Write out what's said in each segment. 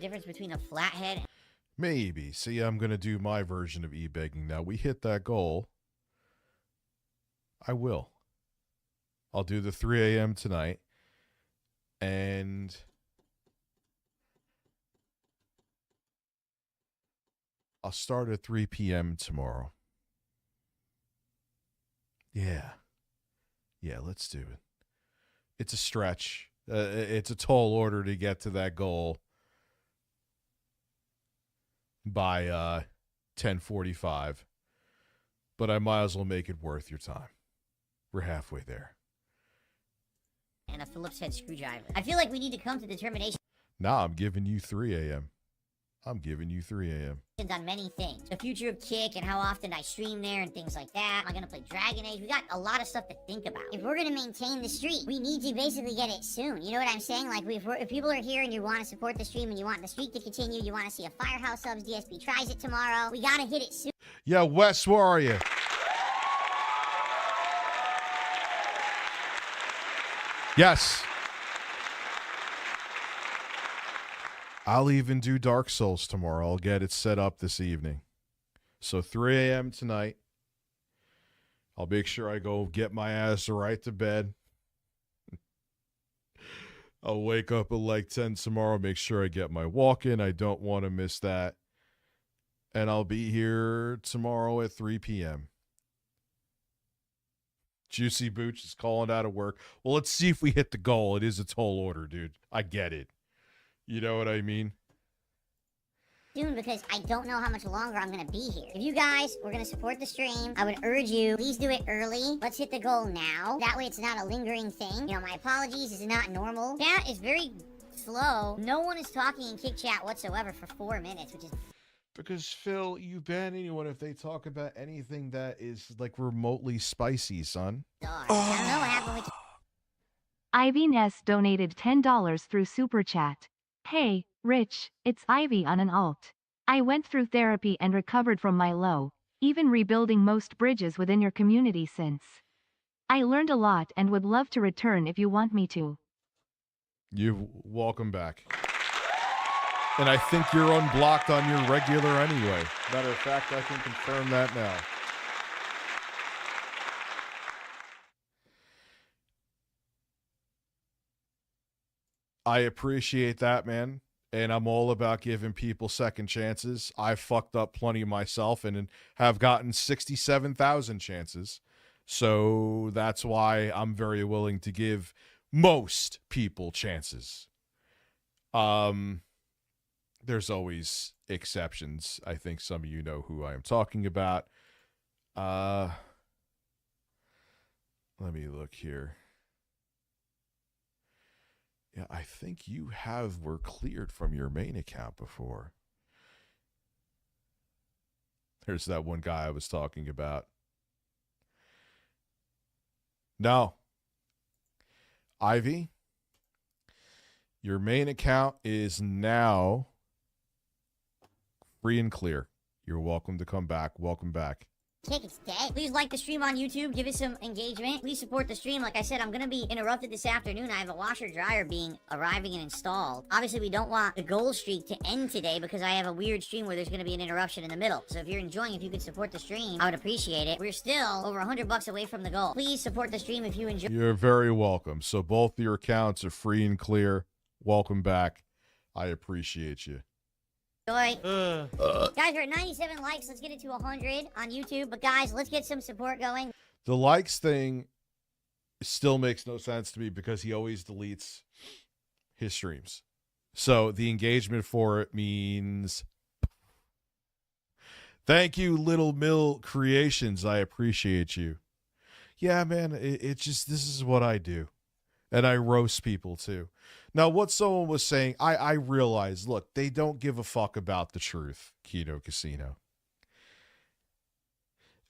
difference between a flathead. Maybe. See, I'm going to do my version of e-begging now. We hit that goal. I will. I'll do the 3 a.m. tonight. And I'll start at 3 p.m. tomorrow. Yeah. Yeah, let's do it. It's a stretch. It's a tall order to get to that goal by 10:45. But I might as well make it worth your time. We're halfway there. And a Phillips head screwdriver. I feel like we need to come to determination. Nah, I'm giving you 3 a.m. I'm giving you 3 a.m. On many things. The future of Kick and how often I stream there and things like that. Am I going to play Dragon Age? We got a lot of stuff to think about. If we're going to maintain the streak, we need to basically get it soon. You know what I'm saying? Like, if people are here and you want to support the stream and you want the streak to continue, you want to see a Firehouse subs, DSP tries it tomorrow, we got to hit it soon. Yeah, Wes, where are you? Yes. I'll even do Dark Souls tomorrow. I'll get it set up this evening. So 3 a.m. tonight. I'll make sure I go get my ass right to bed. I'll wake up at like 10 tomorrow, make sure I get my walk in. I don't want to miss that. And I'll be here tomorrow at 3 p.m. Juicy Booch is calling out of work. Well, let's see if we hit the goal. It is a tall order, dude. I get it. You know what I mean? Soon, because I don't know how much longer I'm going to be here. If you guys were going to support the stream, I would urge you, please do it early. Let's hit the goal now. That way it's not a lingering thing. You know, my apologies, this is not normal. Chat is very slow. No one is talking in Kick Chat whatsoever for 4 minutes, which is... Because, Phil, you ban anyone if they talk about anything that is, like, remotely spicy, son. I don't know what happened with... Ivy Ness donated $10 through Super Chat. Hey, Rich, it's Ivy on an alt. I went through therapy and recovered from my low, even rebuilding most bridges within your community since. I learned a lot and would love to return if you want me to. You're welcome back. And I think you're unblocked on your regular anyway. Matter of fact, I can confirm that now. I appreciate that, man. And I'm all about giving people second chances. I've fucked up plenty myself and have gotten 67,000 chances. So that's why I'm very willing to give most people chances. There's always exceptions. I think some of you know who I am talking about. Let me look here. Yeah, I think you were cleared from your main account before. There's that one guy I was talking about. No. Ivy, your main account is now free and clear. You're welcome to come back. Welcome back. Kick, it's dead. Please like the stream on YouTube. Give it some engagement. Please support the stream. Like I said, I'm going to be interrupted this afternoon. I have a washer dryer arriving and installed. Obviously, we don't want the goal streak to end today because I have a weird stream where there's going to be an interruption in the middle. So if you're enjoying, if you could support the stream, I would appreciate it. We're still over $100 away from the goal. Please support the stream if you enjoy. You're very welcome. So both your accounts are free and clear. Welcome back. I appreciate you. Guys, we're at 97 likes. Let's get it to 100 on YouTube. But guys, let's get some support going. The likes thing still makes no sense to me because he always deletes his streams. So the engagement for it means... Thank you, Little Mill Creations. I appreciate you. Yeah, man, it just, this is what I do. And I roast people too. Now, what someone was saying, I realize, look, they don't give a fuck about the truth, Keto Casino.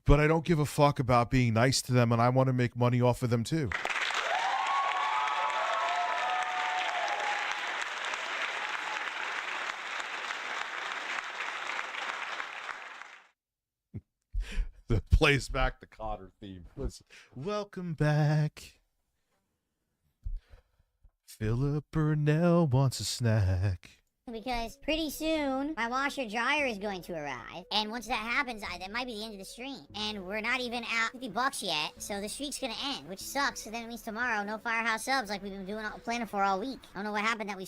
But I don't give a fuck about being nice to them, and I want to make money off of them too. The plays back the Cotter theme. Listen, welcome back. Philip Burnell wants a snack. because pretty soon my washer dryer is going to arrive, and once that happens, that might be the end of the stream, and we're not even at 50 bucks yet, so the streak's gonna end, which sucks. So then it means tomorrow no Firehouse subs like we've been planning for all week. I don't know what happened that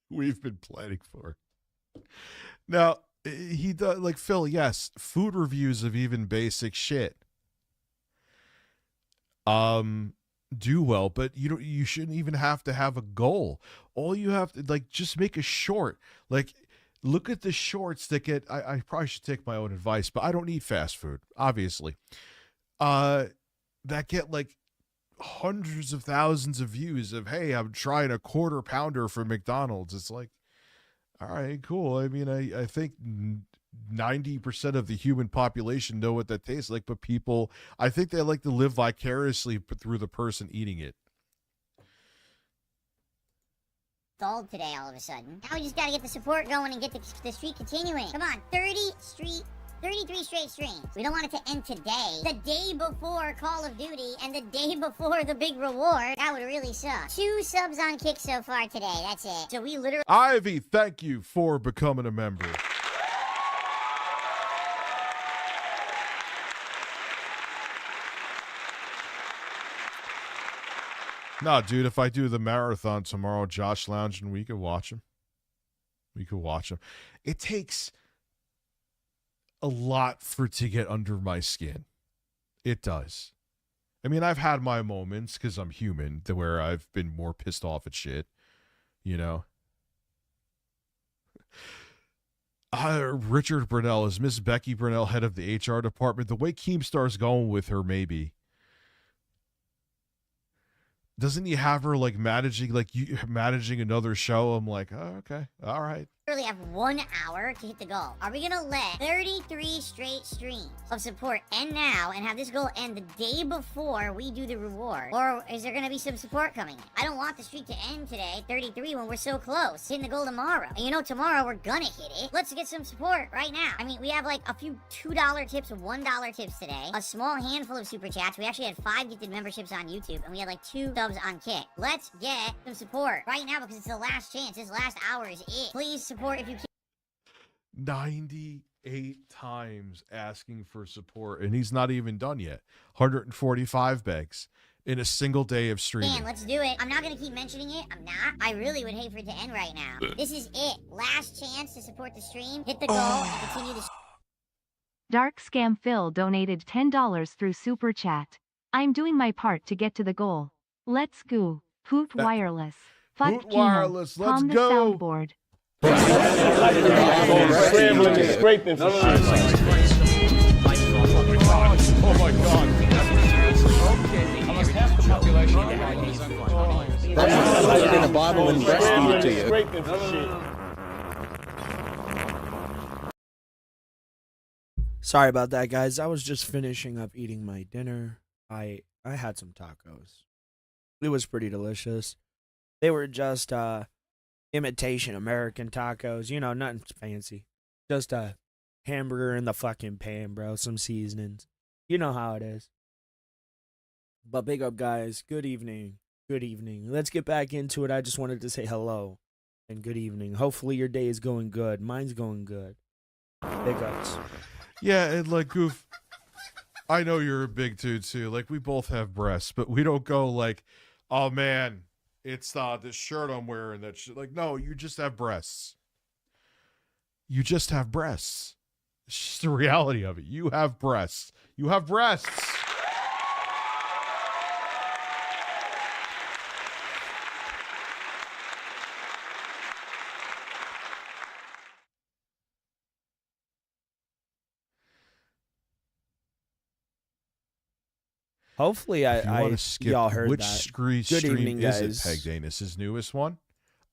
we've been planning for. Now he does, like, Phil, yes, food reviews of even basic shit do well, but you shouldn't even have to have a goal. All you have to, like, just make a short. Like, look at the shorts that get, I probably should take my own advice, but I don't eat fast food, obviously. That get like hundreds of thousands of views of, hey, I'm trying a quarter pounder from McDonald's. It's like, all right, cool. I mean, I think 90% of the human population know what that tastes like, but people, I think they like to live vicariously through the person eating it. stalled today all of a sudden. Now we just gotta get the support going and get the streak continuing. Come on, 33 straight streams. We don't want it to end today, the day before Call of Duty and the day before the big reward. That would really suck. 2 subs on Kick so far today. That's it. So we literally... Ivy, thank you for becoming a member. Nah, dude, if I do the marathon tomorrow, Josh Lounge, and we could watch him. We could watch him. It takes a lot for it to get under my skin. It does. I mean, I've had my moments because I'm human to where I've been more pissed off at shit, you know. Richard Brunell, is Miss Becky Brunell head of the HR department? The way Keemstar's going with her, maybe. Doesn't he have her like managing another show? I'm like, oh, okay, all right. We have 1 hour to hit the goal. Are we gonna let 33 straight streams of support end now and have this goal end the day before we do the reward? Or is there gonna be some support coming in? I don't want the streak to end today, 33, when we're so close, hitting the goal tomorrow. And you know, tomorrow we're gonna hit it. Let's get some support right now. I mean, we have like a few $2 tips, $1 tips today, a small handful of super chats. We actually had 5 gifted memberships on YouTube, and we had like 2 subs on Kick. Let's get some support right now because it's the last chance. This last hour is it. Please support if you can. 98 times asking for support, and he's not even done yet. 145 begs in a single day of streaming. Man, let's do it. I'm not going to keep mentioning it. I'm not. I really would hate for it to end right now. This is it. Last chance to support the stream. Hit the goal and continue the... Dark Scam Phil donated $10 through Super Chat. I'm doing my part to get to the goal. Let's go. Hoot Wireless. Fuck Hoot Wireless, let's Calm the go. soundboard. Scraping for shit. Oh my god. Almost half the population That's like in a bottle and breastfeed it to you. Scraping for shit. Sorry about that, guys. I was just finishing up eating my dinner. I had some tacos. It was pretty delicious. They were just imitation American tacos, you know, nothing fancy. Just a hamburger in the fucking pan, bro. Some seasonings. You know how it is. But big up, guys. Good evening. Good evening. Let's get back into it. I just wanted to say hello and good evening. Hopefully your day is going good. Mine's going good. Big ups. Yeah, and like, Goof, I know you're a big dude too. Like, we both have breasts, but we don't go like, oh man, it's this shirt I'm wearing that shit. Like, no, you just have breasts. You just have breasts. It's just the reality of it. You have breasts. You have breasts. Hopefully, y'all heard which that. Good Good evening, is guys. it, Peg Danis? His newest one?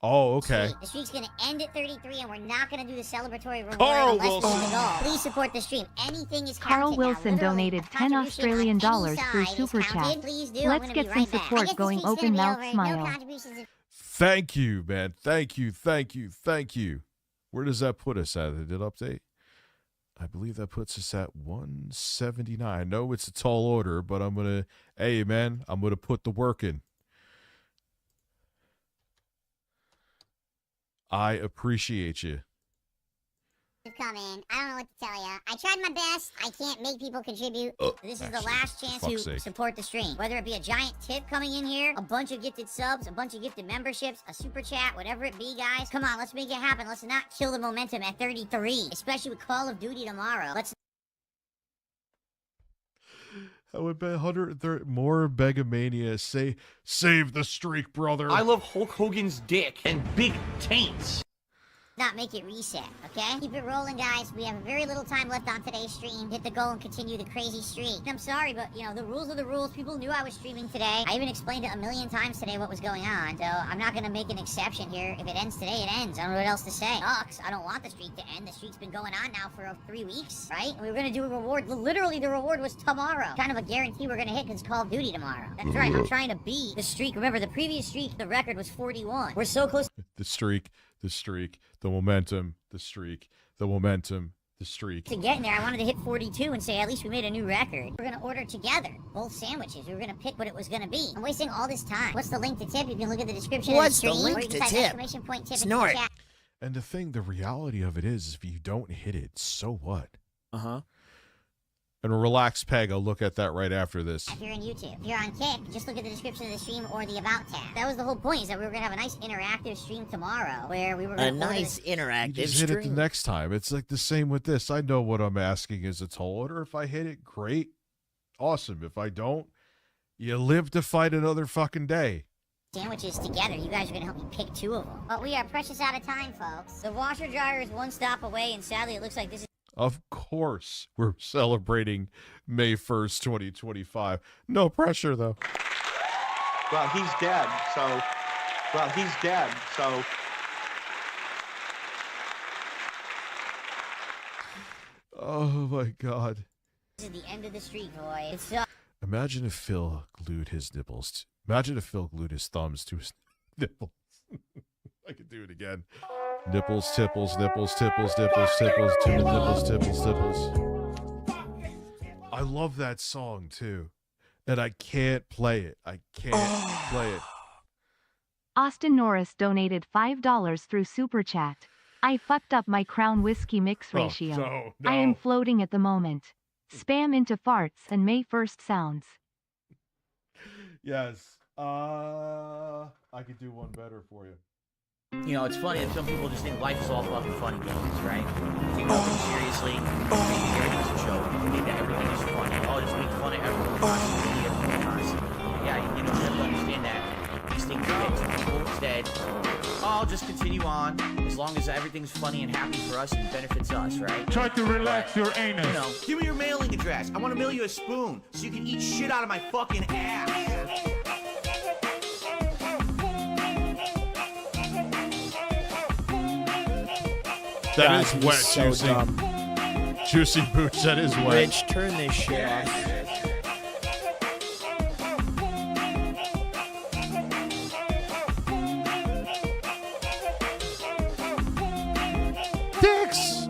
Oh, okay. The streak's gonna end at 33, and we're not gonna do the celebratory reward Carl unless we hit Wilson. the goal. Please support the stream. Anything is Carl counted now. Wilson Literally, donated a 10 contribution Australian on any dollars through side is Super counted. Chat. Please do. I'm Let's gonna get be some right back. I support guess the going streak's open gonna be mouth over. smile. No contributions if- Thank you, man. Thank you. Where does that put us at? Did it update? I believe that puts us at 179. I know it's a tall order, but I'm going to, hey, man, I'm going to put the work in. I appreciate you. Come in. I don't know what to tell you. I tried my best. I can't make people contribute. This is the last chance to support the stream. Whether it be a giant tip coming in here, a bunch of gifted subs, a bunch of gifted memberships, a super chat, whatever it be, guys. Come on, let's make it happen. Let's not kill the momentum at 33, especially with Call of Duty tomorrow. Let's. I would bet 130 more Megamania. Save the streak, brother. I love Hulk Hogan's dick and big taints. Not make it reset, okay? Keep it rolling, guys. We have very little time left on today's stream. Hit the goal and continue the crazy streak. I'm sorry, but, you know, the rules are the rules. People knew I was streaming today. I even explained it a million times today what was going on, so I'm not gonna make an exception here. If it ends today, it ends. I don't know what else to say. Sucks. I don't want the streak to end. The streak's been going on now for 3 weeks, right? And we were gonna do a reward. Literally, the reward was tomorrow. Kind of a guarantee we're gonna hit because it's Call of Duty tomorrow. That's right. I'm trying to beat the streak. Remember, the previous streak, the record was 41. We're so close. The streak, the momentum, the streak, the momentum, the streak. To get in there, I wanted to hit 42 and say at least we made a new record. We're gonna order together both sandwiches. We were gonna pick what it was gonna be. I'm wasting all this time. What's the link to tip? You can look at the description of the stream. What's the link or you can to type tip? exclamation point tip Snort. in the chat. And the reality of it is, if you don't hit it, so what? Uh-huh. And relax, Peg. I'll look at that right after this. If you're in YouTube. If you're on Kick, just look at the description of the stream or the About tab. That was the whole point, is that we were gonna have a nice interactive stream tomorrow, where we were gonna A nice You interactive just hit it the stream. next time. It's like the same with this. I know what I'm asking is a tall order. If I hit it, great. Awesome. If I don't, you live to fight another fucking day. sandwiches together. You guys are gonna help me pick 2 of them. But we are precious out of time, folks. The washer dryer is 1 stop away, and sadly it looks like this is Of course, we're celebrating May 1st, 2025. No pressure, though. Well, he's dead, so... Well, he's dead, so... Oh, my God. the end of the street, boy. It's Imagine if Phil glued his nipples. Imagine if Phil glued his thumbs to his nipples. I could do it again. Nipples, tipples, nipples, tipples, nipples, tipples, nipples, tipples, tipples. I love that song too, and I can't play it. I can't play it. Austin Norris donated $5 through Super Chat. I fucked up my Crown Whiskey mix ratio. No, I am no. floating at the moment. Spam into farts and May 1st sounds. Yes. I could do one better for you. You know, it's funny that some people just think life is all fucking funny games, right? Take nothing seriously, everything's a joke, you think that everything is funny. Oh, just make fun of everyone constantly, everyone constantly. Yeah, you know, you have to understand that these things get to people instead. I'll just continue on, as long as everything's funny and happy for us and benefits us, right? Try to relax your anus. You know, give me your mailing address. I want to mail you a spoon, so you can eat shit out of my fucking ass. That God, is he's wet, so Juicy. dumb. Juicy Boots, that is wet. Rich, turn this shit off. Dicks!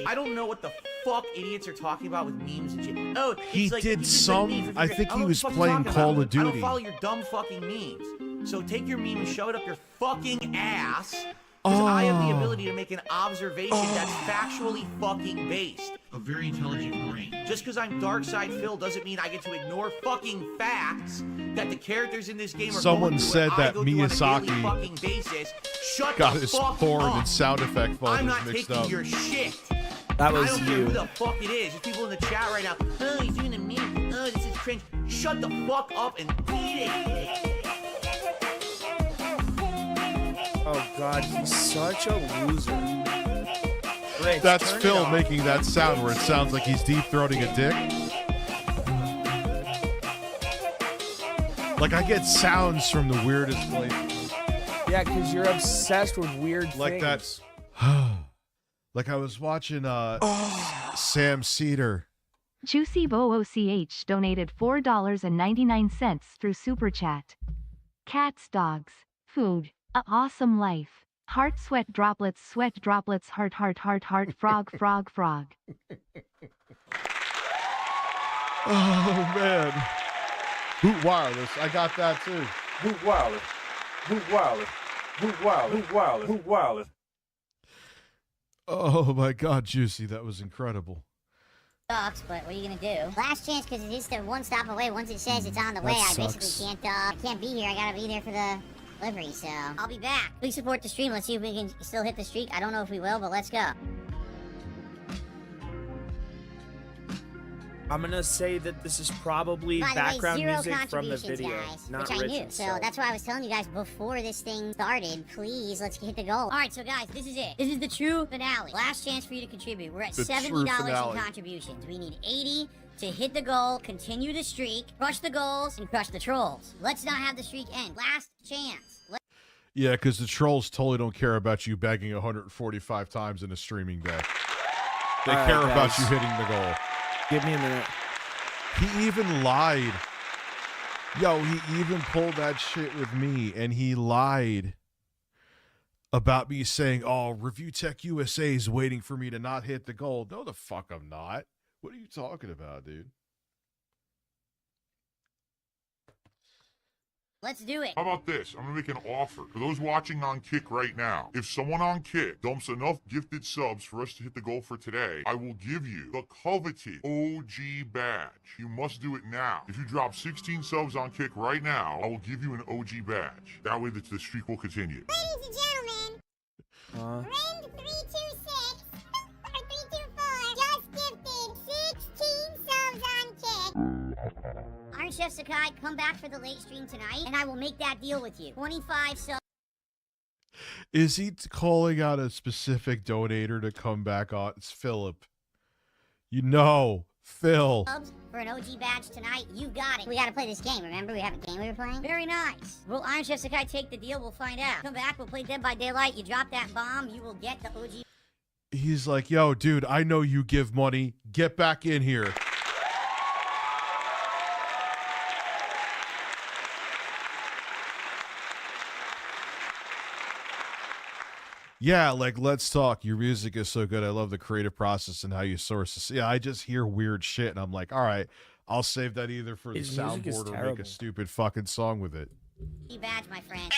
I don't know what the fuck idiots are talking about with memes and shit. Oh, He it's like, did you just some- said memes. I think don't he know was what the fuck playing you're talking Call about. of Duty. I don't follow your dumb fucking memes. So take your meme and shove it up your fucking ass. Because I have the ability to make an observation that's factually fucking based. A very intelligent brain. Just because I'm Darkside Phil doesn't mean I get to ignore fucking facts that the characters in this game are Someone going through said and that I go through on a Miyazaki daily fucking basis. Shut got the his fuck porn up. and sound effect I'm folders not mixed taking up. your shit. That was I don't care who you. the fuck it is. There's people in the chat right now. Oh, he's doing a meme. Oh, this is cringe. Shut the fuck up and eat it. Oh God, he's such a loser. Rich, That's turn it Phil off. making that sound where it sounds like he's deep throating a dick. Like I get sounds from the weirdest places. Yeah, because you're obsessed with weird Like things. that. Like I was watching Sam Cedar. Juicy Bo OCH donated $4.99 through Super Chat. Cats, dogs, food, a awesome life. Heart, sweat droplets, heart, frog, frog, frog. Oh man. Boot wireless. I got that too. Boot wireless. Boot wireless. Who wild? Oh my God, Juicy, that was incredible. Sucks, but what are you gonna do? Last chance, because it is the one stop away. Once it says it's on the way, I basically can't be here. I gotta be there for the delivery, so I'll be back. Please support the stream. Let's see if we can still hit the streak. I don't know if we will, but let's go. I'm gonna say that this is probably By the background way, zero music from the contributions, video, guys, not which I Rich knew. So himself. that's why I was telling you guys before this thing started, please, let's hit the goal. All right, so guys, this is it. This is the true finale. Last chance for you to contribute. We're at The $70 true in finale. contributions. We need 80 to hit the goal, continue the streak, crush the goals, and crush the trolls. Let's not have the streak end. Last chance. Yeah, because the trolls totally don't care about you begging 145 times in a streaming day. They All right, care about guys. you hitting the goal. Give me a minute. He even lied. Yo, he even pulled that shit with me, and he lied about me saying, oh, Review Tech USA is waiting for me to not hit the goal. No, the fuck I'm not. What are you talking about, dude? Let's do it. How about this? I'm gonna make an offer for those watching on Kick right now. If someone on Kick dumps enough gifted subs for us to hit the goal for today, I will give you the coveted OG badge. You must do it now. If you drop 16 subs on Kick right now, I will give you an OG badge. That way the streak will continue. Ladies and gentlemen, Ring 326 or 324 just gifted 16 subs on Kick. Iron Chef Sakai, come back for the late stream tonight, and I will make that deal with you. 25 subs. Is he calling out a specific donator to come back on? It's Philip. You know, Phil. For an OG badge tonight, you got it. We gotta play this game, remember? We have a game we were playing? Very nice. Will Iron Chef Sakai take the deal? We'll find out. Come back, we'll play Dead by Daylight. You drop that bomb, you will get the OG. He's like, yo, dude, I know you give money. Get back in here. Yeah, like, let's talk. Your music is so good. I love the creative process and how you source this. Yeah, I just hear weird shit, and I'm like, all right, I'll save that either for the His music is soundboard or make terrible. a stupid fucking song with it. badge, my friend.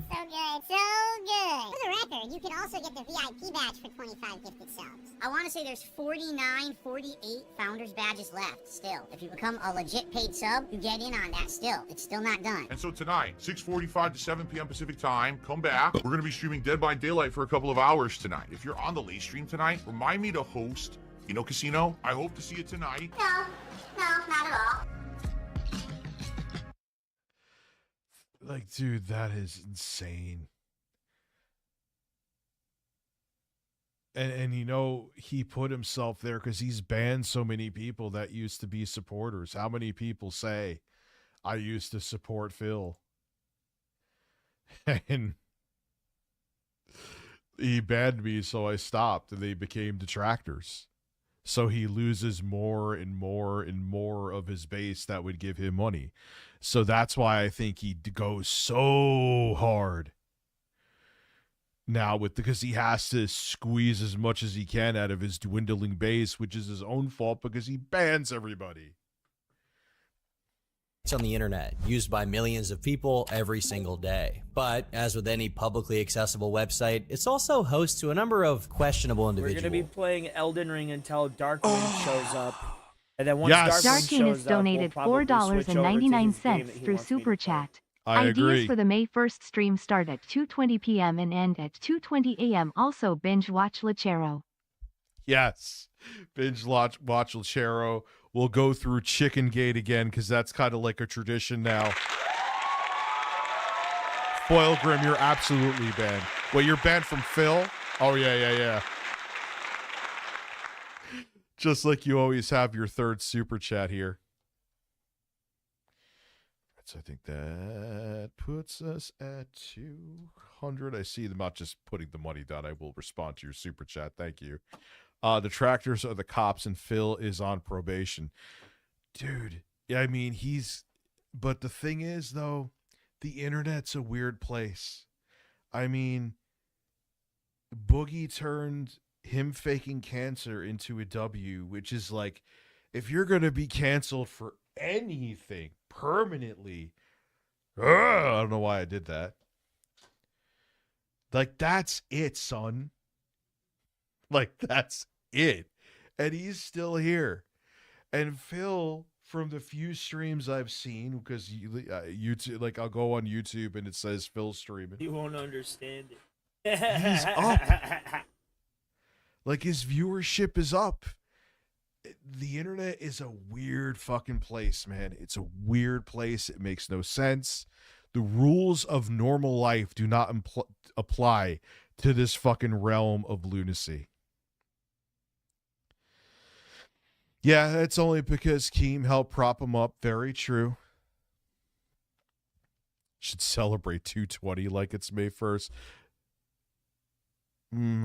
So good, so good. For the record, you can also get the VIP badge for 25 gifted subs. I want to say there's 49, 48 founders badges left still. If you become a legit paid sub, you get in on that still. It's still not done. And so tonight, 6:45 to 7 p.m. Pacific time, come back. We're going to be streaming Dead by Daylight for a couple of hours tonight. If you're on the late stream tonight, remind me to host Casino. I hope to see you tonight. No, not at all. Like, dude, that is insane. And you know, he put himself there because he's banned so many people that used to be supporters. How many people say, I used to support Phil? And he banned me, so I stopped, and they became detractors. So he loses more and more and more of his base that would give him money. So that's why I think he goes so hard now because he has to squeeze as much as he can out of his dwindling base, which is his own fault because he bans everybody. It's on the internet, used by millions of people every single day. But as with any publicly accessible website, it's also host to a number of questionable individuals. We're gonna be playing Elden Ring until Darkwind shows up. And then once Yes. Darkwind Darkin shows has up, we'll donated probably switch over to his game $4.99 that he through wants me to Super play. Chat. I Ideas agree. for the May 1st stream start at 2:20 p.m. and end at 2:20 a.m. Also binge watch Lechero. Yes. Binge watch Lechero. We'll go through Chicken Gate again because that's kind of like a tradition now. Foil Grim, you're absolutely banned. Wait, you're banned from Phil? Oh, yeah. Just like you always have your third super chat here. So I think that puts us at 200. I see them not just putting the money down. I will respond to your super chat. Thank you. The tractors are the cops and Phil is on probation. Dude, yeah, I mean, but the thing is, though, the internet's a weird place. I mean, Boogie turned him faking cancer into a W, which is like, if you're going to be canceled for anything permanently, I don't know why I did that. Like, that's it, son. Like, that's it. And he's still here. And Phil, from the few streams I've seen, because YouTube, like, I'll go on YouTube and it says Phil streaming. You won't understand it. He's up. Like, his viewership is up. The internet is a weird fucking place, man. It's a weird place. It makes no sense. The rules of normal life do not apply to this fucking realm of lunacy. Yeah, it's only because Keem helped prop him up. Very true. Should celebrate 220 like it's May 1st.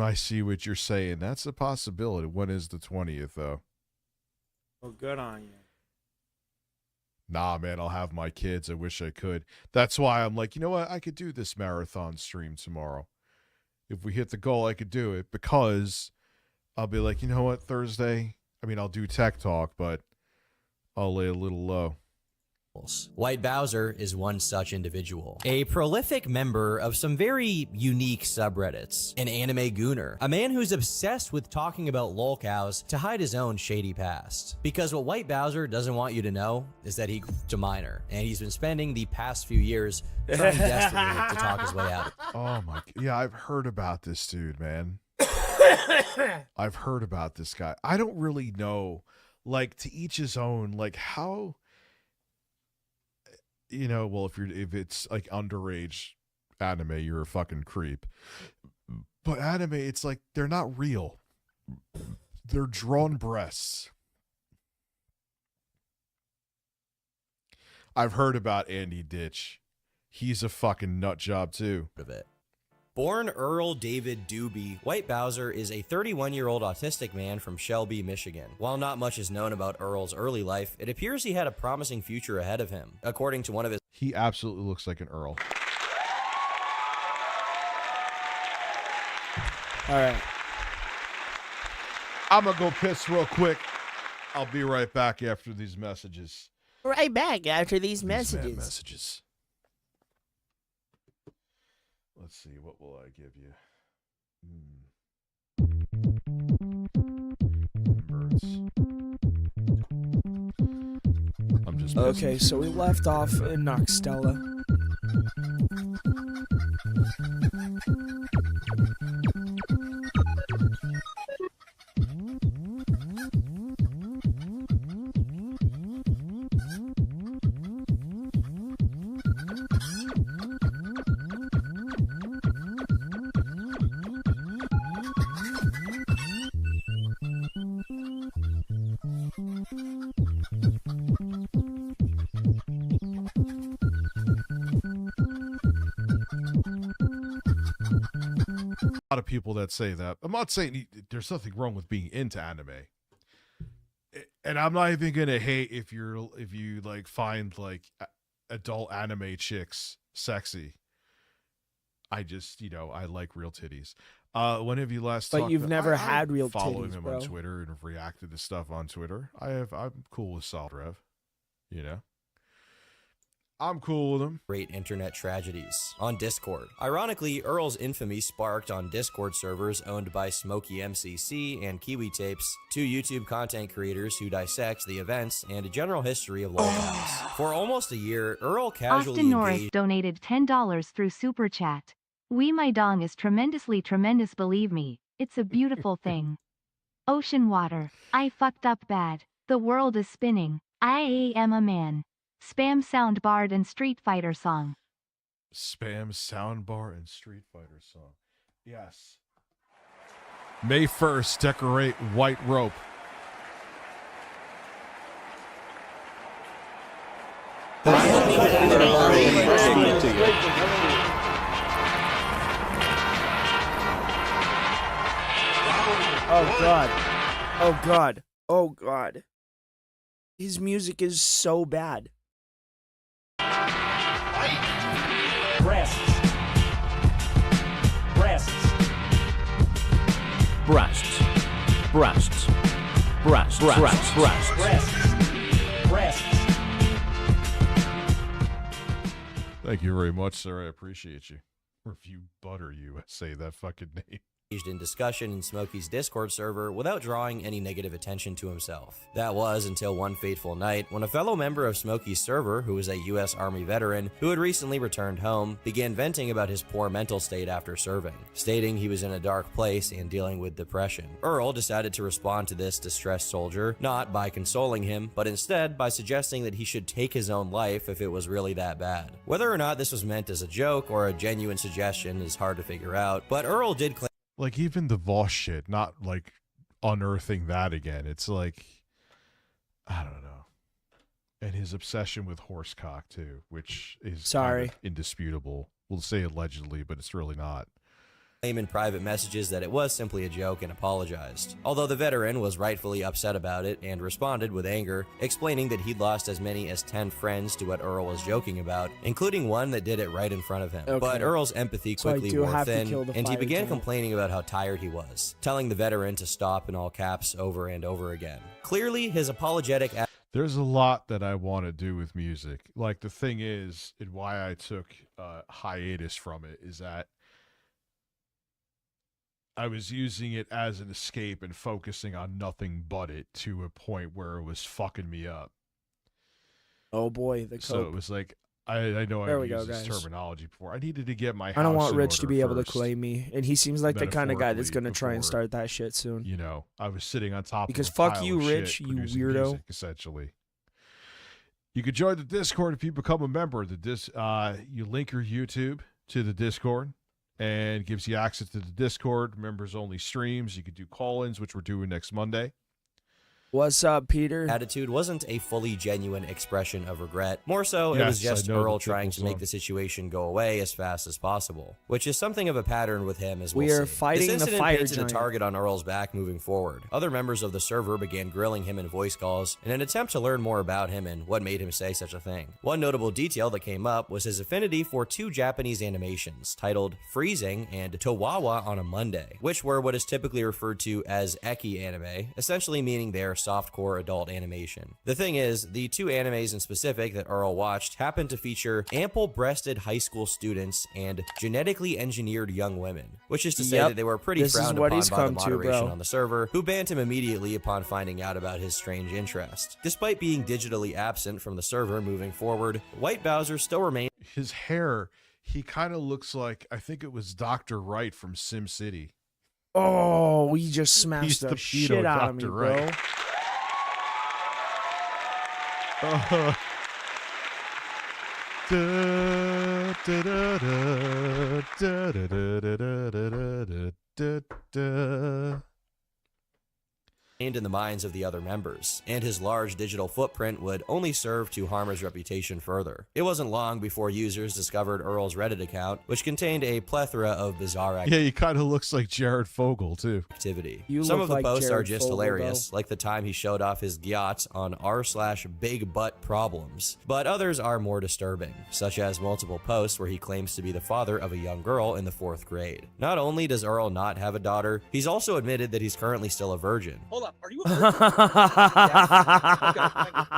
I see what you're saying. That's a possibility. When is the 20th, though? Well, good on you. Nah, man, I'll have my kids. I wish I could. That's why I'm like, you know what? I could do this marathon stream tomorrow. If we hit the goal, I could do it, because I'll be like, you know what, Thursday, I mean, I'll do tech talk, but I'll lay a little low. White Bowser is one such individual. A prolific member of some very unique subreddits. An anime gooner. A man who's obsessed with talking about lolcows to hide his own shady past. Because what White Bowser doesn't want you to know is that he's a minor, and he's been spending the past few years trying desperately to talk his way out. Oh my, yeah, I've heard about this dude, man. I've heard about this guy. I don't really know, like, to each his own, like, how... You know, well, if it's like underage anime, you're a fucking creep. But anime, it's like they're not real. They're drawn breasts. I've heard about Andy Ditch. He's a fucking nut job too. Born Earl David Doobie, White Bowser is a 31-year-old autistic man from Shelby, Michigan. While not much is known about Earl's early life, it appears he had a promising future ahead of him. According to one of his... He absolutely looks like an Earl. All right. I'm going to go piss real quick. I'll be right back after these messages. Right back after these messages. Messages. Let's see, what will I give you? Birds. I'm just okay, so we left off in Noxtella. A lot of people that say that. I'm not saying there's nothing wrong with being into anime, and I'm not even gonna hate if you like find like adult anime chicks sexy. I just, you know, I like real titties. When have you last? But you've never had real following titties, him bro. on Twitter and have reacted to stuff on Twitter. I'm cool with Solid Rev. You know. I'm cool with them. Great internet tragedies on Discord. Ironically, Earl's infamy sparked on Discord servers owned by Smokey MCC and Kiwi Tapes, two YouTube content creators who dissect the events and a general history of lolcows. For almost a year, Earl casually Austin Norris engaged... donated $10 through Super Chat. My dong is tremendously tremendous, believe me. It's a beautiful thing. Ocean water. I fucked up bad. The world is spinning. I am a man. Spam soundbar and Street Fighter song. Spam soundbar and Street Fighter song. Yes. May 1st, decorate white rope. Oh God. Oh God. Oh God. His music is so bad. Breasts. Breasts. Breasts. Breasts. Breasts. Breasts. Breasts. Breasts. Thank you very much, sir. I appreciate you. Review Butter USA, that fucking name. Engaged in discussion in Smokey's Discord server without drawing any negative attention to himself. That was until one fateful night when a fellow member of Smokey's server, who was a U.S. Army veteran who had recently returned home, began venting about his poor mental state after serving, stating he was in a dark place and dealing with depression. Earl decided to respond to this distressed soldier, not by consoling him, but instead by suggesting that he should take his own life if it was really that bad. Whether or not this was meant as a joke or a genuine suggestion is hard to figure out, but Earl did claim Like, even the Voss shit, not, like, unearthing that again. It's like, I don't know. And his obsession with horsecock, too, which is kind of indisputable. We'll say allegedly, but it's really not. In private messages that it was simply a joke and apologized. Although the veteran was rightfully upset about it and responded with anger, explaining that he'd lost as many as 10 friends to what Earl was joking about, including one that did it right in front of him. Okay. But Earl's empathy quickly wore thin, and he began giant. complaining about how tired he was, telling the veteran to stop in all caps over and over again. Clearly, his apologetic There's a lot that I want to do with music. Like, the thing is, and why I took hiatus from it, is that I was using it as an escape and focusing on nothing but it to a point where it was fucking me up. Oh boy, the cope. So it was like, I know I've used this terminology before. I needed to get my house I don't want in Rich to order be able to first, claim me, and he seems like the kind of guy that's metaphorically, gonna try and before, start that shit soon. You know, I was sitting on top Because of a fuck pile you, of Rich, shit, you producing weirdo. music, essentially. You could join the Discord if you become a member. You link your YouTube to the Discord, and gives you access to the Discord, members-only streams. You could do call-ins, which we're doing next Monday. What's up, Peter? Attitude wasn't a fully genuine expression of regret. More so, it Yes, was just I know Earl the trying to make song. the situation go away as fast as possible, which is something of a pattern with him as We we'll are see. fighting this the incident fire painted giant. a target on Earl's back moving forward. Other members of the server began grilling him in voice calls in an attempt to learn more about him and what made him say such a thing. One notable detail that came up was his affinity for two Japanese animations titled Freezing and Towawa on a Monday, which were what is typically referred to as eki anime, essentially meaning they are softcore adult animation. The thing is, the two animes in specific that Earl watched happened to feature ample-breasted high school students and genetically engineered young women, which is to say that they were pretty frowned upon by the moderation on the server, who banned him immediately upon finding out about his strange interest. Despite being digitally absent from the server moving forward, White Bowser still remained. His hair, he kind of looks like, I think it was Dr. Wright from SimCity. Oh, we just He's smashed the the shit pedo out of me, Dr. bro. Wright. In the minds of the other members, and his large digital footprint would only serve to harm his reputation further. It wasn't long before users discovered Earl's Reddit account, which contained a plethora of bizarre Yeah, he kind of looks like Jared Fogle, too. activity. You Some look of the like posts Jared are just Fogle, hilarious, like the time he showed off his gyats on r/big butt problems. But others are more disturbing, such as multiple posts where he claims to be the father of a young girl in the 4th grade. Not only does Earl not have a daughter, he's also admitted that he's currently still a virgin. Hold up, are you a virgin?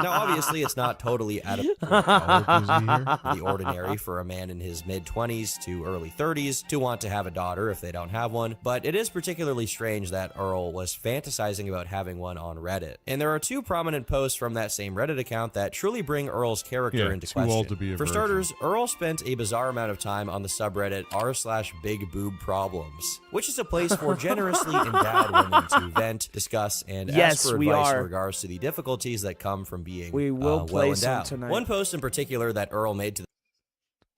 Now, obviously, it's not totally out of How old is he here? the ordinary for a man in his mid-20s to early 30s to want to have a daughter if they don't have one, but it is particularly strange that Earl was fantasizing about having one on Reddit. And there are two prominent posts from that same Reddit account that truly bring Earl's character into too question. old to be a For virgin. starters, Earl spent a bizarre amount of time on the subreddit r/big boob problems, which is a place for generously endowed women to vent, discuss, and Yes, ask for we advice in are. regards to the difficulties that come from being We will play well some endowed. tonight. One post in particular that Earl made to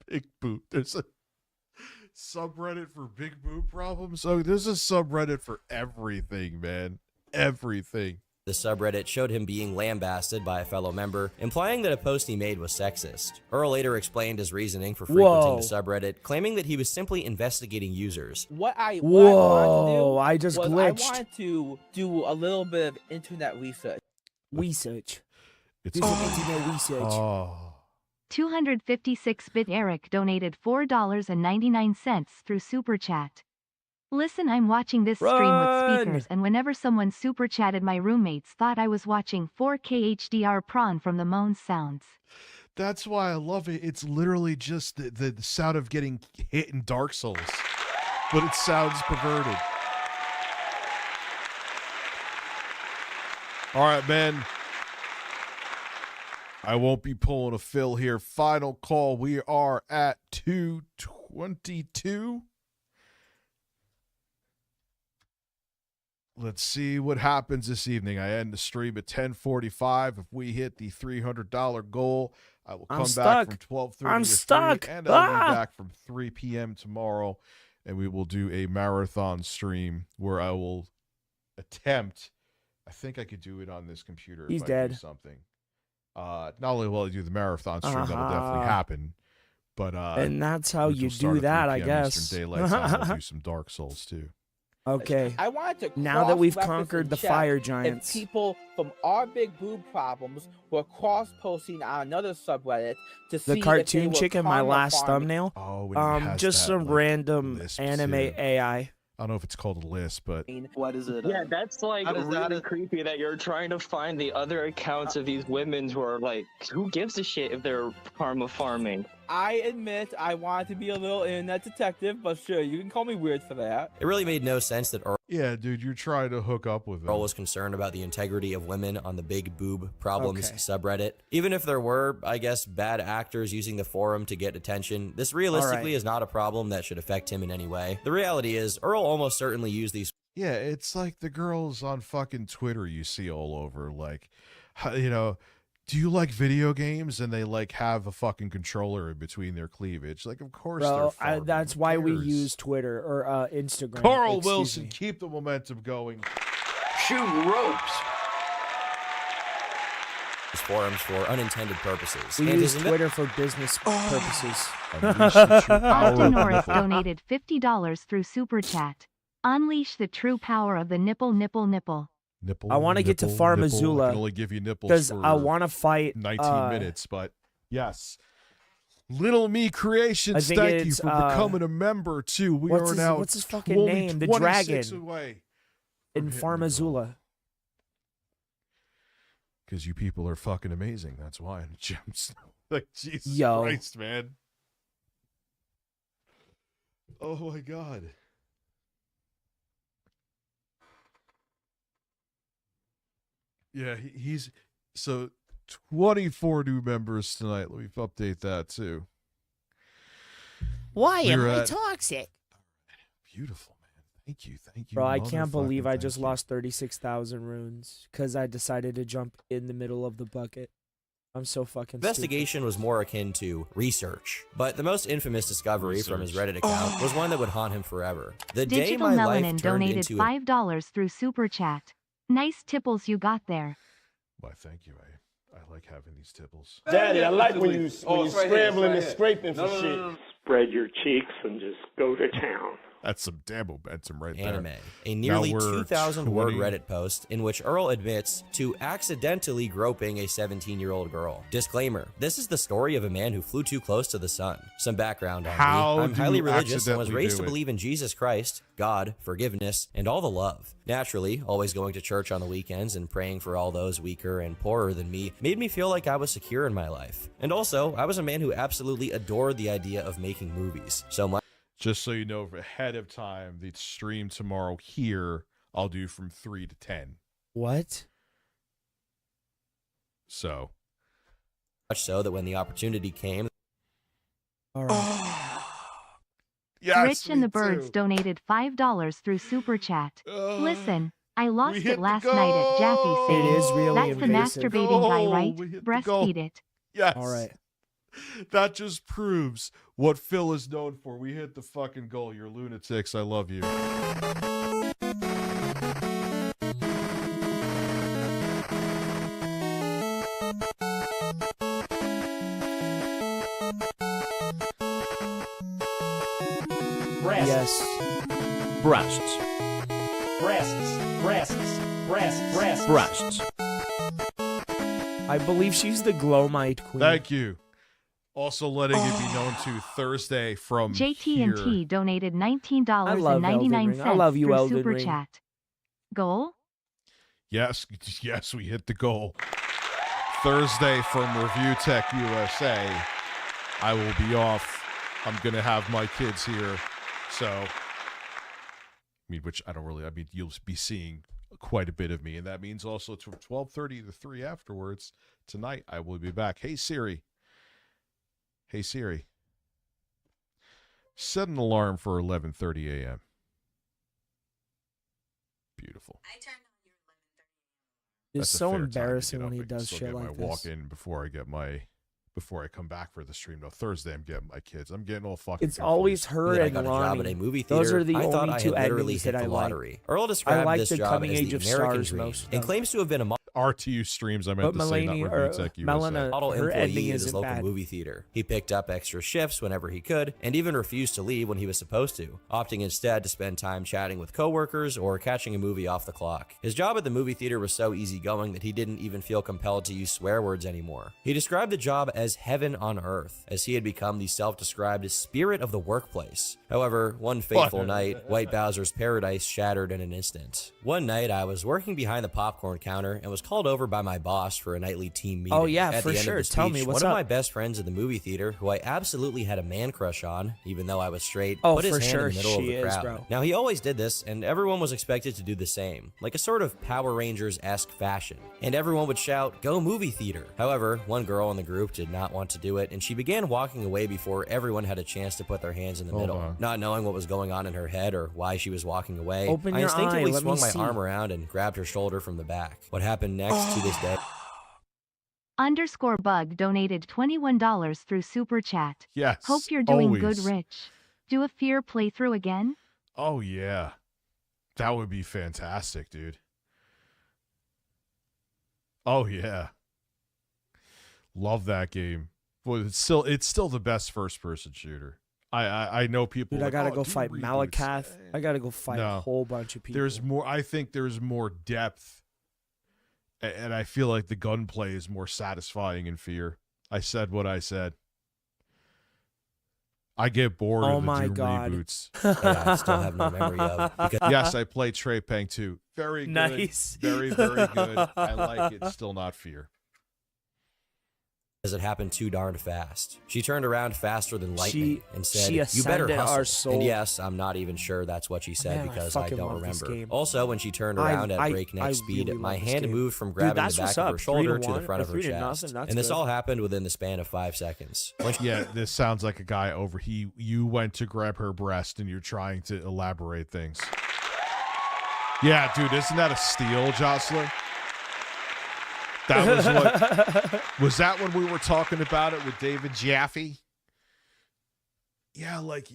Big boot. There's a subreddit for big boot problems. Oh, there's a subreddit for everything, man. Everything. the subreddit showed him being lambasted by a fellow member, implying that a post he made was sexist. Earl later explained his reasoning for frequenting the subreddit, claiming that he was simply investigating users. What I wanted to do I just was glitched. I wanted to do a little bit of internet research. It's Do some internet research. Oh. 256-bit Eric donated $4.99 through Super Chat. Listen, I'm watching this stream with speakers, and whenever someone super chatted, my roommates thought I was watching 4K HDR prawn from the Moan Sounds. That's why I love it. It's literally just the sound of getting hit in Dark Souls, but it sounds perverted. All right, man. I won't be pulling a Phil here. Final call. We are at 2:22. Let's see what happens this evening. I end the stream at 10:45. If we hit the $300 goal, I will come back from 12:30 I'm to 3, stuck. and I'll be back from 3 p.m. tomorrow, and we will do a marathon stream where I will attempt. I think I could do it on this computer. He's if I dead. do something. Not only will I do the marathon stream, that'll definitely happen, but and that's how which you will start do at that, 3 I p.m. guess. Eastern Daylight Time. I'll do some Dark Souls too. Okay. I wanted to Now that we've cross-reference conquered and the check fire if giants. people from our big boob problems were cross-posting on another subreddit to see The if cartoon they were chick in my karma last farming. thumbnail. Oh, when he has Just that, some like, random lisp, anime too. AI. I don't know if it's called a list, but What is it? Yeah, that's like How does that- really creepy that you're trying to find the other accounts of these women who are like, who gives a shit if they're karma farming? I admit I wanted to be a little internet detective, but sure, you can call me weird for that. It really made no sense that Earl yeah, dude, you're trying to hook up with them. was concerned about the integrity of women on the Big Boob Problems Okay. subreddit. Even if there were, I guess, bad actors using the forum to get attention, this realistically right. is not a problem that should affect him in any way. The reality is, Earl almost certainly used these Yeah, it's like the girls on fucking Twitter you see all over. Like, you know, do you like video games? And they like have a fucking controller in between their cleavage. Like, of course they're Bro, farming. that's Who why we cares? use Twitter or Instagram. Carl Excuse Wilson, me. keep the momentum going. Shoot ropes. forums for unintended purposes. We And use his Twitter for business purposes. Unleash the true power Austin of Norris nipple. donated $50 through Super Chat. Unleash the true power of the nipple, nipple, nipple. Nipple, I want to get to nipple, nipple. I Farmazula can only give you nipples because for I want to fight 19 minutes, but yes. Little Me Creations, I think thank you it's, for becoming a member too. We what's are his- now what's his fucking 20 name? The 26 dragon. away in Farmazula. because you people are fucking amazing. That's why. Gems. Like Jesus Yo. Christ, man. Oh my God. Yeah, he's so 24 new members tonight. Let me update that too. Why am I toxic? Beautiful, man. Thank you. Thank you. Bro, I can't believe I motherfucking just thank you. lost 36,000 runes because I decided to jump in the middle of the bucket. I'm so fucking investigation was more akin to research, but the most infamous discovery from his Reddit account was one that would haunt him forever. The day Digital my life Melanin turned donated into $5 through Super Chat. Nice tipples you got there. Why, thank you. I like having these tipples. Daddy, I like when you scrambling and scraping for shit. Spread your cheeks and just go to town. That's some damn momentum right anime, there. a nearly Now we're 2,000 word 20. Reddit post in which Earl admits to accidentally groping a 17-year-old girl. Disclaimer, this is the story of a man who flew too close to the sun. Some background on How me. I'm do highly you religious and was accidentally raised do to it? believe in Jesus Christ, God, forgiveness, and all the love. Naturally, always going to church on the weekends and praying for all those weaker and poorer than me made me feel like I was secure in my life. And also, I was a man who absolutely adored the idea of making movies. So much Just so you know ahead of time, the stream tomorrow here, I'll do from 3 to 10. What? So. much so that when the opportunity came, All right. Yes, Rich and me the Birds too. donated $5 through Super Chat. Listen, I lost hit it the last night at Jaffe goal. City. It is really That's the invasive. masturbating guy, right? We hit the goal. Breastfeed it. Yes. All right. That just proves what Phil is known for. We hit the fucking goal. You're lunatics. I love you. Breasts. Yes. Breasts. Breasts. Breasts. Breasts. Breasts. Breasts. I believe she's the Glowmite queen. Thank you. Also letting it be known to Thursday from JT&T here. donated I love Elden Ring. I love you, through Elden Super Ring. Chat. Goal? Yes, yes, we hit the goal. Thursday from Review Tech USA, I will be off. I'm going to have my kids here. So, I mean, which I don't really, I mean, you'll be seeing quite a bit of me. And that means also from 12:30 to 3 afterwards tonight, I will be back. Hey, Siri. Hey, Siri. Set an alarm for 11:30 a.m. Beautiful. It's That's a so fair time to embarrassing get when up. he I can does still shit get like my this. walk in before I come back for the stream. No, Thursday I'm getting my kids. I'm getting all fucking It's always confused. her That I and got a job at a Ronnie. movie Those theater, are the I thought only I two had literally endings hit that I the like. lottery. Earl I described like this the job Coming as Age the of American Stars dream most, and though. claims to have been a RTU streams, I meant But to say, not Mulaney Review Tech USA. Melina, model her ending employee at his isn't local bad. movie theater. He picked up extra shifts whenever he could, and even refused to leave when he was supposed to, opting instead to spend time chatting with coworkers or catching a movie off the clock. His job at the movie theater was so easygoing that he didn't even feel compelled to use swear words anymore. He described the job as heaven on earth, as he had become the self-described spirit of the workplace. However, one fateful night, White Bowser's paradise shattered in an instant. One night, I was working behind the popcorn counter and was called over by my boss for a nightly team meeting. Oh, yeah, At for the end sure. Of the Tell speech, me, what's one up? of my best friends at the movie theater, who I absolutely had a man crush on, even though I was straight, Oh, put his for hand sure in the middle of she the is, crowd. bro. Now, he always did this, and everyone was expected to do the same, like a sort of Power Rangers-esque fashion. And everyone would shout, "Go movie theater!" However, one girl in the group did not want to do it, and she began walking away before everyone had a chance to put their hands in the middle. on. Not knowing what was going on in her head or why she was walking away, Open I your instinctively eye, let me swung my see. arm around and grabbed her shoulder from the back. What happened next to this day? _bug donated $21 through Super Chat. Yes. Hope you're doing always. good, Rich. Do a Fear playthrough again? Oh, yeah. That would be fantastic, dude. Oh, yeah. Love that game. Well, it's still the best first-person shooter. I know people. Dude, I like, gotta "Oh, go do fight reboots." Malakath. I gotta go fight No. a whole bunch of people. There's more. I think there's more depth, and I feel like the gunplay is more satisfying in Fear. I said what I said. I get bored Oh of the my Doom God. reboots. That I still have no memory of. Because Yes, I played Trey Pang too. Very good. Nice. Very, very good. I like it. Still not Fear. As it happened too darn fast. She turned around faster than lightning and said, she "You better ascended hustle." our soul. And yes, I'm not even sure that's what she said Man, I because I fucking don't love this remember. game. Also, when she turned around at breakneck I speed, really my love this hand game. moved from Dude, grabbing that's the what's back of up. her shoulder to the 3-1 front or of her 3-0, chest. that's And this good. all happened within the span of 5 seconds. When she Yeah, this sounds like a guy over. You went to grab her breast and you're trying to elaborate things. Yeah, dude, isn't that a steal, Jostler? That was what. Was that when we were talking about it with David Jaffe? Yeah, like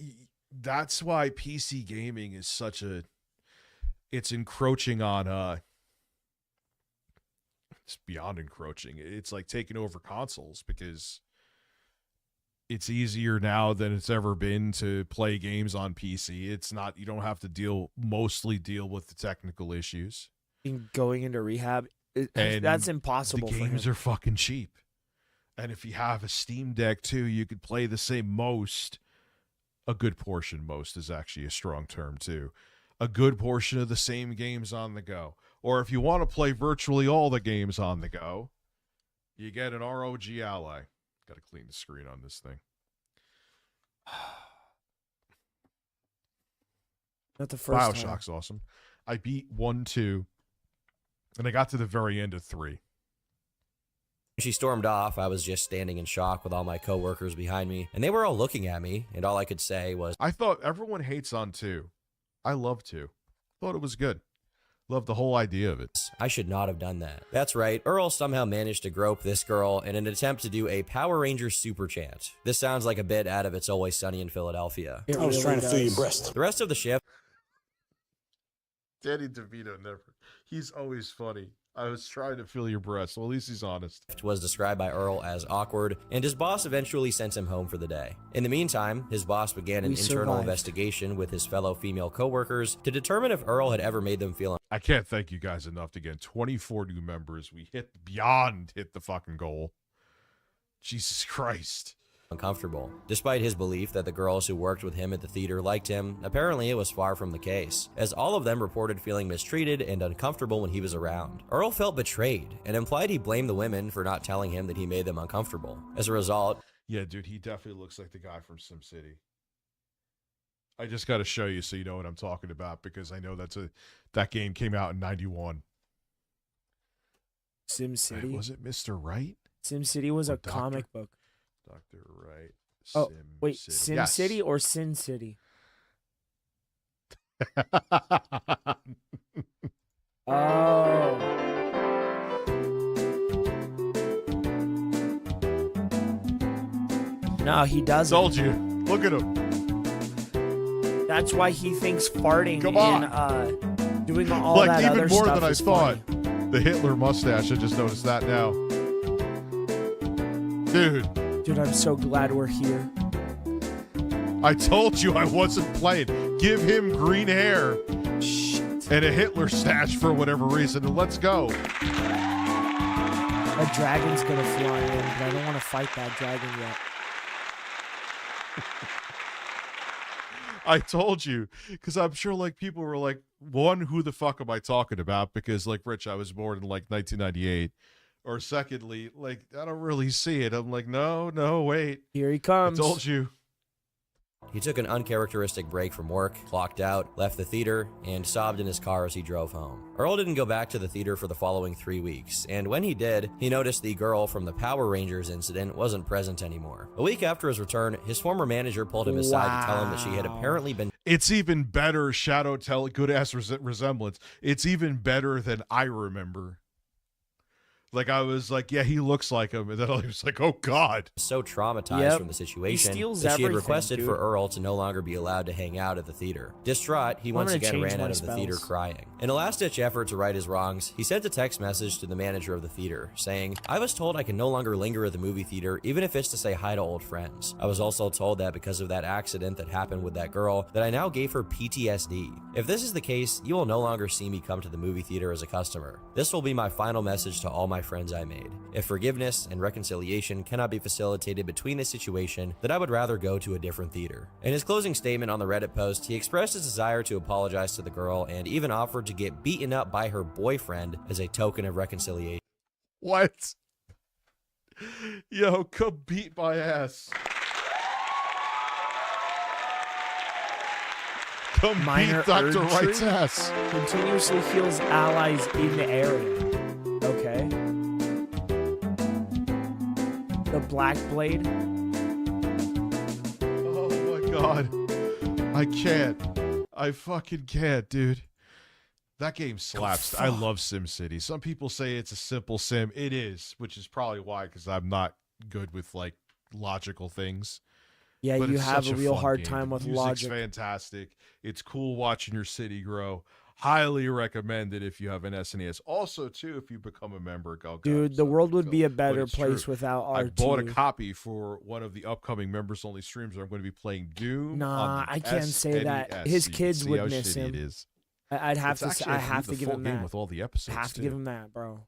that's why PC gaming is such a. It's encroaching on. It's beyond encroaching. It's like taking over consoles because it's easier now than it's ever been to play games on PC. It's not. You don't have to mostly deal with the technical issues. Going into rehab, And that's impossible. The games are fucking cheap. And if you have a Steam Deck too, you could play the same a good portion, most is actually a strong term too. A good portion of the same games on the go. Or if you want to play virtually all the games on the go, you get an ROG Ally. Got to clean the screen on this thing. Not the first time. BioShock's awesome. I beat 1, 2, and I got to the very end of 3. she stormed off, I was just standing in shock with all my coworkers behind me, and they were all looking at me, and all I could say was, I thought everyone hates on 2. I love 2. Thought it was good. Loved the whole idea of it. I should not have done that. That's right, Earl somehow managed to grope this girl in an attempt to do a Power Rangers super chant. This sounds like a bit out of It's Always Sunny in Philadelphia. I was trying to feel your breast. The rest of the shift, Danny DeVito never. He's always funny. I was trying to feel your breast. Well, at least he's honest. Was described by Earl as awkward, and his boss eventually sent him home for the day. In the meantime, his boss began an internal investigation with his fellow female coworkers to determine if Earl had ever made them feel. I can't thank you guys enough to get 24 new members. We hit the fucking goal. Jesus Christ. uncomfortable. Despite his belief that the girls who worked with him at the theater liked him, apparently it was far from the case, as all of them reported feeling mistreated and uncomfortable when he was around. Earl felt betrayed and implied he blamed the women for not telling him that he made them uncomfortable. As a result, yeah, dude, he definitely looks like the guy from SimCity. I just got to show you so you know what I'm talking about, because I know that game came out in 91. SimCity? Was it Mr. Right? SimCity was a comic book. Dr. Right. Oh, wait, City. SimCity or Sin City? Oh. No, he doesn't. Told you. Look at him. That's why he thinks farting Come on. and doing all like that even other more stuff than I is thought. funny. The Hitler mustache, I just noticed that now. Dude. Dude, I'm so glad we're here. I told you I wasn't playing. Give him green hair. Shit. And a Hitler stash for whatever reason, and let's go. A dragon's gonna fly in, but I don't want to fight that dragon yet. I told you, because I'm sure like people were like, one, who the fuck am I talking about? Because like, Rich, I was born in like 1998. Or secondly, like, I don't really see it. I'm like, no, wait. Here he comes. I told you. he took an uncharacteristic break from work, clocked out, left the theater, and sobbed in his car as he drove home. Earl didn't go back to the theater for the following 3 weeks, and when he did, he noticed the girl from the Power Rangers incident wasn't present anymore. A week after his return, his former manager pulled him aside to tell him that she had apparently been... It's even better, Shadow Tell, good-ass resemblance. It's even better than I remember. Like, I was like, yeah, he looks like him. And then I was like, oh, God. So traumatized from the situation that she had requested for Earl to no longer be allowed to hang out at the theater. Distraught, he once again ran out of the theater crying. In a last-ditch effort to right his wrongs, he sent a text message to the manager of the theater, saying, I was told I can no longer linger at the movie theater, even if it's to say hi to old friends. I was also told that because of that accident that happened with that girl, that I now gave her PTSD. If this is the case, you will no longer see me come to the movie theater as a customer. This will be my final message to all my friends I made. If forgiveness and reconciliation cannot be facilitated between this situation, then I would rather go to a different theater. In his closing statement on the Reddit post, he expressed his desire to apologize to the girl and even offered to get beaten up by her boyfriend as a token of reconciliation. What? Yo, come beat my ass. Come Minor beat Dr. urge Wright's tree? ass. Continuously heals allies in the area. Okay. The Black Blade. Oh my God. I can't. I fucking can't, dude. That game slaps. I love SimCity. Some people say it's a simple sim. It is, which is probably why, because I'm not good with like logical things. Yeah, But you it's have such a real fun hard game. time The with music's logic. fantastic. It's cool watching your city grow. Highly recommend it if you have an SNES. Also, too, if you become a member, go. Dude, the world would be a But better it's place true. without I bought a RT. copy for one of the upcoming members-only streams where I'm going to be playing Doom. Nah, on the I can't say that. SNES, His so you can kids see would how miss shitty him. It is. I'd have It's to. actually, I I believe, have to the give full him game that. with all the episodes. Have to too. give him that, bro.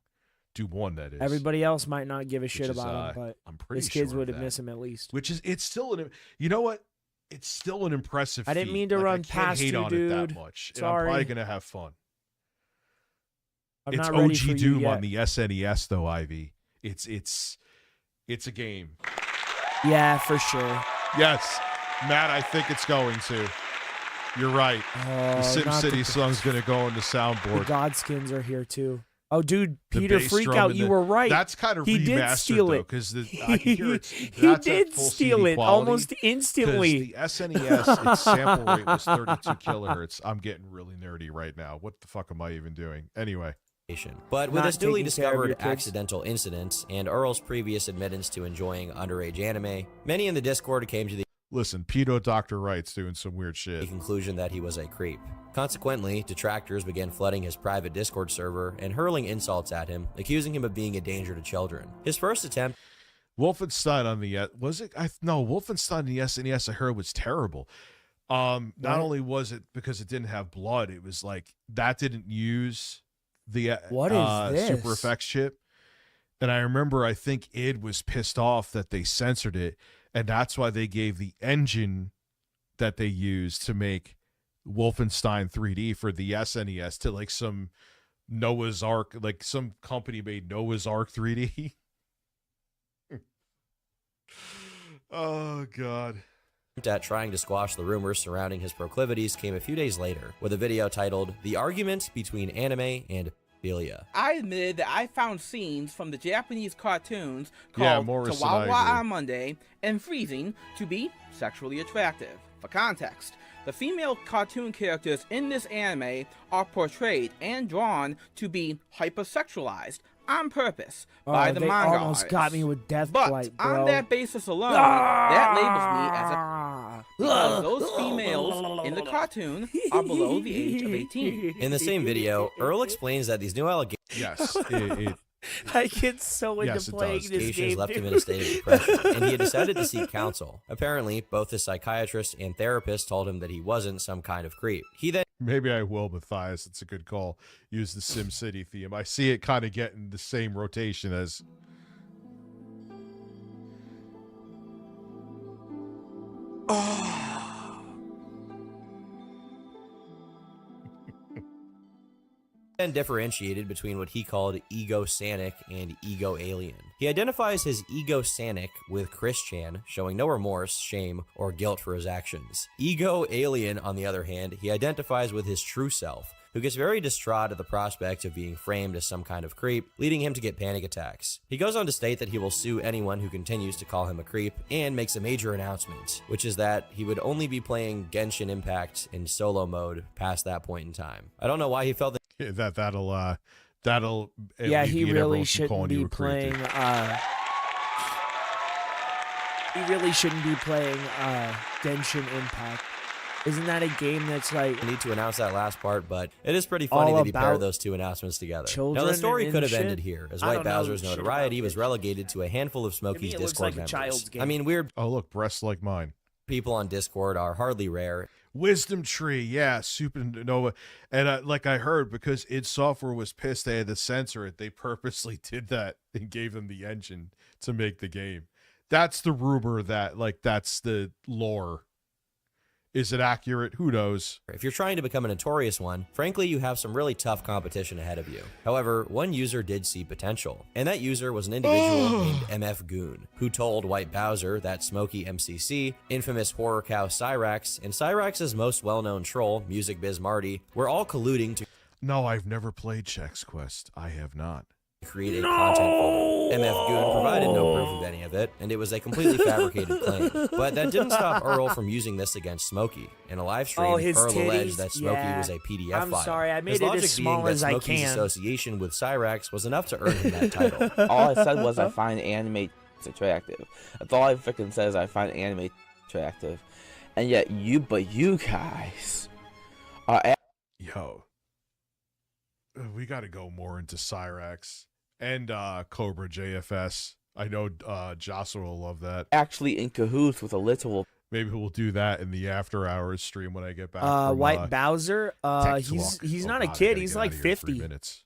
Doom 1, that is. Everybody else might not give a shit Which is, about him, but I'm pretty his kids sure would of have that. missed him at least. Which is, it's still an, you know what? It's still an impressive I didn't feat. mean to Like, run I can't past hate you, on it that dude. much. And Sorry. I'm probably going to have fun. I'm It's not ready OG for you Doom yet. on the SNES, though, Ivy. It's a game. Yeah, for sure. Yes, Matt, I think it's going to. You're right. The SimCity song's going to go on the The soundboard. Godskins are here too. Oh, dude, The Peter bass drum Freakout, and you the- were right. That's kind of he did remastered, steal though, it. because I hear it's He that's at did full steal CD it quality, almost 'cause instantly. The SNES, its sample rate was 32 kilohertz. I'm getting really nerdy right now. What the fuck am I even doing? Anyway. But with Not his newly taking care of your discovered kids. accidental incident and Earl's previous admittance to enjoying underage anime, many in the Discord came to the Listen, pedo Dr. Wright's doing some weird shit. conclusion that he was a creep. Consequently, detractors began flooding his private Discord server and hurling insults at him, accusing him of being a danger to children. His first attempt Wolfenstein on the was it? No, Wolfenstein on the SNES I heard was terrible. Not only was it because it didn't have blood, it was like that didn't use the What is this? Super Effects chip. And I remember I think id was pissed off that they censored it, And that's why they gave the engine that they used to make Wolfenstein 3D for the SNES to like some Noah's Ark, like some company made Noah's Ark 3D. Oh, God. At trying to squash the rumors surrounding his proclivities came a few days later with a video titled The Argument Between Anime and Pedophilia. I admitted that I found scenes from the Japanese cartoons called Chihuahua on Monday and Freezing to be sexually attractive. For context, the female cartoon characters in this anime are portrayed and drawn to be hypersexualized on purpose by the manga almost artists. got me with Death But Flight, bro. on that basis alone, that labels me as a because those females in the cartoon are below the age of 18. In the same video, Earl explains that these new allegations Yes, I get so into playing this game, left him in a state of depression, and he had decided to seek counsel. Apparently, both his psychiatrist and therapist told him that he wasn't some kind of creep. He then maybe I will, Matthias. It's a good call. Use the SimCity theme. I see it kind of getting the same rotation as. and differentiated between what he called ego sanic and ego alien. He identifies his ego sanic with Chris Chan, showing no remorse, shame, or guilt for his actions. Ego alien, on the other hand, he identifies with his true self, who gets very distraught at the prospect of being framed as some kind of creep, leading him to get panic attacks. He goes on to state that he will sue anyone who continues to call him a creep, and makes a major announcement, which is that he would only be playing Genshin Impact in solo mode past that point in time. I don't know why he felt that that'll yeah, he alleviate really everyone from shouldn't calling you be a creep, playing dude. he really shouldn't be playing Genshin Impact. Isn't that a game that's like... I need to announce that last part, but it is pretty funny that he paired those two announcements together. Now, the story could have ended here, as White Bowser's notoriety was relegated to a handful of Smokey's Discord members. I mean, weird... Oh, look, breasts like mine. People on Discord are hardly rare. Wisdom Tree, yeah, Supernova. And like I heard, because id Software was pissed they had to censor it, they purposely did that and gave them the engine to make the game. That's the rumor that, like, that's the lore. Is it accurate? Who knows? If you're trying to become a notorious one, frankly, you have some really tough competition ahead of you. However, one user did see potential, and that user was an individual named MF Goon, who told White Bowser that Smokey MCC, infamous horror cow Cyrax, and Cyrax's most well-known troll, Music Biz Marty, were all colluding to... No, I've never played Chex Quest. I have not. Create a content folder. MF Goon provided no proof of any of it, and it was a completely fabricated claim. But that didn't stop Earl from using this against Smokey. In a live stream, Earl alleged that Smokey was a PDF file. I'm sorry, I made His it as small as I Smokey's can. association with Cyrax was enough to earn him that title. All I said was I find anime attractive. That's all I freaking says. I find anime attractive. And yet you guys are... Yo. We got to go more into Cyrax and Cobra JFS. I know Jocelyn will love that. Actually in cahoots with a literal... Maybe we'll do that in the after hours stream when I get back from, White Bowser, he's not a kid. He's like 50. 3 minutes.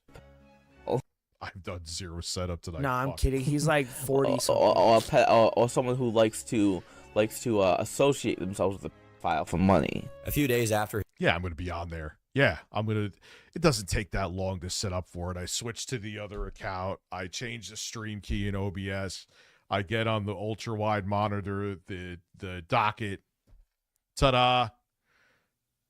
I've done zero setup tonight. Nah, I'm kidding. He's like 40 or someone who likes to associate themselves with a file for money. A few days after... Yeah, I'm going to be on there. Yeah, it doesn't take that long to set up for it. I switch to the other account. I change the stream key in OBS. I get on the ultra wide monitor, the docket. Ta-da.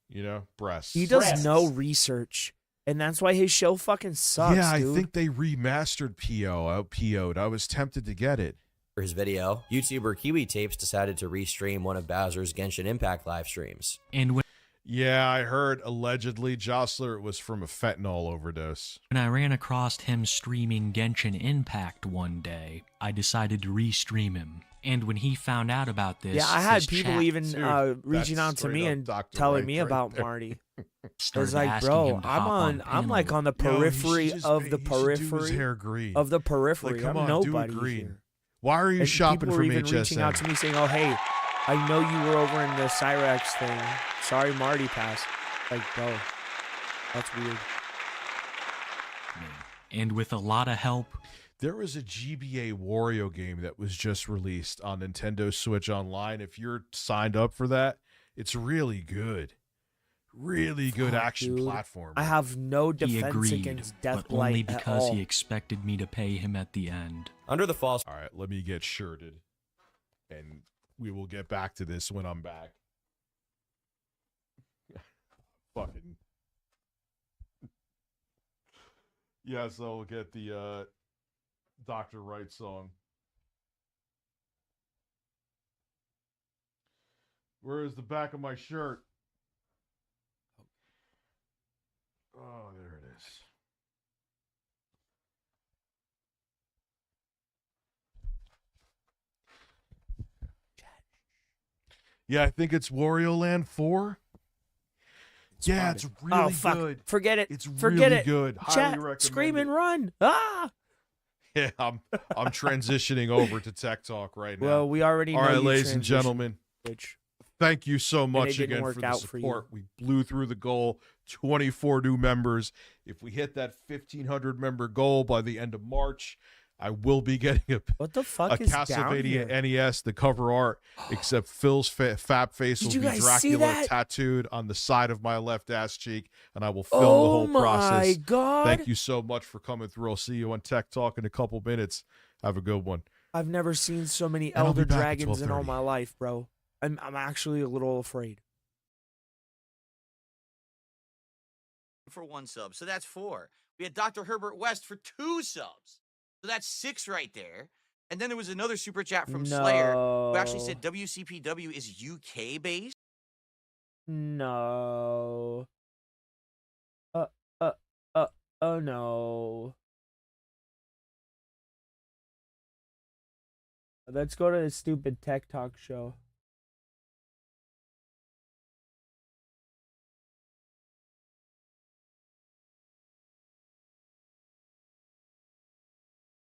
You know, breasts. He does no research, and that's why his show fucking sucks, Yeah, dude. I think they remastered PO'd. I was tempted to get it. For his video, YouTuber Kiwi Tapes decided to restream one of Bowser's Genshin Impact live streams. And yeah, I heard allegedly, Jostler, it was from a fentanyl overdose. when I ran across him streaming Genshin Impact one day, I decided to restream him. And when he found out about this, Yeah, I had his people chat even reaching out to me and telling me about Marty. I was like, bro, I'm like on the periphery of the periphery hair green. of the periphery. Like, come I'm on, do it nobody green. here. Why are you And shopping people from were even reaching out to HSN? me saying, "Oh, hey, I know you were over in the Cyrax thing. Sorry, Marty passed." Like, bro, that's weird. And with a lot of help, There was a GBA Wario game that was just released on Nintendo Switch Online. If you're signed up for that, it's really good. Really good action platform. I have no He defense agreed, against but Deathblight only at because all. he expected me to pay him at the end. Under the false. All right, let me get shirted, and we will get back to this when I'm back. Fucking. Yeah, so we'll get the Dr. Wright song. Where is the back of my shirt? Oh, there it is. Yeah, I think it's Wario Land 4. Yeah, it's really good. Forget it. It's Forget really it. good. Highly Chat, recommend scream it. and run. Ah! Yeah, I'm transitioning over to Tech Talk right now. Well, we already know All right, you ladies and transitioned, gentlemen. Which Thank you so much didn't again work for the out for you. support. We blew through the goal. 24 new members. If we hit that 1,500 member goal by the end of March, I will be getting what the fuck a is down Castlevania here? NES, the cover art, except Phil's fat face Did will you be guys see Dracula that? tattooed on the side of my left ass cheek, and I will film Oh the whole my process. God. Thank you so much for coming through. I'll see you on Tech Talk in a couple minutes. Have a good one. I've never seen so many And I'll be elder back at dragons in all 12:30. my life, bro. I'm actually a little afraid. For 1 sub, so that's 4. We had Dr. Herbert West for 2 subs, so that's 6 right there. And then there was another super chat from Slayer who actually said WCPW is UK based. No. Oh no. Let's go to the stupid Tech Talk show.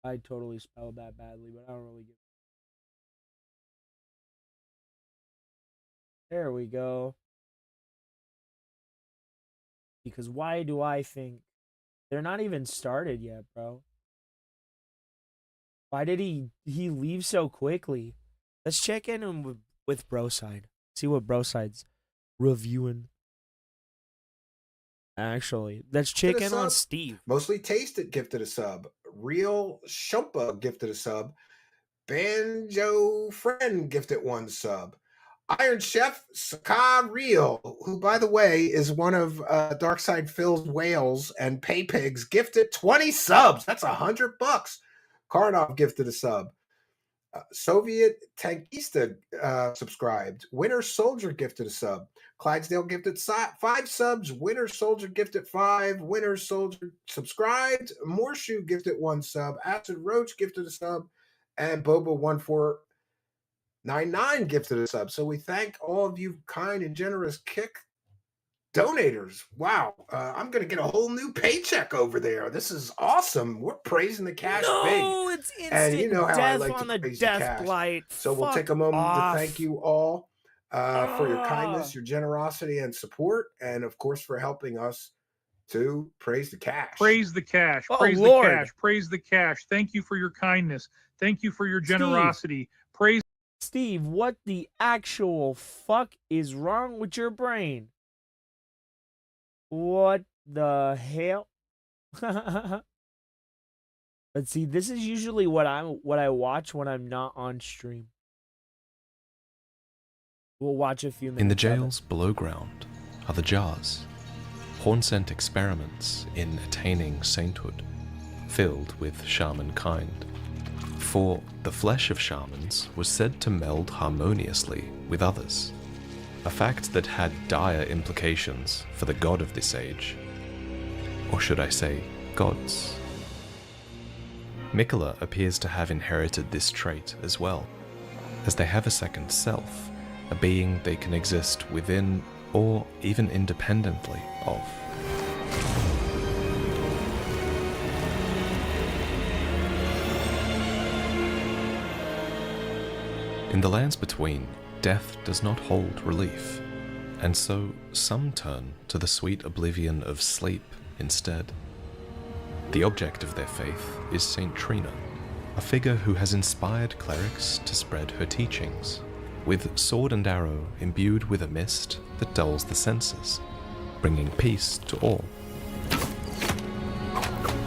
I totally spelled that badly, but I don't really give. There we go. Because why do I think they're not even started yet, bro? Why did he leave so quickly? Let's check in with Broside. See what Broside's reviewing. Actually, let's check in on Steve. Mostly Tasted gifted a sub. Real Shumpa gifted a sub. Banjo Friend gifted 1 sub. Iron Chef Saka Real, who by the way is one of Darkside Phil's whales and Pay Pigs, gifted 20 subs. That's $100. Karnov gifted a sub. Soviet Tankista subscribed. Winter Soldier gifted a sub. Clydesdale gifted 5 subs. Winter Soldier gifted 5. Winter Soldier subscribed. Morshoe gifted 1 sub. Acid Roach gifted a sub. And Boba1499 gifted a sub. So we thank all of you kind and generous Kick donators. Wow. I'm going to get a whole new paycheck over there. This is awesome. We're praising the cash big. No, it's instant And you know how I death like on to the praise the cash. Deathblight. So we'll Fuck take a moment off. to thank you all for your kindness, your generosity, and support, and of course for helping us to praise the cash. Praise the cash. Oh, Praise Lord. the cash. Praise the cash. Thank you for your kindness. Thank you for your generosity. Praise. Steve, what the actual fuck is wrong with your brain? What the hell? But see, this is usually what I watch when I'm not on stream. We'll watch a few minutes. In the of it. jails below ground are the jars, horn-sent experiments in attaining sainthood, filled with shaman kind. For the flesh of shamans was said to meld harmoniously with others, a fact that had dire implications for the god of this age, or should I say, gods. Mikola appears to have inherited this trait as well, as they have a second self, a being they can exist within or even independently of. In the lands between, death does not hold relief, and so some turn to the sweet oblivion of sleep instead. The object of their faith is Saint Trina, a figure who has inspired clerics to spread her teachings, with sword and arrow imbued with a mist that dulls the senses, bringing peace to all.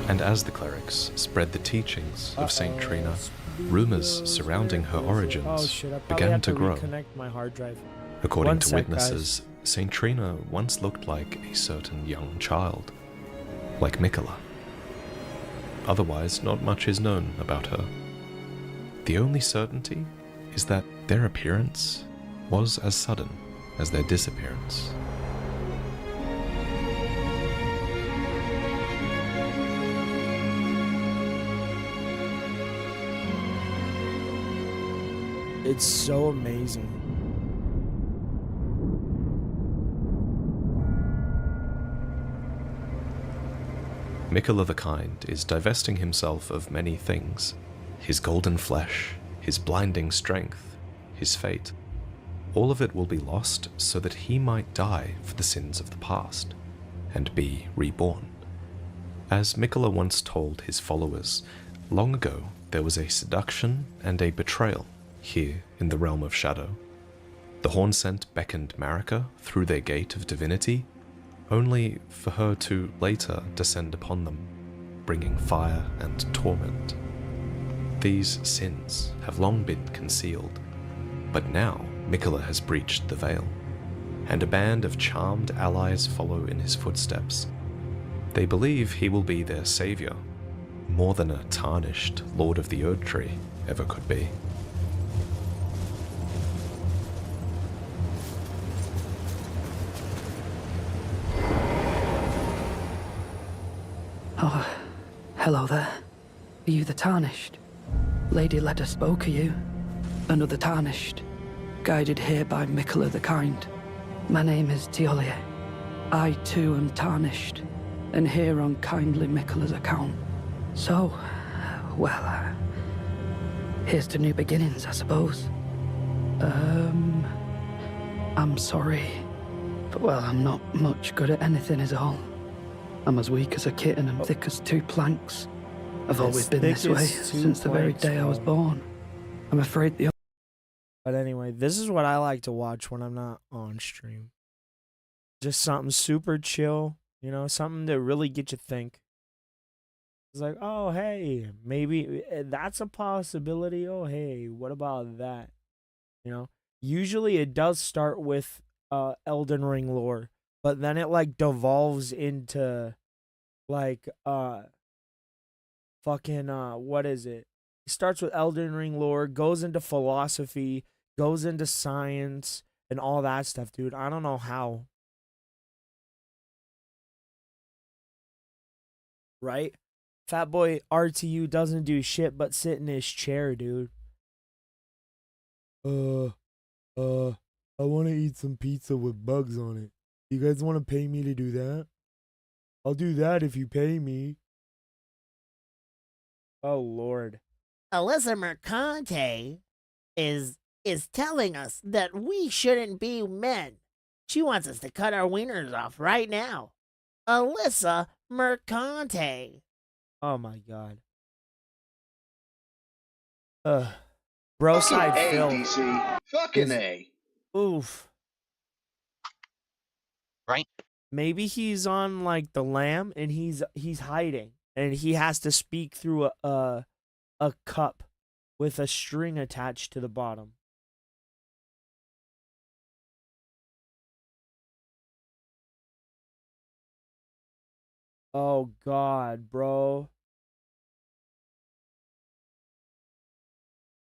And as the clerics spread the teachings of Saint Trina, rumors surrounding her origins began to grow. My hard drive. According to witnesses, Saint Trina once looked like a certain young child, like Mikola. Otherwise, not much is known about her. The only certainty is that their appearance was as sudden as their disappearance. It's so amazing. Mikola the Kind is divesting himself of many things. His golden flesh, his blinding strength, his fate. All of it will be lost so that he might die for the sins of the past and be reborn. As Mikola once told his followers, long ago there was a seduction and a betrayal here in the realm of shadow. The Hornsent beckoned Marika through their gate of divinity, only for her to later descend upon them, bringing fire and torment. These sins have long been concealed, but now Mikola has breached the veil, and a band of charmed allies follow in his footsteps. They believe he will be their savior, more than a tarnished Lord of the Erd Tree ever could be. Oh, hello there. Are you the Tarnished? Lady Leda spoke of you. Another Tarnished. Guided here by Mikola the Kind. My name is Teolia. I too am Tarnished, and here on kindly Mikola's account. So, well, here's to new beginnings, I suppose. I'm sorry. But, well, I'm not much good at anything is all. I'm as weak as a kitten and thick as two planks. I've always been this way since the very day I was born. I'm afraid the... But anyway, this is what I like to watch when I'm not on stream. Just something super chill, you know, something to really get you think. It's like, oh, hey, maybe that's a possibility. Oh, hey, what about that? You know, usually it does start with Elden Ring lore, but then it like devolves into like what is it? It starts with Elden Ring lore, goes into philosophy, goes into science and all that stuff, dude. I don't know how. Right? Fat boy RTU doesn't do shit but sit in his chair, dude. I want to eat some pizza with bugs on it. You guys want to pay me to do that? I'll do that if you pay me. Oh, Lord. Alyssa Mercante is telling us that we shouldn't be men. She wants us to cut our wieners off right now. Alyssa Mercante. Oh, my God. Broside Phil. DC. Fucking A. Oof. Right? Maybe he's on like the lamb and he's hiding and he has to speak through a cup with a string attached to the bottom. Oh God, bro.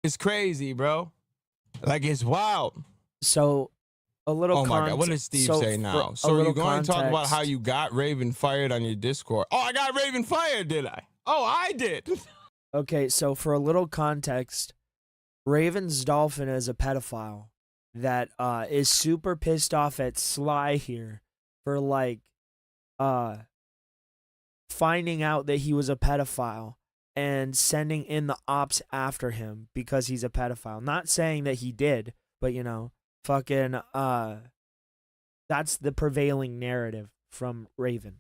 It's crazy, bro. Like, it's wild. So, a little Oh my God, what did Steve say now? So you're going to talk about how you got Raven fired on your Discord. Oh, I got Raven fired, did I? Oh, I did. Okay, so for a little context, Raven's Dolphin is a pedophile that is super pissed off at Sly here for like finding out that he was a pedophile and sending in the ops after him because he's a pedophile. Not saying that he did, but you know, fucking that's the prevailing narrative from Raven.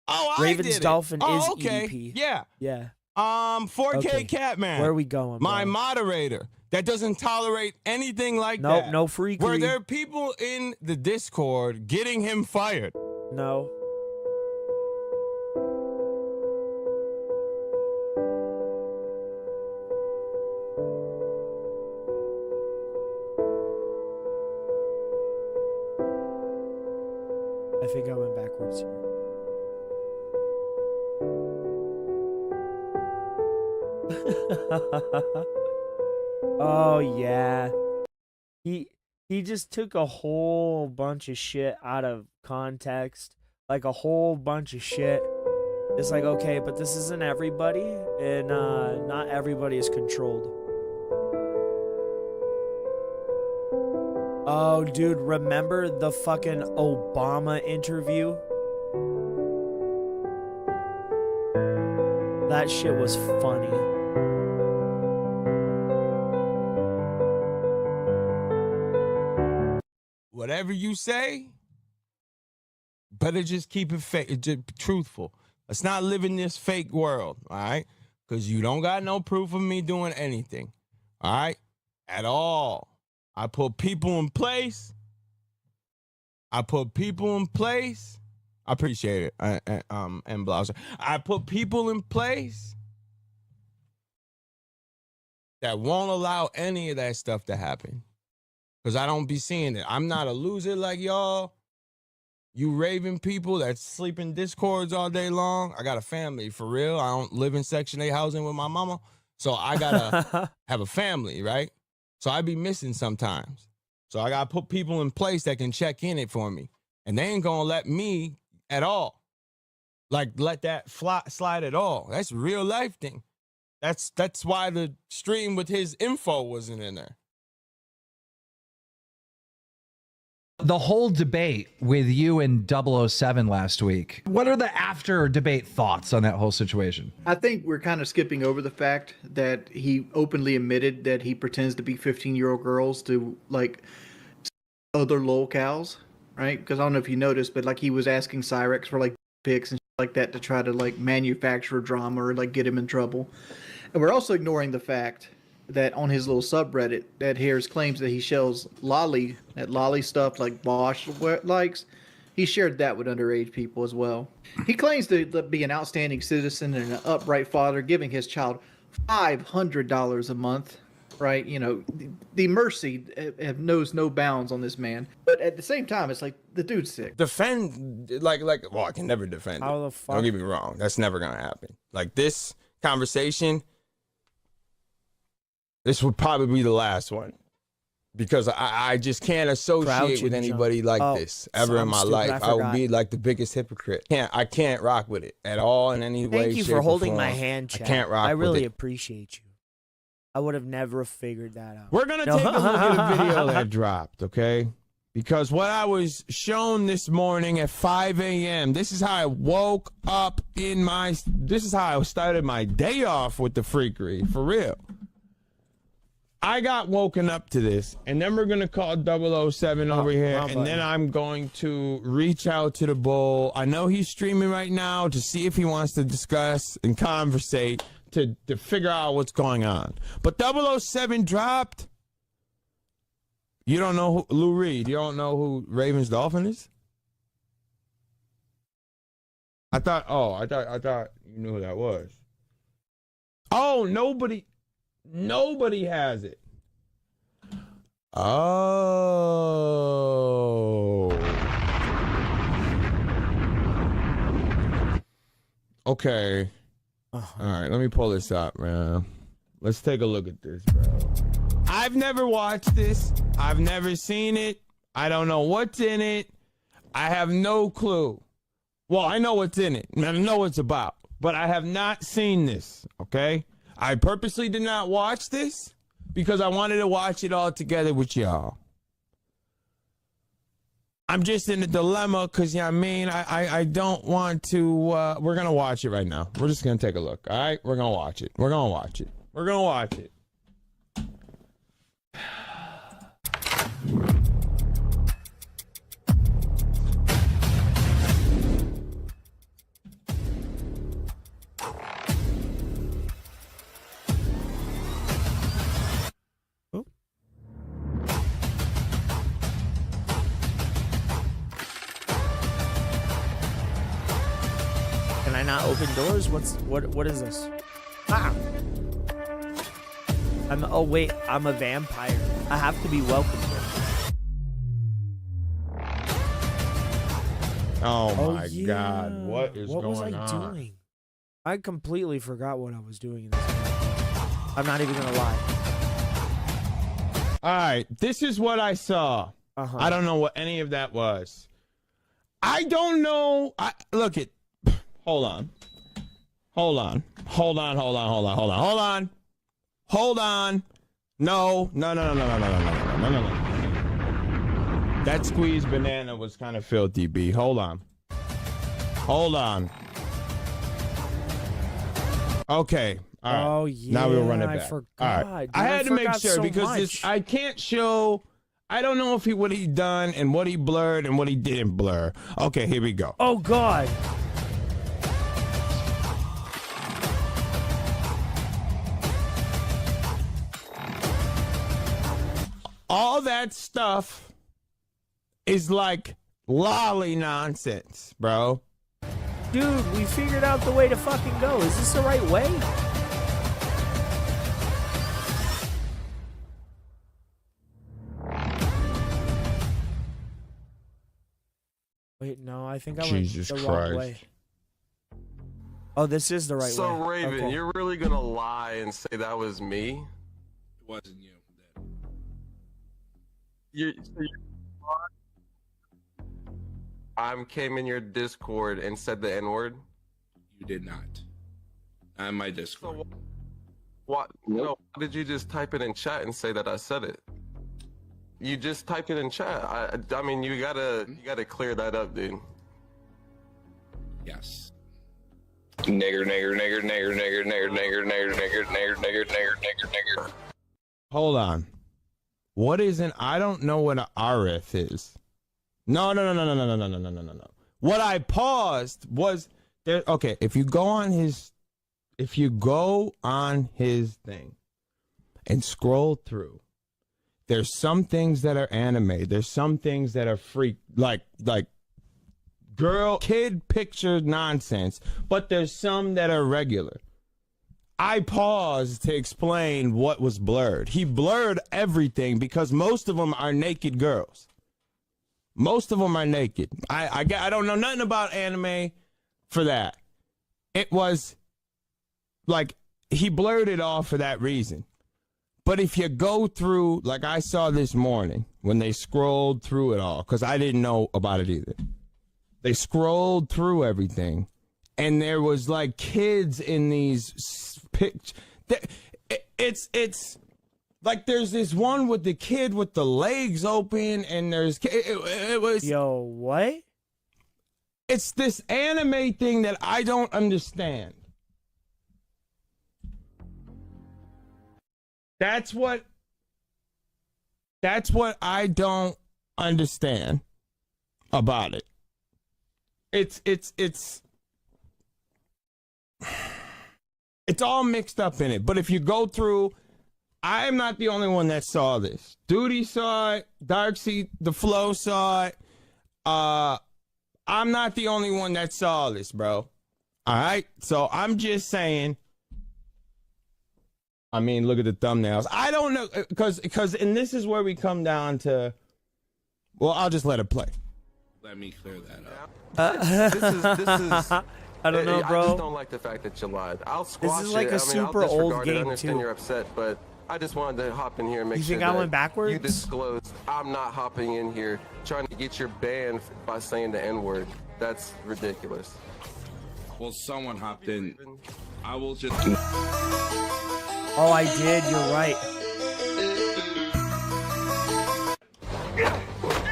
Oh, Raven's I did Dolphin it. is okay. EDP. Yeah. Yeah. 4K Okay, Catman. where are we going, My bro? moderator that doesn't tolerate anything like that. No freakery. Were there people in the Discord getting him fired? No. I think I went backwards here. Oh yeah. He just took a whole bunch of shit out of context. Like a whole bunch of shit. It's like, okay, but this isn't everybody, and not everybody is controlled. Oh, dude, remember the fucking Obama interview? That shit was funny. Whatever you say, better just keep it fake, just truthful. Let's not live in this fake world, all right? Because you don't got no proof of me doing anything, all right? At all. I put people in place. I appreciate it, and Blouser. I put people in place that won't allow any of that stuff to happen. Because I don't be seeing it. I'm not a loser like y'all. You raving people that sleep in Discords all day long. I got a family, for real. I don't live in Section 8 housing with my mama. So I gotta have a family, right? So I be missing sometimes. So I gotta put people in place that can check in it for me. And they ain't gonna let me at all. Like, let that slide at all. That's a real life thing. That's why the stream with his info wasn't in there. The whole debate with you and 007 last week, what are the after debate thoughts on that whole situation? I think we're kind of skipping over the fact that he openly admitted that he pretends to be 15-year-old girls to, like, other lolcows, right? Because I don't know if you noticed, but, like, he was asking Cyrex for, like, pics and shit like that to try to, like, manufacture drama or, like, get him in trouble. And we're also ignoring the fact that on his little subreddit that hears claims that he sells lolly stuff like Bosch likes, he shared that with underage people as well. He claims to be an outstanding citizen and an upright father, giving his child $500 a month, right? You know, the mercy knows no bounds on this man. But at the same time, it's like, the dude's sick. Defend, well, I can never defend it. How the fuck? Don't get me wrong. That's never going to happen. Like, this conversation, this would probably be the last one, because I just can't associate with anybody like this ever in my life. I would be like the biggest hypocrite. I can't rock with it at all in any way. Thank you for holding my hand, Chad. I can't rock with it. I really appreciate you. I would have never figured that out. We're gonna take a look at a video that dropped, okay? Because what I was shown this morning at 5 a.m., this is how I woke up this is how I started my day off with the freakery, for real. I got woken up to this, and then we're going to call 007 over here, and then I'm going to reach out to the bull. I know he's streaming right now to see if he wants to discuss and conversate to figure out what's going on. But 007 dropped. You don't know who, Lou Reed, you don't know who Ravens Dolphin is? I thought you knew who that was. Oh, nobody has it. Oh. Okay. All right, let me pull this up, man. Let's take a look at this, bro. I've never watched this. I've never seen it. I don't know what's in it. I have no clue. Well, I know what's in it. I know what it's about. But I have not seen this, okay? I purposely did not watch this because I wanted to watch it all together with y'all. I'm just in a dilemma because, you know what I mean? I don't want to, we're going to watch it right now. We're just going to take a look, all right? We're going to watch it. We're going to watch it. We're going to watch it. Can I not open doors? What is this? Ah. Oh wait, I'm a vampire. I have to be welcome here. Oh my God, what is going on? What was I doing? I completely forgot what I was doing in this game. I'm not even gonna lie. All right, this is what I saw. I don't know what any of that was. I don't know. Look it. Hold on. Hold on. Hold on. Hold on. Hold on. Hold on. Hold on. Hold on. No. No. No. No. No. No. No. No. No. No. No. That squeezed banana was kind of filthy, B. Hold on. Hold on. Okay. All right. Oh yeah. Now we'll run it back. I forgot. All right. Dude, I had to make sure so because much. I can't show. I don't know if what he done and what he blurred and what he didn't blur. Okay, here we go. Oh God. All that stuff is like lolly nonsense, bro. Dude, we figured out the way to fucking go. Is this the right way? Wait, no, I think I went the wrong way. Oh, this is the right way. So, Raven, Oh, cool. you're really gonna lie and say that was me? It wasn't you. I came in your Discord and said the N-word? You did not. On my Discord. So, what? No, why did you just type it in chat and say that I said it? You just typed it in chat. I mean, you gotta clear that up, dude. Yes. Nigger, nigger, nigger, nigger, nigger, nigger, nigger, nigger, nigger, nigger, nigger, nigger, nigger. Hold on. What is an? I don't know what an RF is. No. What I paused was there. Okay, if you go on his thing and scroll through, there's some things that are anime. There's some things that are freak like girl kid picture nonsense. But there's some that are regular. I paused to explain what was blurred. He blurred everything because most of them are naked girls. Most of them are naked. I don't know nothing about anime for that. It was like he blurred it all for that reason. But if you go through, like I saw this morning when they scrolled through it all, because I didn't know about it either. They scrolled through everything, and there was like kids in these pictures. It's like there's this one with the kid with the legs open, and there's it was what? It's this anime thing that I don't understand. That's what I don't understand about it. It's all mixed up in it. But if you go through, I'm not the only one that saw this. Duty saw it. DarkSydeDrill saw it. I'm not the only one that saw this, bro. All right? So I'm just saying. I mean, look at the thumbnails. I don't know, because and this is where we come down to, well, I'll just let it play. Let me clear that up. This is I don't know, bro. I just don't like the fact that you lied. I'll squash This is like it. a super I'll old disregard it. game, I understand too. you're upset, but I just wanted to hop in here and make You sure think I that went backwards? you disclosed I'm not hopping in here trying to get your ban by saying the N-word. That's ridiculous. Well, someone hopped in. I will just... Oh, I did. You're right.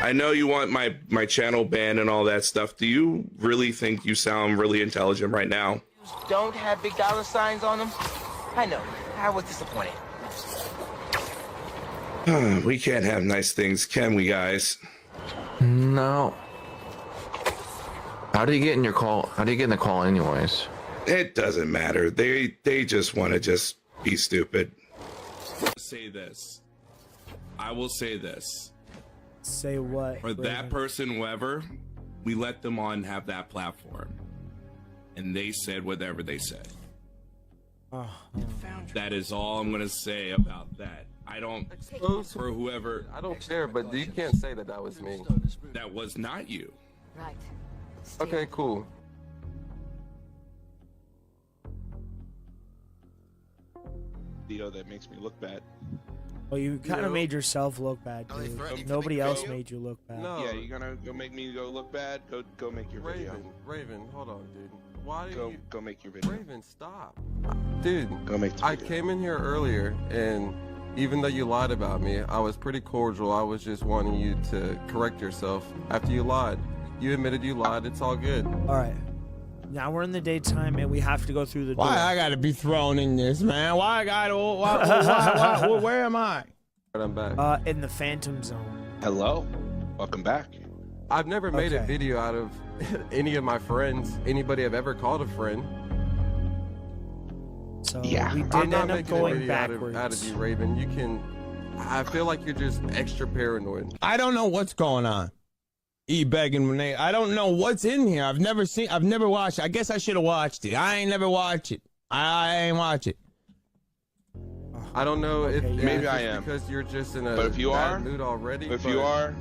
I know you want my channel banned and all that stuff. Do you really think you sound really intelligent right now? Don't have big dollar signs on them? I know. I was disappointed. We can't have nice things, can we, guys? No. How do you get in your call? How do you get in the call anyways? It doesn't matter. They just want to just be stupid. Say this. I will say this. Say what? For that person, whoever, we let them on have that platform. and they said whatever they said. Oh. That is all I'm gonna say about that. I don't, for whoever. I don't care, but you can't say that that was me. That was not you. Right. Okay, cool. That makes me look bad. Well, you kind of made yourself look bad, dude. Nobody else made you look bad. No. Yeah, you're gonna go make me go look bad? Go make your video. Raven, hold on, dude. Why do you go make your video? Raven, stop. Dude, go make the I video. came in here earlier, and even though you lied about me, I was pretty cordial. I was just wanting you to correct yourself after you lied. You admitted you lied. It's all good. All right. Now we're in the daytime, and we have to go through the door. Why I gotta be thrown in this, man? Why I gotta? Where am I? I'm back. In the Phantom Zone. Hello. Welcome back. I've never made a video out of any of my friends, anybody I've ever called a friend. So yeah, we did I'm not end up making a going video backwards. out of you, Raven. You can. I feel like you're just extra paranoid. I don't know what's going on. E-begging Renee. I don't know what's in here. I've never watched it. I guess I should have watched it. I ain't never watched it. I ain't watch it. I don't know if maybe I am because you're just in a but if you bad are, mood already. If you are,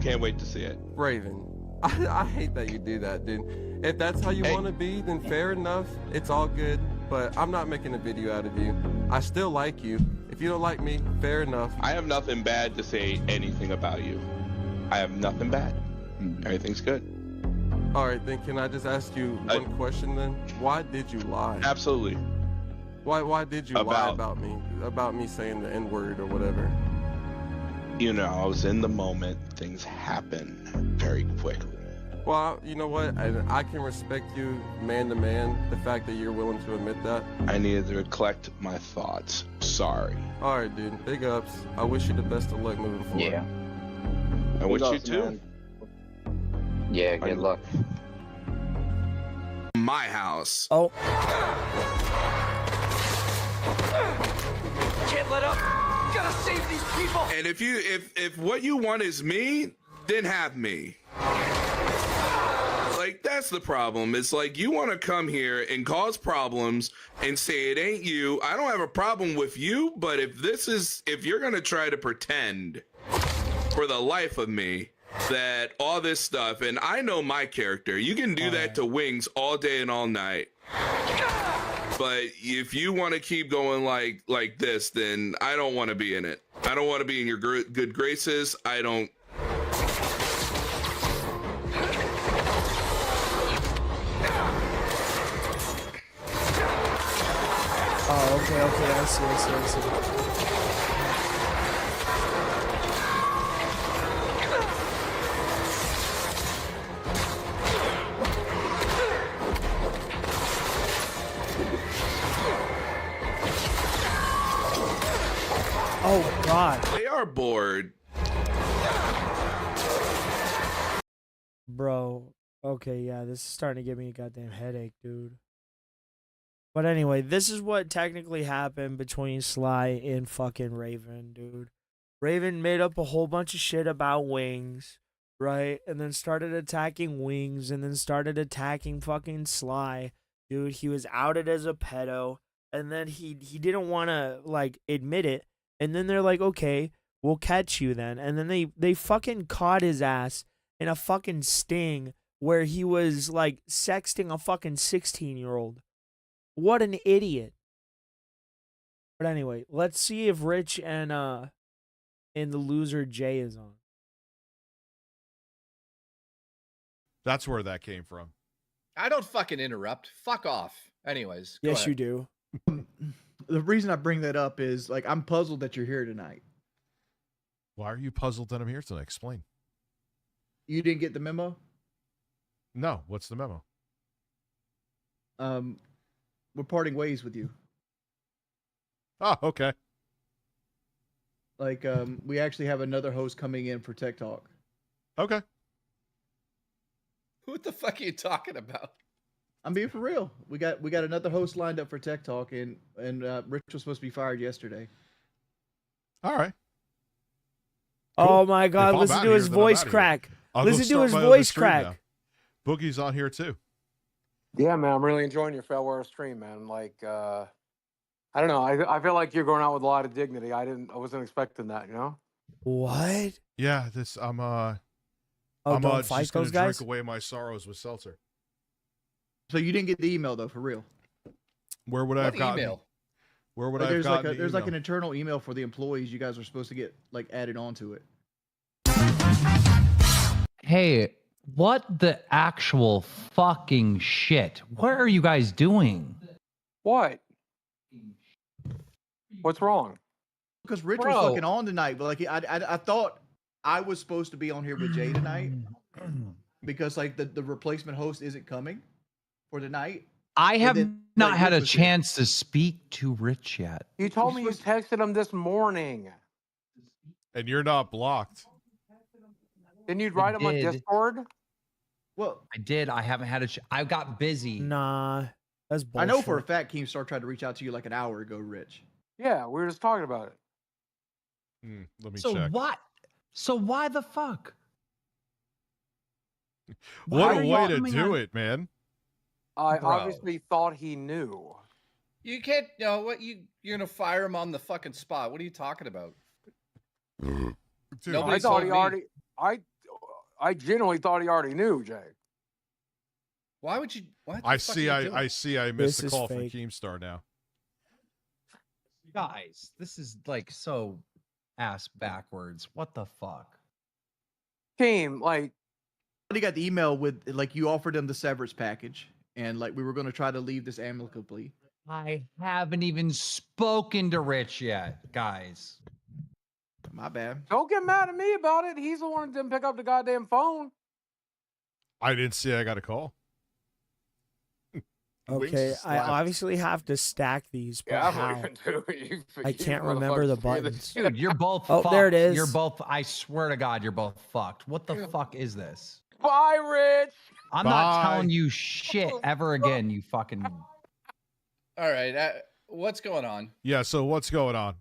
can't wait to see it. Raven, I hate that you do that, dude. If that's how you want to be, then fair enough. It's all good. But I'm not making a video out of you. I still like you. If you don't like me, fair enough. I have nothing bad to say anything about you. I have nothing bad. Everything's good. All right, then can I just ask you one question then? Why did you lie? Absolutely. Why did you lie about me? About me saying the N-word or whatever? You know, I was in the moment. Things happen very quickly. Well, you know what? I can respect you man to man, the fact that you're willing to admit that. I needed to collect my thoughts. Sorry. All right, dude. Big ups. I wish you the best of luck moving forward. Yeah. I wish you too. Man. Yeah, good luck. My house. Oh. Can't let up. Gotta save these people. And if what you want is me, then have me. Like, that's the problem. It's like you want to come here and cause problems and say it ain't you. I don't have a problem with you, but if you're gonna try to pretend for the life of me that all this stuff, and I know my character, you can do that to Wings all day and all night. But if you want to keep going like this, then I don't want to be in it. I don't want to be in your good graces. I don't. Oh, okay, I see. Oh, God. They are bored. Bro. Okay, yeah, this is starting to give me a goddamn headache, dude. But anyway, this is what technically happened between Sly and fucking Raven, dude. Raven made up a whole bunch of shit about Wings, right? And then started attacking Wings and then started attacking fucking Sly. Dude, he was outed as a pedo. And then he didn't want to, like, admit it. And then they're like, okay, we'll catch you then. And then they fucking caught his ass in a fucking sting where he was, like, sexting a fucking 16-year-old. What an idiot. But anyway, let's see if Rich and the loser Jay is on. That's where that came from. I don't fucking interrupt. Fuck off. Anyways. Go Yes, ahead. you do. The reason I bring that up is, like, I'm puzzled that you're here tonight. Why are you puzzled that I'm here tonight? Explain. You didn't get the memo? No. What's the memo? We're parting ways with you. Oh, okay. Like, we actually have another host coming in for Tech Talk. Okay. What the fuck are you talking about? I'm being for real. We got another host lined up for Tech Talk, and Rich was supposed to be fired yesterday. All right. Oh Cool. my God! If I'm Listen outta to here, his then I'm voice outta here. crack. I'll go Listen to start his my other voice stream crack. now. Boogie's on here too. Yeah, man, I'm really enjoying your Failware stream, man. Like, I don't know. I feel like you're going out with a lot of dignity. I wasn't expecting that. You know. What? Yeah, this I'm don't fight just gonna those guys? drink away my sorrows with seltzer. So you didn't get the email though, for real? Where would I have gotten? email? Where would Like, I have gotten? there's the like an email? internal email for the employees. You guys are supposed to get like added onto it. Hey, what the actual fucking shit? What are you guys doing? What? What's wrong? Because Rich was fucking on tonight, but like I thought I was supposed to be on here with Jay tonight because like the replacement host isn't coming for tonight. I have not like, had Rich a was here. chance to speak to Rich yet. You told me you texted him this morning. And you're not blocked. Didn't you write him on did. Discord? Well, I did. I haven't had a. I got busy. Nah, that's bullshit. I know for a fact Keemstar tried to reach out to you like an hour ago, Rich. Yeah, we were just talking about it. Let me So check. what? So why the fuck? What Why a are you way to coming do on- it, man. I Bro. obviously thought he knew. You can't. You know what? You're gonna fire him on the fucking spot. What are you talking about? Dude, Nobody I thought told he me. already. I genuinely thought he already knew, Jay. Why would you? What the I fuck see. are you doing? I see. I missed This the is call from fake. Keemstar now. Guys, this is like so ass backwards. What the fuck? Team, like, I got the email with like you offered him the severance package, and like we were going to try to leave this amicably. I haven't even spoken to Rich yet, guys. My bad. don't get mad at me about it. He's the one that didn't pick up the goddamn phone. I didn't see I got a call. Wings Okay, I slapped. obviously have to stack these, but Yeah, how? I'm not even doing you. I can't remember the buttons. Dude, you're both Oh, fucked. there it is. You're both, I swear to God, you're both fucked. What the fuck is this? Bye, Rich. I'm not Bye. telling you shit ever again, you fucking. All right. What's going on? Yeah. So what's going on?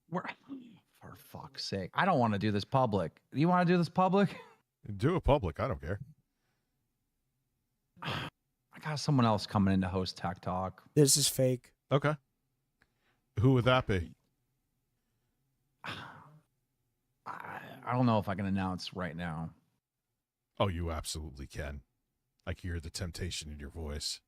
For fuck's sake. I don't want to do this public. Do you want to do this public? Do it public. I don't care. I got someone else coming in to host Tech Talk. This is fake. Okay. Who would that be? I don't know if I can announce right now. Oh, you absolutely can. I can hear the temptation in your voice.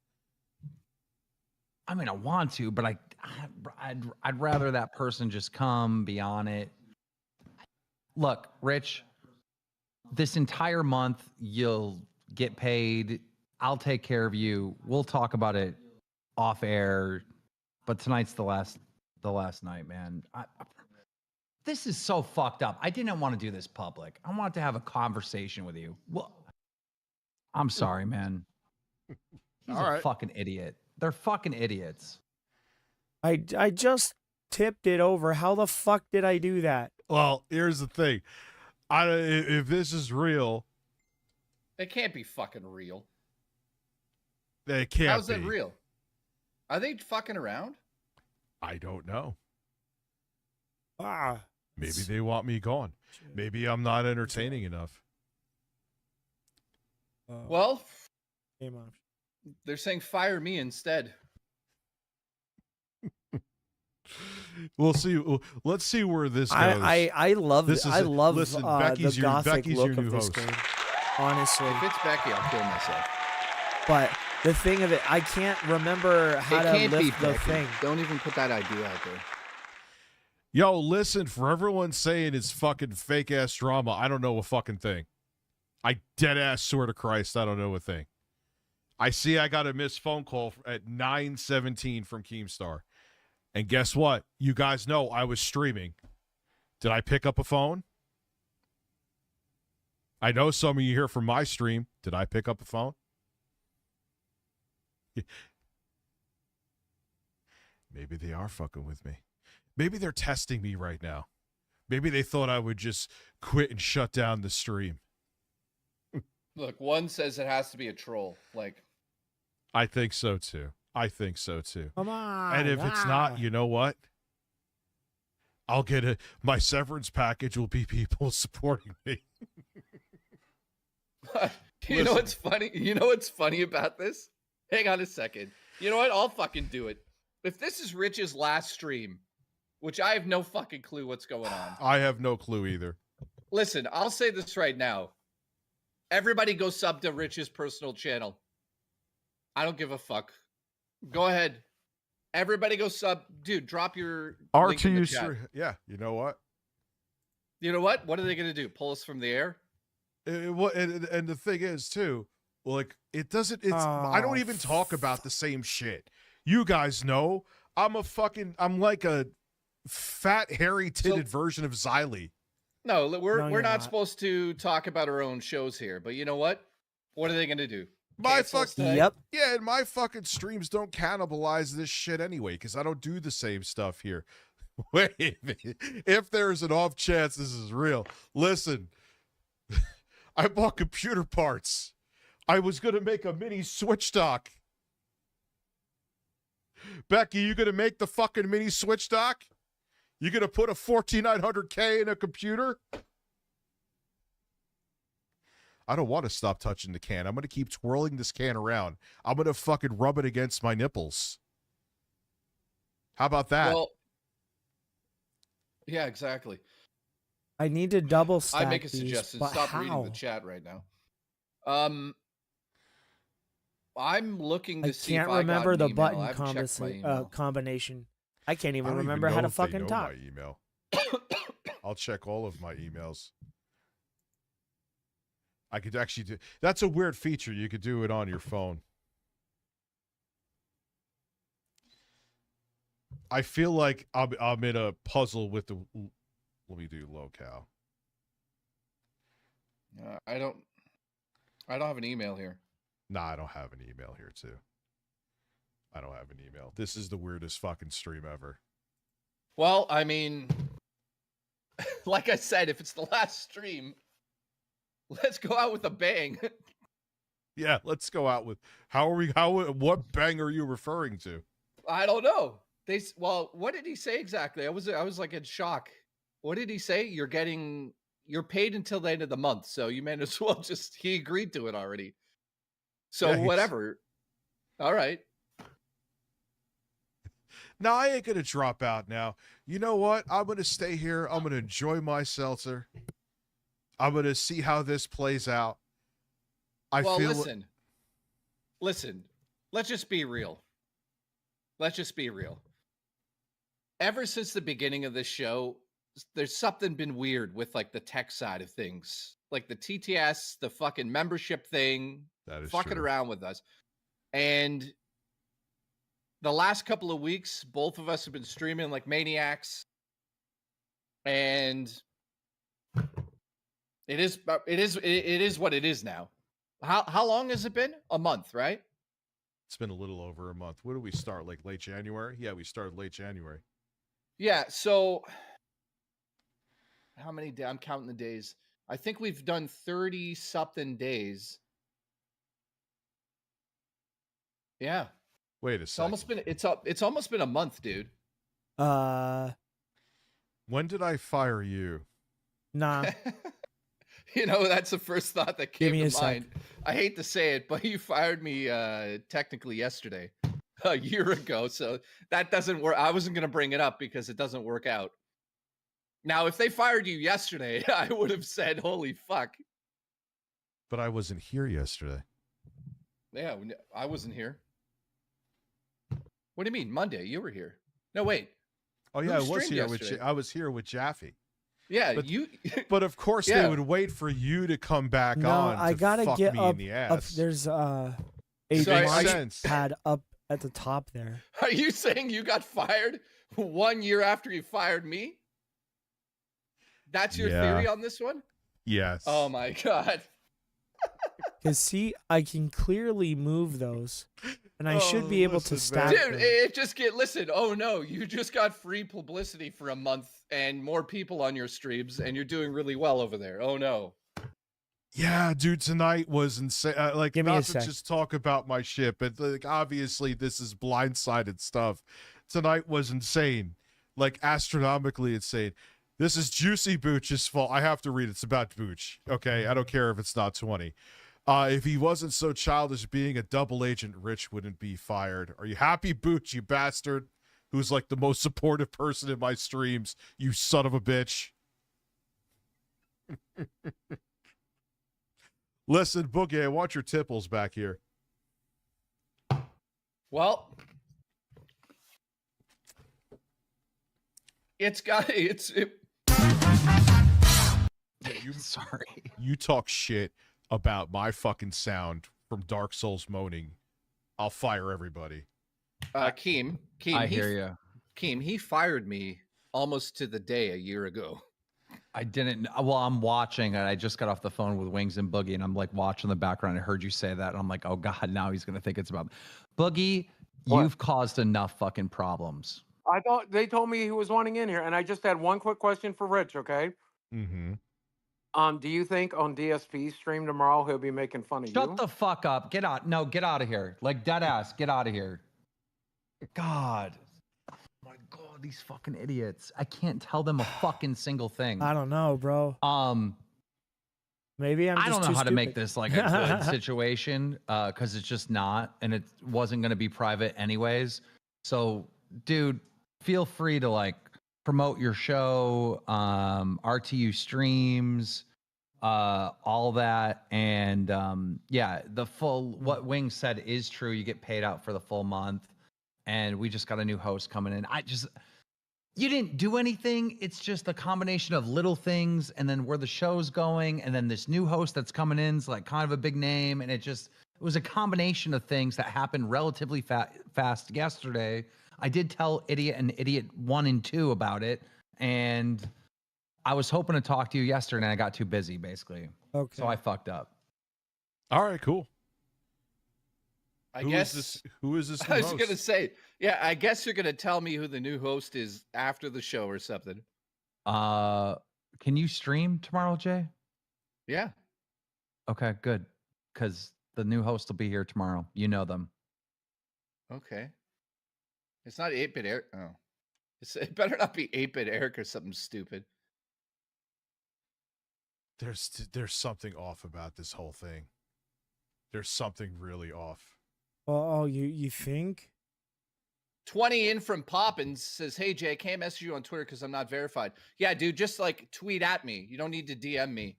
I mean, I want to, but I'd rather that person just come, be on it. Look, Rich, this entire month you'll get paid. I'll take care of you. We'll talk about it off air, but tonight's the last night, man. This is so fucked up. I didn't want to do this public. I wanted to have a conversation with you. Well, I'm sorry, man. He's All a right. fucking idiot. They're fucking idiots. I just tipped it over. How the fuck did I do that? Well, here's the thing. If this is real, It can't be fucking real. it can't How's be. it real? Are they fucking around? I don't know. Ah, Maybe they want me gone. Maybe I'm not entertaining enough. Well, game on. they're saying fire me instead. We'll see. Let's see where this goes. I love This is I a- love listen, the Becky's your- gothic Becky's look your of new this host. game. Honestly, If it's Becky, I'll kill myself. but the thing of it, I can't remember how It to can't be lift the Becky. thing. Don't even put that idea out there. Yo, listen, for everyone saying it's fucking fake ass drama, I don't know a fucking thing. I dead ass swear to Christ, I don't know a thing. I see I got a missed phone call at 9:17 from Keemstar. And guess what? You guys know I was streaming. Did I pick up a phone? I know some of you here from my stream. Did I pick up a phone? Maybe they are fucking with me. Maybe they're testing me right now. Maybe they thought I would just quit and shut down the stream. Look, one says it has to be a troll. Like, I think so too. I think so too. Come on. And if it's not, you know what? I'll get my severance package will be people supporting me. You know what's funny? You know what's funny about this? Hang on a second. You know what? I'll fucking do it. If this is Rich's last stream, which I have no fucking clue what's going on. I have no clue either. Listen, I'll say this right now. Everybody go sub to Rich's personal channel. I don't give a fuck. Go ahead. Everybody go sub. Dude, drop your link in the chat. Yeah, you know what? You know what? What are they going to do? Pull us from the air? And the thing is, too, like, it doesn't, I don't even talk about the same shit. You guys know, I'm like a fat, hairy-titted version of Xylee. No, we're not supposed to talk about our own shows here, but you know what? What are they going to do? Yeah, and my fucking streams don't cannibalize this shit anyway, because I don't do the same stuff here. Wait a minute. If there's an off chance this is real, listen, I bought computer parts. I was going to make a mini switch dock. Becky, you going to make the fucking mini switch dock? You going to put a 14900K in a computer? I don't want to stop touching the can. I'm going to keep twirling this can around. I'm going to fucking rub it against my nipples. How about that? Well, yeah, exactly. I need to double stack I make a these, suggestion. but Stop how? reading the chat right now. I'm looking to see if can't I remember got an the email. I button haven't checked my email. combination. I can't I even don't remember even how know to if they fucking know talk. my email. I'll check all of my emails. I could actually do. That's a weird feature. You could do it on your phone. I feel like I'm in a puzzle with the. Let me do locale. I don't have an email here. Nah, I don't have an email here too. I don't have an email. This is the weirdest fucking stream ever. Well, I mean, like I said, if it's the last stream, let's go out with a bang. Yeah, let's go out with. What bang are you referring to? I don't know. What did he say exactly? I was like in shock. What did he say? You're paid until the end of the month, so you may as well just. He agreed to it already. So Yeah, whatever. All right. No, I ain't gonna drop out now. You know what? I'm gonna stay here. I'm gonna enjoy my seltzer. I'm gonna see how this plays out. Listen. Let's just be real. Ever since the beginning of this show, there's something been weird with like the tech side of things, like the TTS, the fucking membership thing, that is fucking true. around with us, and. The last couple of weeks, both of us have been streaming like maniacs, and it is what it is now. How long has it been? A month, right? It's been a little over a month. When did we start? Like late January? Yeah, we started late January. Yeah. So how many days? I'm counting the days. I think we've done 30 something days. Yeah. Wait a second. It's almost been a month, dude. When did I fire you? Nah. You know, that's the first thought that Give came me to a sec. mind. I hate to say it, but you fired me technically yesterday, a year ago. So that doesn't work. I wasn't going to bring it up because it doesn't work out. Now, if they fired you yesterday, I would have said, holy fuck. But I wasn't here yesterday. Yeah, I wasn't here. What do you mean? Monday, you were here. No, wait. Oh yeah, I Who was streamed here yesterday? I was here with Jaffe. Yeah, but, you. But of course Yeah. they would wait for you to come back No, on. I to gotta fuck get me up. in the Up ass. there's a Sorry, march sense. pad up at the top there. Are you saying you got fired 1 year after you fired me? That's your Yeah. theory on this one? Yes. Oh my god. Cause see, I can clearly move those, and I should be able to stack Dude, them. it just listen. Oh no, you just got free publicity for a month and more people on your streams, and you're doing really well over there. Oh no. Yeah, dude, tonight was insane. Like, Give me a not to sec. just talk about my shit, but like, obviously, this is blindsided stuff. Tonight was insane, like astronomically insane. This is Juicy Booch's fault. I have to read. It's about Booch. Okay, I don't care if it's not 20. If he wasn't so childish, being a double agent, Rich wouldn't be fired. Are you happy, Booch, you bastard? Who's like the most supportive person in my streams, you son of a bitch. Listen, Boogie, I want your tipples back here. Well, it's sorry. You talk shit about my fucking sound from Dark Souls moaning, I'll fire everybody. Keem, I hear you. Keem, he fired me almost to the day a year ago. I didn't. Well, I'm watching, and I just got off the phone with Wings and Boogie, and I'm like watching the background. I heard you say that, and I'm like, oh god, now he's gonna think it's about me. Boogie. What? You've caused enough fucking problems. I thought they told me he was wanting in here, and I just had one quick question for Rich. Okay. Mm-hmm. Do you think on DSP's stream tomorrow he'll be making fun of you? Shut the fuck up. Get out. No, get out of here. Like dead ass. Get out of here. God. Oh my god, these fucking idiots. I can't tell them a fucking single thing. I don't know, bro. Maybe I'm just I don't know too how to make stupid. this like a good situation because it's just not, and it wasn't going to be private anyways. So, dude, feel free to like promote your show, RTU streams, all that, and yeah, the full what Wing said is true. You get paid out for the full month, and we just got a new host coming in. You didn't do anything. It's just a combination of little things, and then where the show's going, and then this new host that's coming in is like kind of a big name, and it was a combination of things that happened relatively fast yesterday. I did tell Idiot and Idiot 1 and 2 about it, and I was hoping to talk to you yesterday, and I got too busy, basically. Okay. So I fucked up. All right, cool. I Who guess is this? Who is this? I was host? gonna say, yeah. I guess you're gonna tell me who the new host is after the show or something. Can you stream tomorrow, Jay? Yeah. Okay, good. Because the new host will be here tomorrow. You know them. Okay. It's not 8-bit Eric. Oh, it better not be 8-bit Eric or something stupid. There's something off about this whole thing. There's something really off. Oh, you think? 20 in from Poppins says, hey, Jay, I can't message you on Twitter because I'm not verified. Yeah, dude, just like tweet at me. You don't need to DM me.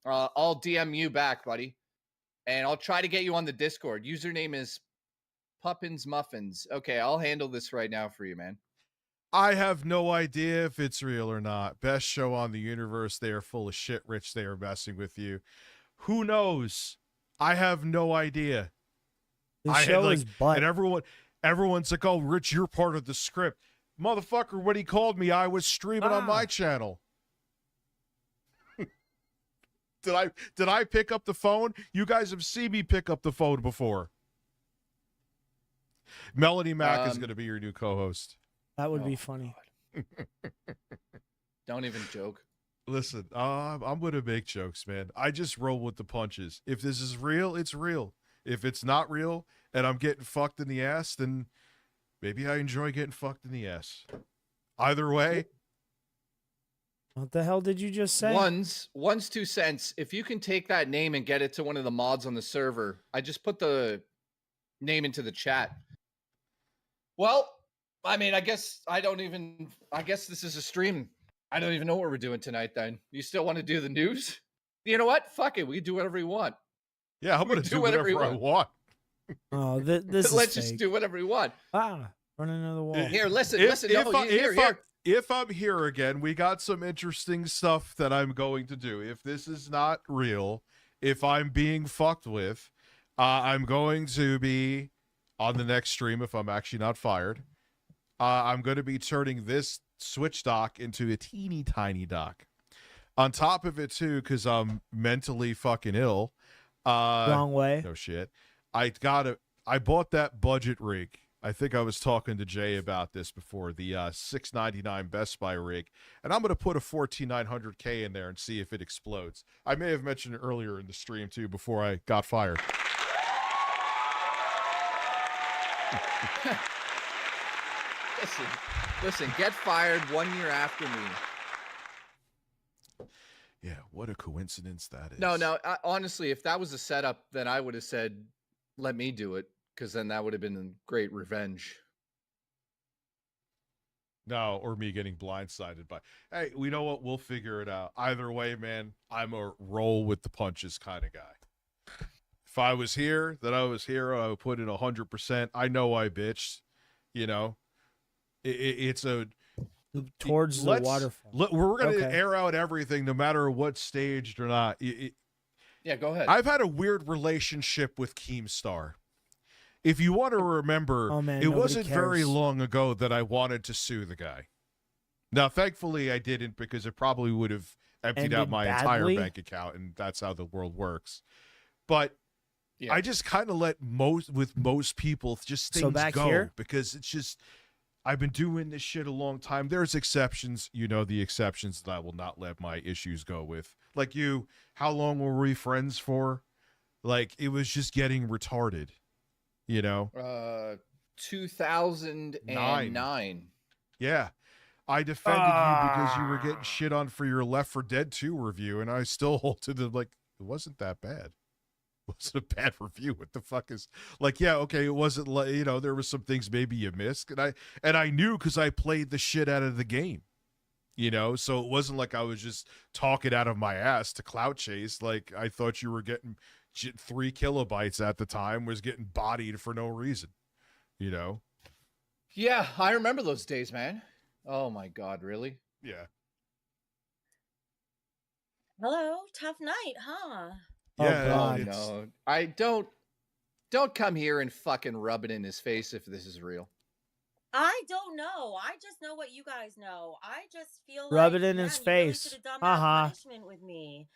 I'll DM you back, buddy. And I'll try to get you on the Discord. Username is Poppins Muffins. Okay, I'll handle this right now for you, man. I have no idea if it's real or not. Best show on the universe. They are full of shit, Rich. They are messing with you. Who knows? I have no idea. The show is butt. And everyone's like, oh, Rich, you're part of the script. Motherfucker, when he called me, I was streaming on my channel. Did I pick up the phone? You guys have seen me pick up the phone before. Melanie Mack is going to be your new co-host. That would be funny. Don't even joke. Listen, I'm going to make jokes, man. I just roll with the punches. If this is real, it's real. If it's not real and I'm getting fucked in the ass, then maybe I enjoy getting fucked in the ass. Either way. What the hell did you just say? One's 2 cents. If you can take that name and get it to one of the mods on the server, I just put the name into the chat. Well, I mean, I guess this is a stream. I don't even know what we're doing tonight then. You still want to do the news? You know what? Fuck it. We can do whatever we want. Yeah, I'm going to do whatever I want. Oh, this is Let's fake. just do whatever we want. Running into the wall. Here, listen. If I'm here again, we got some interesting stuff that I'm going to do. If this is not real, if I'm being fucked with, I'm going to be on the next stream if I'm actually not fired. I'm going to be turning this Switch dock into a teeny tiny dock. On top of it, too, because I'm mentally fucking ill. Wrong way. No shit. I bought that budget rig. I think I was talking to Jay about this before, the $699 Best Buy rig. And I'm going to put a 14900K in there and see if it explodes. I may have mentioned it earlier in the stream, too, before I got fired. Listen, get fired 1 year after me. Yeah, What a coincidence that is. No, honestly, if that was a setup, then I would have said, let me do it, because then that would have been great revenge. No, or me getting blindsided by, hey, we know what? We'll figure it out. Either way, man, I'm a roll with the punches kind of guy. If I was here, then I was here. I would put in 100%. I know I bitched. You know, it's a towards the waterfall. We're going to air out everything, no matter what staged or not. Yeah, go ahead. I've had a weird relationship with Keemstar. If you want to remember, it wasn't very long ago that I wanted to sue the guy. Now, thankfully, I didn't, because it probably would have emptied out my entire bank account, and that's how the world works. But I just kind of let most people just things go here? because it's just I've been doing this shit a long time. There's exceptions, the exceptions that I will not let my issues go with. Like you, how long were we friends for? Like it was just getting retarded. 2009. Yeah. I defended you because you were getting shit on for your Left 4 Dead 2 review, and I still hold to the, it wasn't that bad. It wasn't a bad review. What the fuck is, yeah, okay, it wasn't, there was some things maybe you missed, and I knew because I played the shit out of the game, so it wasn't like I was just talking out of my ass to clout chase. Like, I thought you were getting 3 kilobytes at the time, was getting bodied for no reason, Yeah, I remember those days, man. Oh my God, really? Yeah. Hello, tough night, huh? Yeah, no. I don't come here and fucking rub it in his face if this is real. I don't know. I just know what you guys know. I just feel rub like, it in his you face. Really should have done that punishment with me.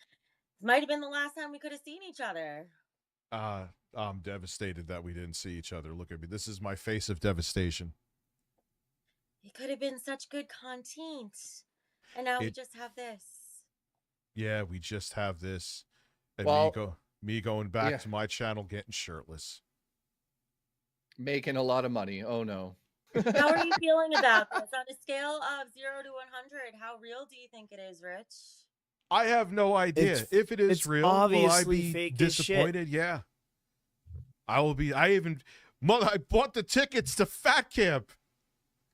Might have been the last time we could have seen each other. I'm devastated that we didn't see each other. Look at me. This is my face of devastation. It could have been such good content. And now we just have this. Yeah, we just have this. And me going back to my channel getting shirtless. Making a lot of money. Oh no. How are you feeling about this? On a scale of 0 to 100, how real do you think it is, Rich? I have no idea. If it is real, will I be disappointed? Yeah. I will be. I bought the tickets to Fat Camp.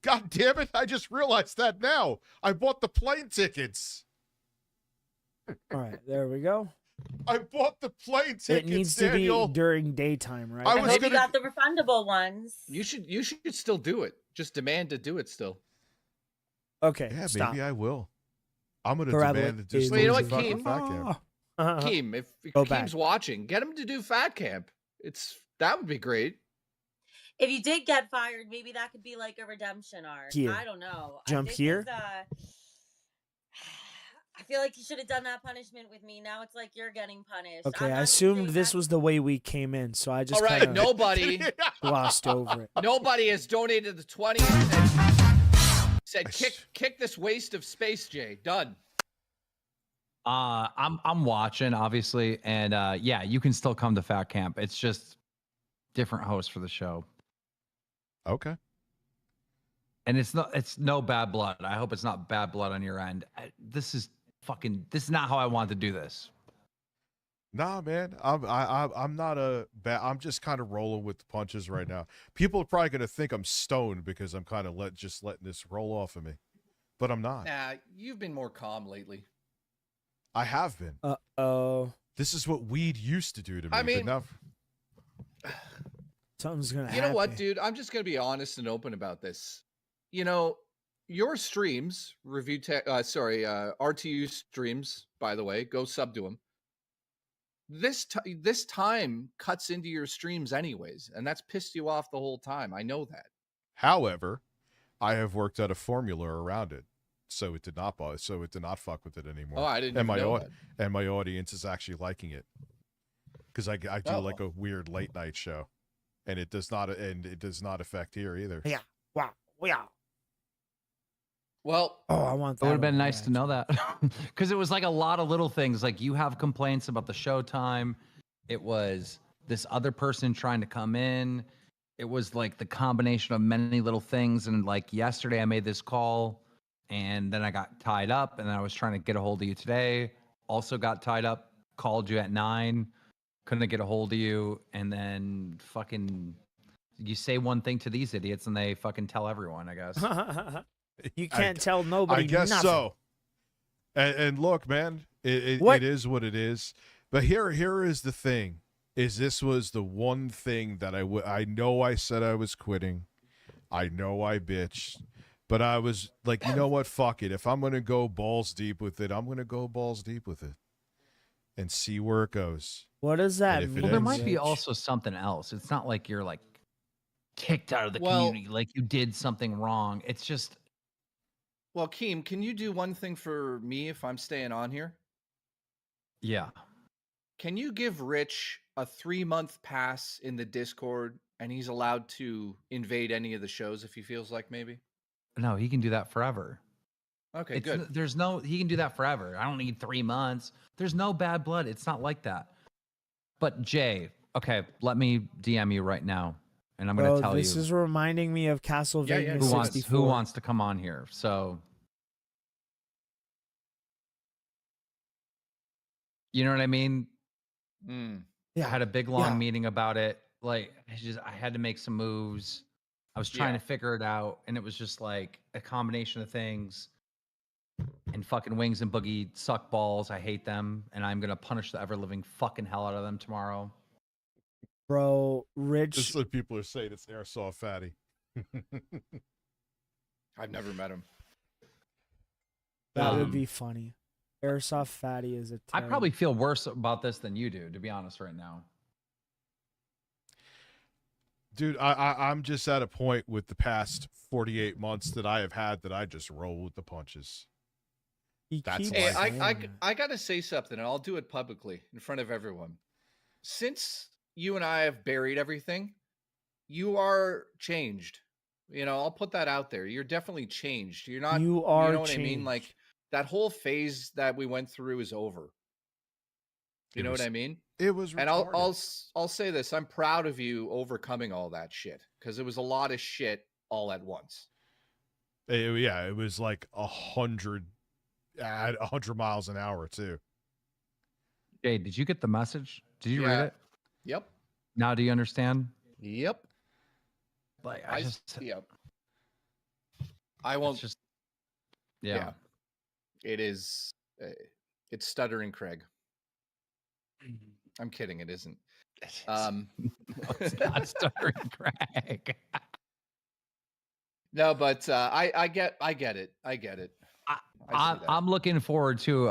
God damn it. I just realized that now. I bought the plane tickets. All right, there we go. I bought the plane tickets. It needs to be during daytime, right? I hope you got the refundable ones. You should still do it. Just demand to do it still. Okay. Yeah, stop. maybe I will. I'm gonna demand to just. Well, you know what, Keem? Fat Camp. Keem, if Keem's watching, get him to do Fat Camp. That would be great. If you did get fired, maybe that could be like a redemption arc. Here. I don't know. Jump here. I feel like you should have done that punishment with me. Now it's like you're getting punished. Okay, I assumed this was the way we came in, so I just nobody glossed over it. Nobody has donated the 20 and said kick this waste of space, Jay. Done. I'm watching, obviously, and yeah, you can still come to Fat Camp. It's just different host for the show. Okay. And it's no bad blood. I hope it's not bad blood on your end. This is not how I wanted to do this. Nah, man. I'm not I'm just kind of rolling with the punches right now. People are probably gonna think I'm stoned because I'm kind of just letting this roll off of me, but I'm not. Nah, you've been more calm lately. I have been. Uh-oh. This is what weed used to do to me. I mean, but now... something's gonna happen. You know what, dude? I'm just gonna be honest and open about this. Your streams, RTU streams, by the way, go sub to them. This time cuts into your streams anyways, and that's pissed you off the whole time. I know that. However, I have worked out a formula around it, so it did not fuck with it anymore. Oh, I didn't know that. And my audience is actually liking it because I do like a weird late night show, and it does not affect here either. Yeah. Wow. Yeah. Well, I want that. It would have been nice to know that because it was like a lot of little things. Like you have complaints about the showtime. It was this other person trying to come in. It was like the combination of many little things. And like yesterday I made this call and then I got tied up and I was trying to get a hold of you today. also got tied up, called you at 9, couldn't get a hold of you, and then fucking you say one thing to these idiots and they fucking tell everyone, I guess. You can't tell nobody I guess nothing. so. And look, man, it is what it is. But here is the thing: is this was the one thing that I know I said I was quitting. I know I bitched, but I was like, you know what? Fuck it. If I'm gonna go balls deep with it, I'm gonna go balls deep with it, and see where it goes. What does that mean? Well, there might be also something else. It's not like you're like kicked out of the community, like you did something wrong. It's just. Well, Keem, can you do one thing for me if I'm staying on here? Yeah. Can you give Rich a 3-month pass in the Discord and he's allowed to invade any of the shows if he feels like maybe? No, he can do that forever. Okay, good. He can do that forever. I don't need 3 months. There's no bad blood. It's not like that. But Jay, okay, let me DM you right now. And I'm going to tell you. This is reminding me of Castlevania 64. Who wants to come on here? So, you know what I mean? Yeah. I had a big, long meeting about it. Like, I had to make some moves. I was trying to figure it out. And it was just like a combination of things. And fucking Wings and Boogie suck balls. I hate them. And I'm going to punish the ever-living fucking hell out of them tomorrow. Bro, Rich. This is what people are saying. It's Airsoft Fatty. I've never met him. That would be funny. Airsoft Fatty is a. I probably feel worse about this than you do, to be honest, right now. Dude, I'm just at a point with the past 48 months that I have had that I just roll with the punches. That's hey, I got to say something, and I'll do it publicly in front of everyone. Since you and I have buried everything, you are changed. You know, I'll put that out there. You're definitely changed. You're not. You are You know what changed. I mean? Like that whole phase that we went through is over. You know what I mean? It was. And I'll say this: I'm proud of you overcoming all that shit because it was a lot of shit all at once. It was like 100 miles an hour too. Jay, did you get the message? Did you read it? Yep. Now do you understand? Yep. Like yep. I won't just. Yeah. It is. It's stuttering, Craig. I'm kidding. It isn't. It's not stuttering, Craig. No, but I get it. I get it. I'm looking forward to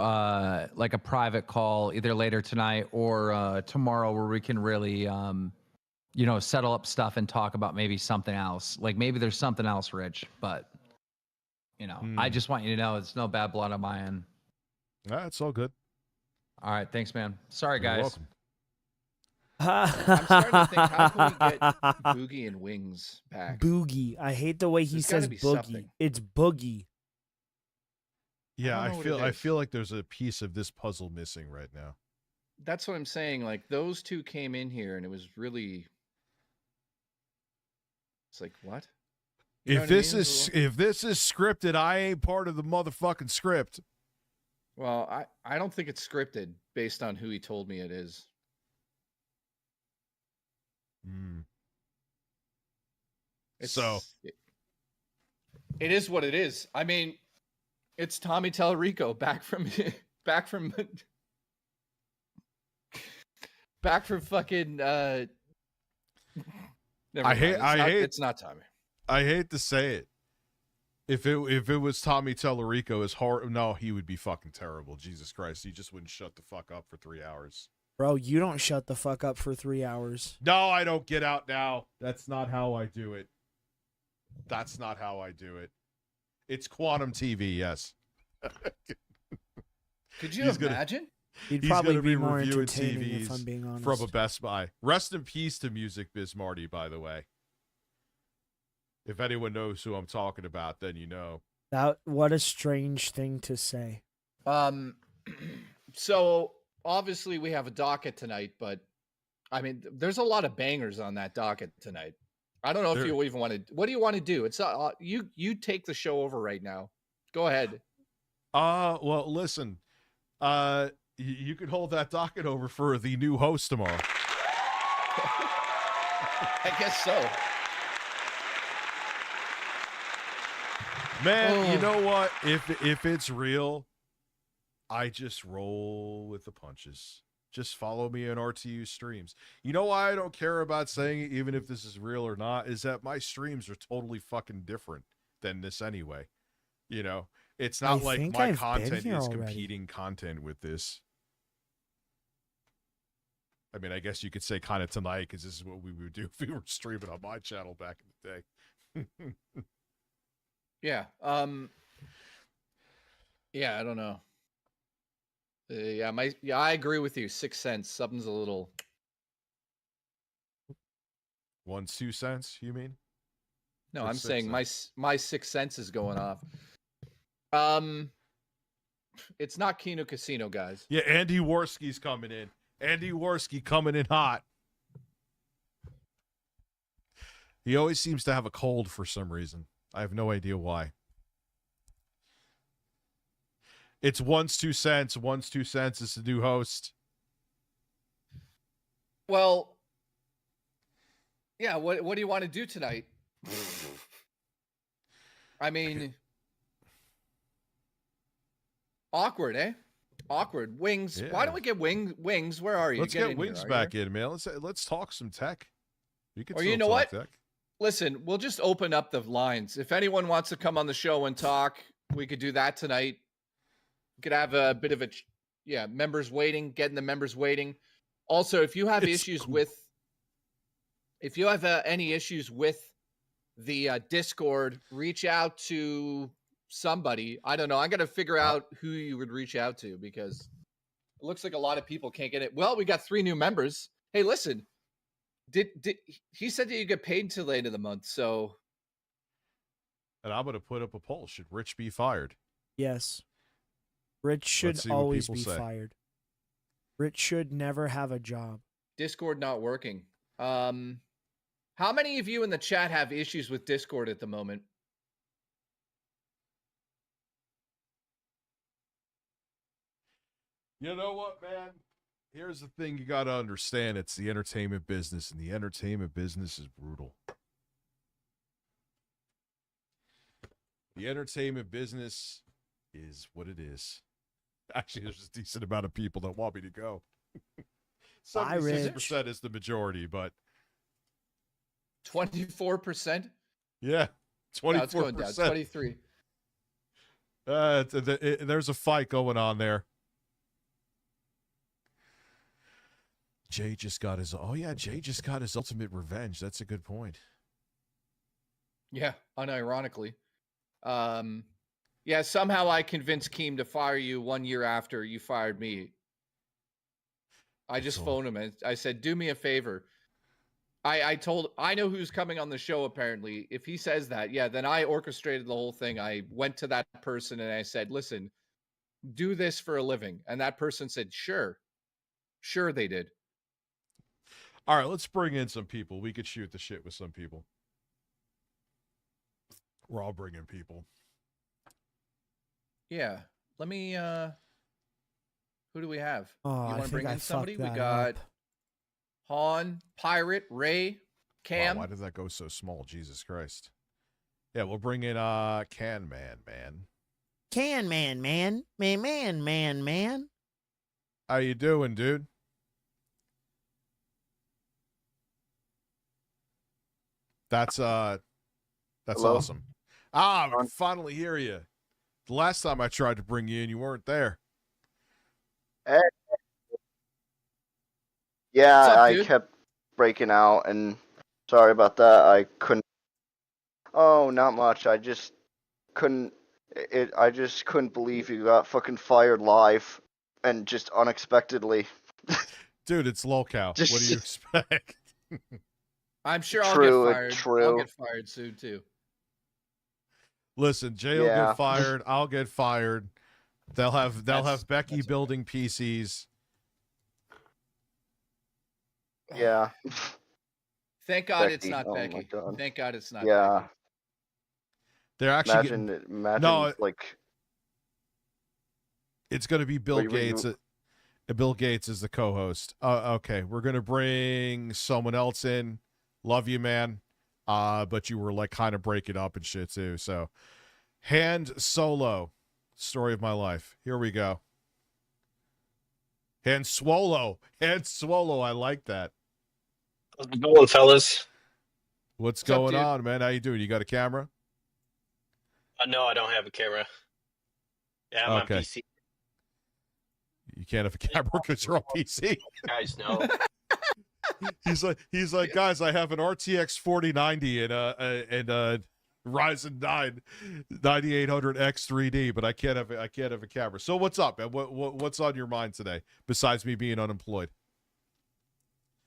like a private call either later tonight or tomorrow where we can really settle up stuff and talk about maybe something else. Like maybe there's something else, Rich, but I just want you to know it's no bad blood on my end. It's all good. All right, thanks, man. Sorry, You're guys. welcome. I'm starting to think, how can we get Boogie and Wings back? Boogie. I hate the way he There's says gotta be boogie. something. It's boogie. Yeah, I don't know what I it is. feel like there's a piece of this puzzle missing right now. That's what I'm saying. Like those two came in here, and it was really. It's like what? You know If what I this mean? is if this is scripted, I ain't part of the motherfucking script. Well, I don't think it's scripted based on who he told me it is. It is what it is. I mean, it's Tommy Tallarico back from fucking. Never mind. It's not Tommy. I hate to say it. If it was Tommy Tallarico, his heart, no, he would be fucking terrible. Jesus Christ, he just wouldn't shut the fuck up for 3 hours. Bro, you don't shut the fuck up for 3 hours. No, I don't. Get out now. That's not how I do it. That's not how I do it. It's Quantum TV, yes. Could you imagine? He'd He's probably gonna be be more reviewing entertaining TVs if I'm being honest. from a Best Buy. Rest in peace to Music Biz Marty, by the way. If anyone knows who I'm talking about, then you know. What a strange thing to say. So obviously we have a docket tonight, but I mean, there's a lot of bangers on that docket tonight. I don't know if you even want to. What do you want to do? It's you take the show over right now. Go ahead. Well, listen. You could hold that docket over for the new host tomorrow. I guess so. Man, you know what? If it's real, I just roll with the punches. Just follow me on RTUstreams. You know why I don't care about saying it, even if this is real or not, is that my streams are totally fucking different than this anyway. You know, it's not like think my I've been content here is already. competing content with this. I mean, I guess you could say kind of tonight, because this is what we would do if we were streaming on my channel back in the day. Yeah. Yeah, I don't know. I agree with you. 6 cents. Something's a little. 1 2 cents, you mean? No, Or I'm 6 saying cents? my 6 cents is going off. It's not Kino Casino, guys. Yeah, Andy Worski's coming in. Andy Worski coming in hot. He always seems to have a cold for some reason. I have no idea why. It's 1 2 cents. 1 2 cents is the new host. Well, yeah. What do you want to do tonight? I mean, awkward, eh? Awkward. Wings. Yeah. Why don't we get wings? Where are you? Let's get in Wings here, back in, man. Let's talk some tech. We can Or still you know talk what? tech. Listen, we'll just open up the lines. If anyone wants to come on the show and talk, we could do that tonight. We could have a bit of a, members waiting, getting the members waiting. Also, if you have any issues with the Discord, reach out to somebody. I don't know. I got to figure out who you would reach out to, because it looks like a lot of people can't get it. Well, we got 3 new members. Hey, listen. Did he said that you get paid until the end of the month? So, And I'm going to put up a poll. Should Rich be fired? Yes. Rich should see what always people be say. fired. Rich should never have a job. Discord not working. How many of you in the chat have issues with Discord at the moment? You know what, man? Here's the thing you got to understand. It's the entertainment business, and the entertainment business is brutal. The entertainment business is what it is. Actually, there's a decent amount of people that want me to go. 76% is the majority, but 24%? yeah, 24%. No, it's going down. 23. There's a fight going on there. Jay just got his ultimate revenge. That's a good point. Yeah, unironically. Yeah, somehow I convinced Keem to fire you 1 year after you fired me. I just phoned him and I said, do me a favor. I know who's coming on the show, apparently. If he says that, then I orchestrated the whole thing. I went to that person and I said, listen, do this for a living. And that person said, sure. Sure they did. All right, let's bring in some people. We could shoot the shit with some people. We're all bringing people. Yeah. Let me, who do we have? Oh, you I want to think bring I in somebody? We fucked that got up. Han, Pirate, Ray, Cam. Wow, why did that go so small? Jesus Christ. Yeah, we'll bring in Can Man. Can man. How you doing, dude? That's Hello? awesome. I can finally hear you. The last time I tried to bring you in, you weren't there. Hey. Yeah, What's up, I dude? kept breaking out, and sorry about that. I couldn't. Oh, not much. I just couldn't. I just couldn't believe you got fucking fired live, and just unexpectedly. Dude, it's lolcow. What do you expect? I'm sure I'll True, get fired. I'll true. get fired soon too. Listen, Jay will Yeah. get fired. I'll get fired. They'll have Becky building PCs. Yeah. Thank God it's Becky, not oh my Becky. God. Thank God it's not Yeah. Becky. They're actually Imagine, No, like. it's going to be Bill Wait, Gates. Bill Gates is the co-host. Okay, we're gonna bring someone else in. Love you, man. But you were like kind of breaking up and shit too. So, Hand Solo, story of my life. Here we go. Hand Swallow. I like that. How's it going, fellas? What's up, going dude? on, man? How you doing? You got a camera? No, I don't have a camera. Yeah, I'm Okay. on PC. You can't have a camera because you're on PC. You guys know. He's like, guys, I have an RTX 4090 and a Ryzen 9 9800X 3D, but I can't have a camera. So what's up, man? What's on your mind today besides me being unemployed?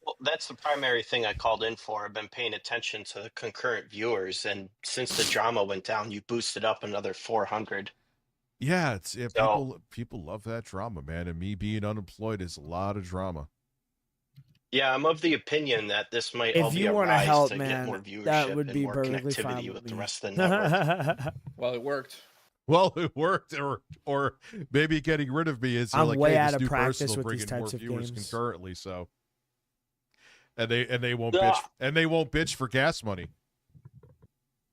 Well, that's the primary thing I called in for. I've been paying attention to the concurrent viewers, and since the drama went down, you boosted up another 400. Yeah, people love that drama, man. And me being unemployed is a lot of drama. Yeah, I'm of the opinion that this might If all be you a wanna rise help, to man, get more viewership that would and be more perfectly fine connectivity with with the me. rest of the network. Well, it worked. Well, it worked, or maybe getting rid of me is I'm like, way hey, out this of new practice person will with bring these in more types of viewers games. concurrently. So, and they won't Yeah. bitch for gas money.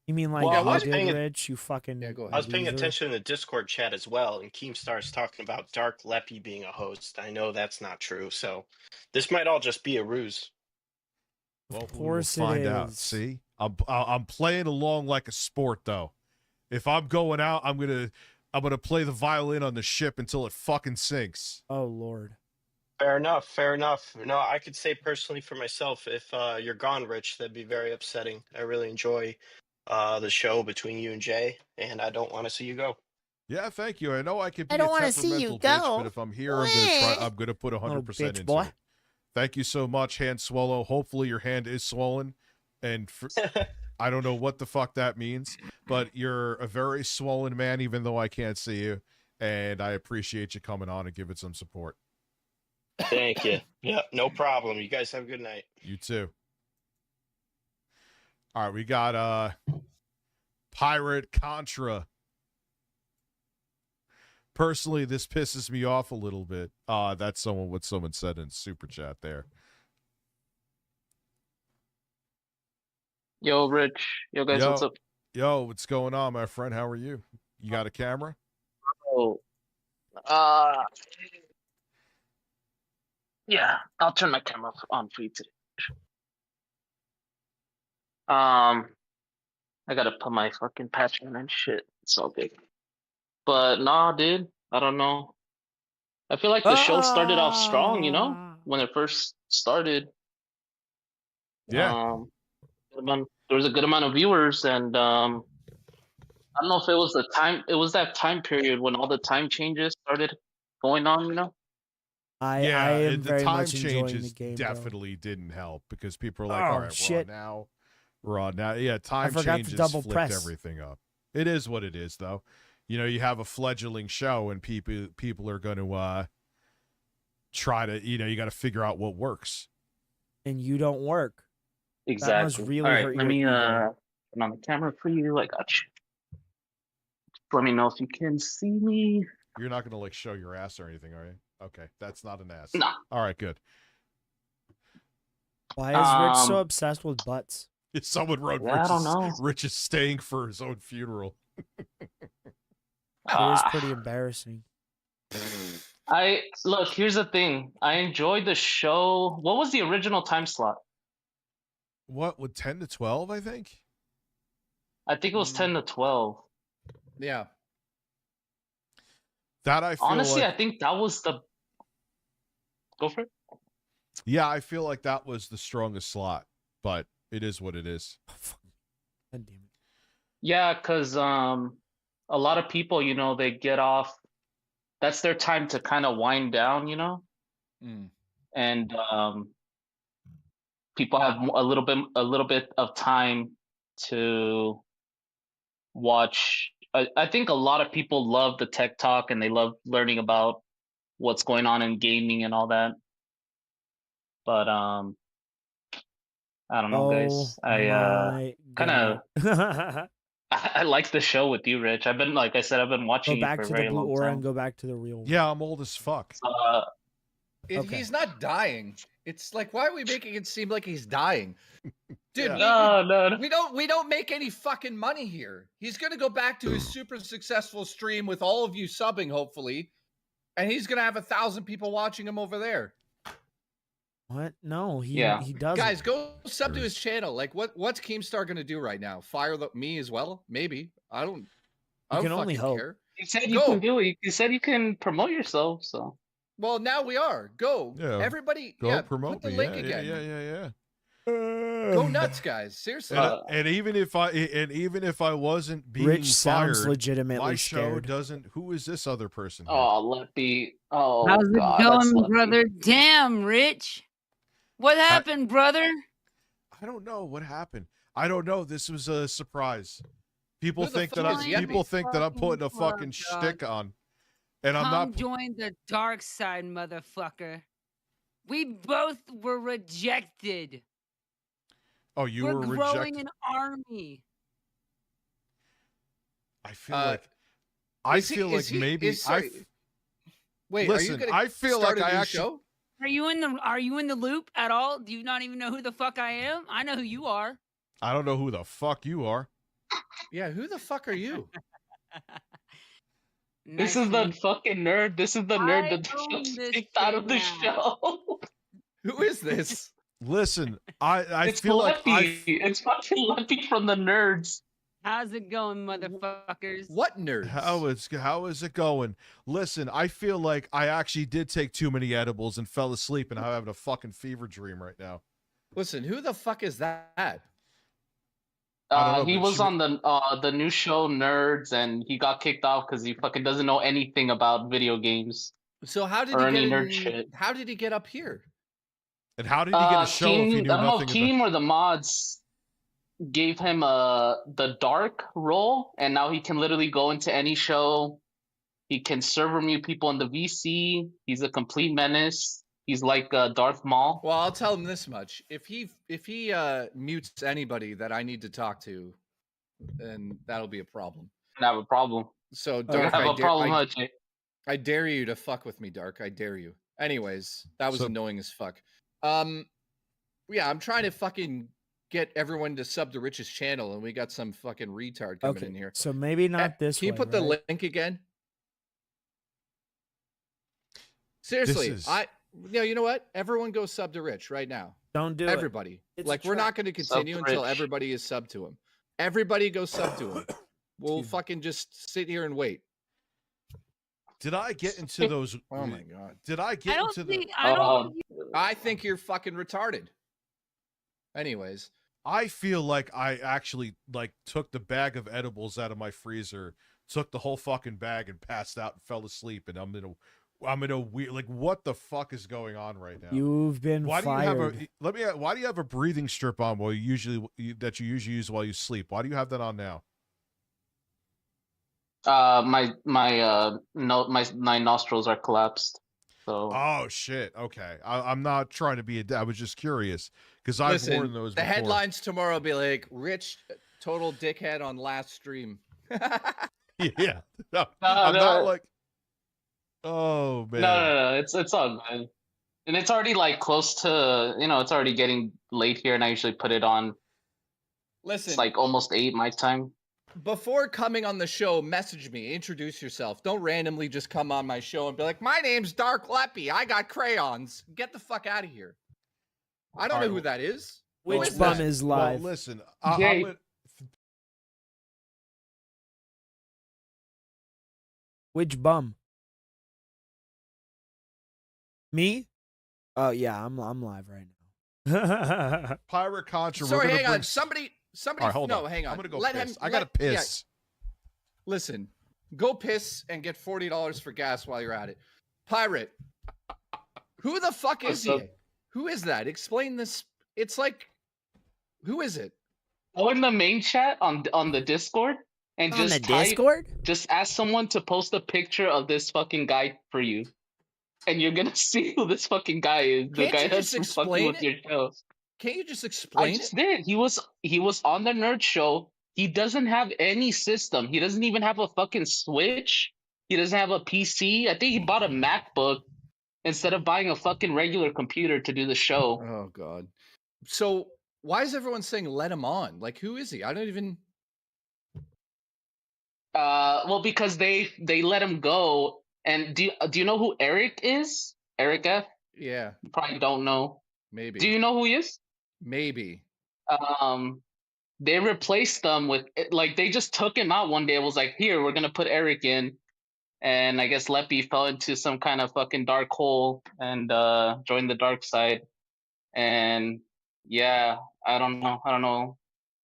You mean like Well, I you was did, paying it- Rich? You fucking. I was paying loser. attention to the Discord chat as well, and Keemstar's talking about Dark Leppy being a host. I know that's not true, so this might all just be a ruse. Well, Of we will course it find out. is. See, I'm playing along like a sport, though. If I'm going out, I'm gonna play the violin on the ship until it fucking sinks. Oh Lord. Fair enough. Fair enough. No, I could say personally for myself, if you're gone, Rich, that'd be very upsetting. I really enjoy the show between you and Jay, and I don't want to see you go. Yeah, thank you. I know I could be I don't a wanna see you temperamental bitch, go. but if I'm here, I'm gonna put 100% bitch into boy. it. Thank you so much, Hand Swallow. Hopefully your hand is swollen, and I don't know what the fuck that means, but you're a very swollen man, even though I can't see you, and I appreciate you coming on and giving some support. Thank you. Yeah, no problem. You guys have a good night. You too. All right, we got Pirate Contra. Personally, this pisses me off a little bit. That's what someone said in super chat there. Yo, Rich. Yo, guys, what's up? Yo, what's going on, my friend? How are you? You got a camera? Oh, yeah, I'll turn my camera on for you today. I gotta put my fucking patch in and shit. It's all good. But nah, dude, I don't know. I feel like the show started off strong, you know, when it first started. Yeah. There was a good amount of viewers, and I don't know if it was the time. It was that time period when all the time changes started going on, you know. I am the very time much enjoying the changes game. Bro. definitely didn't help because people are like, Oh, all right, shit. we're on now. Yeah, time forgot to changes double flipped press. everything up. It is what it is, though. You know, you have a fledgling show, and people are going to try to, you got to figure out what works. And you don't work. Exactly. That must really all right, hurt let your me ego. turn on the camera for you. I got you. Let me know if you can see me. You're not going to like show your ass or anything, are you? Okay, that's not an ass. No. All right, good. Why is Rich so obsessed with butts? Someone wrote Yeah, I don't know. Rich is staying for his own funeral. It is pretty embarrassing. Look, here's the thing. I enjoyed the show. What was the original time slot? What, with 10 to 12, I think? I think it was 10 to 12. Yeah. That I feel Honestly, like, I think that was the. Go for it. yeah, I feel like that was the strongest slot, but it is what it is. God damn it. Yeah, because a lot of people, they get off. That's their time to kind of wind down, and people have a little bit of time to watch. I think a lot of people love the tech talk and they love learning about what's going on in gaming and all that. But I don't know, guys. I kind of I like the show with you, Rich. I've been watching Go back you to for a the very blue long aura time. and go back to the real one. Yeah, I'm old as fuck. He's not dying. It's like, why are we making it seem like he's dying? Dude, No. we don't make any fucking money here. He's gonna go back to his super successful stream with all of you subbing, hopefully, and he's gonna have 1,000 people watching him over there. What? No, he doesn't. Guys, go sub to his channel. Like, what's Keemstar gonna do right now? Fire me as well? Maybe. I don't can only fucking hope. care. You said you can do it. You said you can promote yourself, so. Well, now we are. Go. Yeah. Everybody, Go promote put the me. link Yeah, again. yeah. Go nuts, guys. Seriously. And even if I wasn't being Rich sounds fired, legitimately my show scared. doesn't. Who is this other person? Oh, Leppy. Oh, How's it God, that's going, Leppy. brother? Damn, Rich. What happened, brother? I don't know what happened. I don't know. This was a surprise. People Who the think that fuck I'm. is Yeppy? People think that I'm putting a fucking shtick on, and I'm Come not. join the dark side, motherfucker. We both were rejected. Oh, you We're were growing rejected. an army. I feel like. I feel like maybe I. Wait, listen, are you gonna I feel start like a I new actually. show? Are you in the loop at all? Do you not even know who the fuck I am? I know who you are. I don't know who the fuck you are. Yeah, who the fuck are you? This is the fucking nerd. This is the nerd that own this kicked out of the shit show. Who is this? Listen, I It's feel like Leppy. It's fucking Leppy from the nerds. How's it going, motherfuckers? What nerds? How is it going? Listen, I feel like I actually did take too many edibles and fell asleep, and I'm having a fucking fever dream right now. Listen, who the fuck is that? I don't know, He but was she- on the new show Nerds, and he got kicked off because he fucking doesn't know anything about video games. So how did or he any get nerd in, shit. How did he get up here? And how did he get a show if he knew I don't know nothing if Keem or the mods gave him the dark role, and now he can literally go into any show. He can server mute people in the VC. He's a complete menace. He's like Darth Maul. Well, I'll tell him this much: if he mutes anybody that I need to talk to, then that'll be a problem. Have a problem. So You're gonna Dark, have a problem, huh, Jay? I dare you to fuck with me, Dark. I dare you. Anyways, that was So- annoying as fuck. Yeah, I'm trying to fucking get everyone to sub to Rich's channel, and we got some fucking retard coming in here. So maybe not this Can you way, put the right? link again? Seriously, is- you know what? Everyone go sub to Rich right now. Don't do it. Everybody. It's Like, a we're trap. not going to Sub continue to until Rich. everybody is sub to him. Everybody go sub to him. We'll fucking just sit here and wait. Did I get into those? Oh my god. Did I get into the? I think you're fucking retarded. Anyways, I feel like I actually like took the bag of edibles out of my freezer, took the whole fucking bag and passed out and fell asleep, and I'm in a weird, like, what the fuck is going on right now? You've been Why fired. do you have a why do you have a breathing strip on while you usually use while you sleep? Why do you have that on now? My nostrils are collapsed. So Oh shit. Okay. I'm not trying to be I was just curious because I've listen, worn those the before. headlines tomorrow will be like, Rich, total dickhead on last stream. Yeah. No, No, I'm no. not like. Oh man. No. It's all good. And it's already like close to, it's already getting late here, and I usually put it on. Listen, It's like almost 8 my time. before coming on the show, message me, introduce yourself. Don't randomly just come on my show and be like, my name's Dark Leppy. I got crayons. Get the fuck out of here. I don't know who that is. Who Which is bum that? is live? Well, listen. Jay. Which bum? Me? Oh yeah, I'm live right now. Pirate Contra. we're Sorry, gonna hang on. bring- Somebody. All right, hold no, on. hang on. I'm gonna go Let piss. him. I gotta yeah. piss. Listen, go piss and get $40 for gas while you're at it. Pirate, who the fuck is What's he? up? Who is that? Explain this. It's like, who is it? Go in the main chat on the Discord and On just the type, Discord? just ask someone to post a picture of this fucking guy for you, and you're gonna see who this fucking guy is. The Can't guy you that's just fucking explain with your show. Can't you just I explain just it? did. He was on the nerd show. He doesn't have any system. He doesn't even have a fucking Switch. He doesn't have a PC. I think he bought a MacBook instead of buying a fucking regular computer to do the show. Oh God. So why is everyone saying let him on? Like, who is he? I don't even. Well, because they let him go. And do you know who Eric is? Eric F? Yeah. You probably don't know. Maybe. Do you know who he is? Maybe. They replaced them with like they just took him out one day. It was like, here, we're gonna put Eric in, and I guess Leppy fell into some kind of fucking dark hole and joined the dark side. And yeah, I don't know.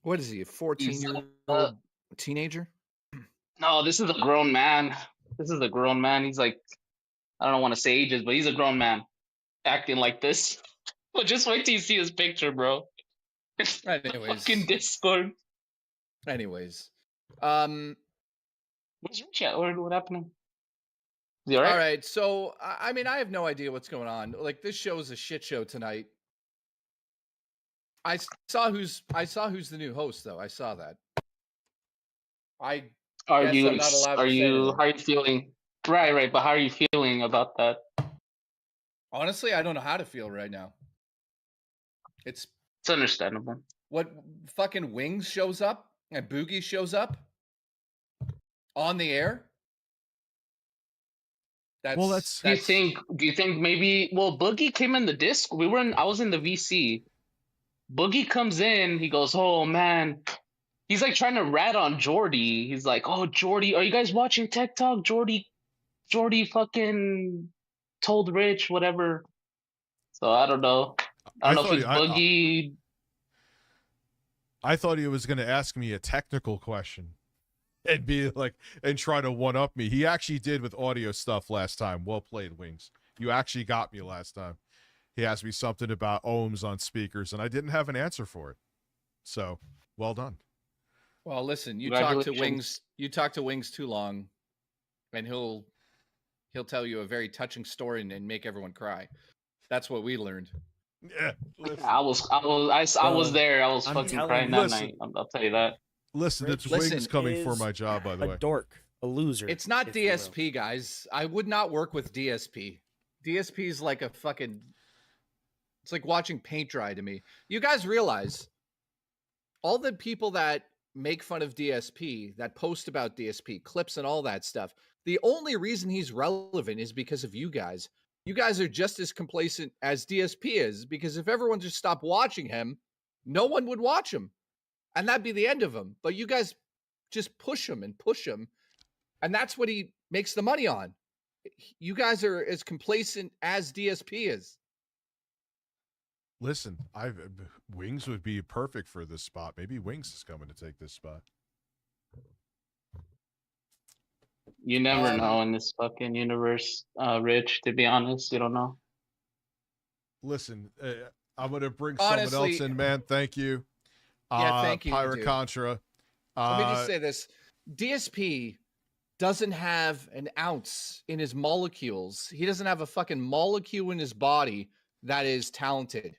What is he? A 14-year-old teenager? No, this is a grown man. This is a grown man. He's like, I don't want to say ages, but he's a grown man acting like this. But just wait till you see his picture, bro. Anyways. Fucking Discord. Anyways. What's your chat? What happened? All right. So, I mean, I have no idea what's going on. Like, this show is a shit show tonight. I saw who's the new host, though. I saw that. How are you feeling? Right. But how are you feeling about that? Honestly, I don't know how to feel right now. It's understandable. What fucking Wings shows up and Boogie shows up on the air? Do you think maybe? Well, Boogie came in the disc. I was in the VC. Boogie comes in. He goes, "Oh man," he's like trying to rat on Jordy. He's like, "Oh Jordy, are you guys watching Tech Talk? Jordy fucking told Rich whatever." So I don't know. I don't know if it's Boogie. I thought he was going to ask me a technical question and be like, and try to one up me. He actually did with audio stuff last time. Well played, Wings. You actually got me last time. He asked me something about ohms on speakers, and I didn't have an answer for it. So, well done. Well, listen, you talk to Wings. You talk to Wings too long, and he'll tell you a very touching story and make everyone cry. That's what we learned. Yeah, I was there. I was fucking crying that night. I'll tell you that. Listen, it's Wings coming for my job, by the way. A dork, a loser. It's not DSP, guys. I would not work with DSP. DSP is like a fucking. It's like watching paint dry to me. You guys realize all the people that make fun of DSP, that post about DSP, clips and all that stuff, the only reason he's relevant is because of you guys. You guys are just as complacent as DSP is, because if everyone just stopped watching him, no one would watch him. And that'd be the end of him. But you guys just push him. And that's what he makes the money on. You guys are as complacent as DSP is. Listen, Wings would be perfect for this spot. Maybe Wings is coming to take this spot. You never know in this fucking universe, Rich. To be honest, you don't know. Listen, I'm gonna bring someone else in, man. Thank you. Yeah, thank you, Pyra dude. Contra. Let me just say this: DSP doesn't have an ounce in his molecules. He doesn't have a fucking molecule in his body that is talented.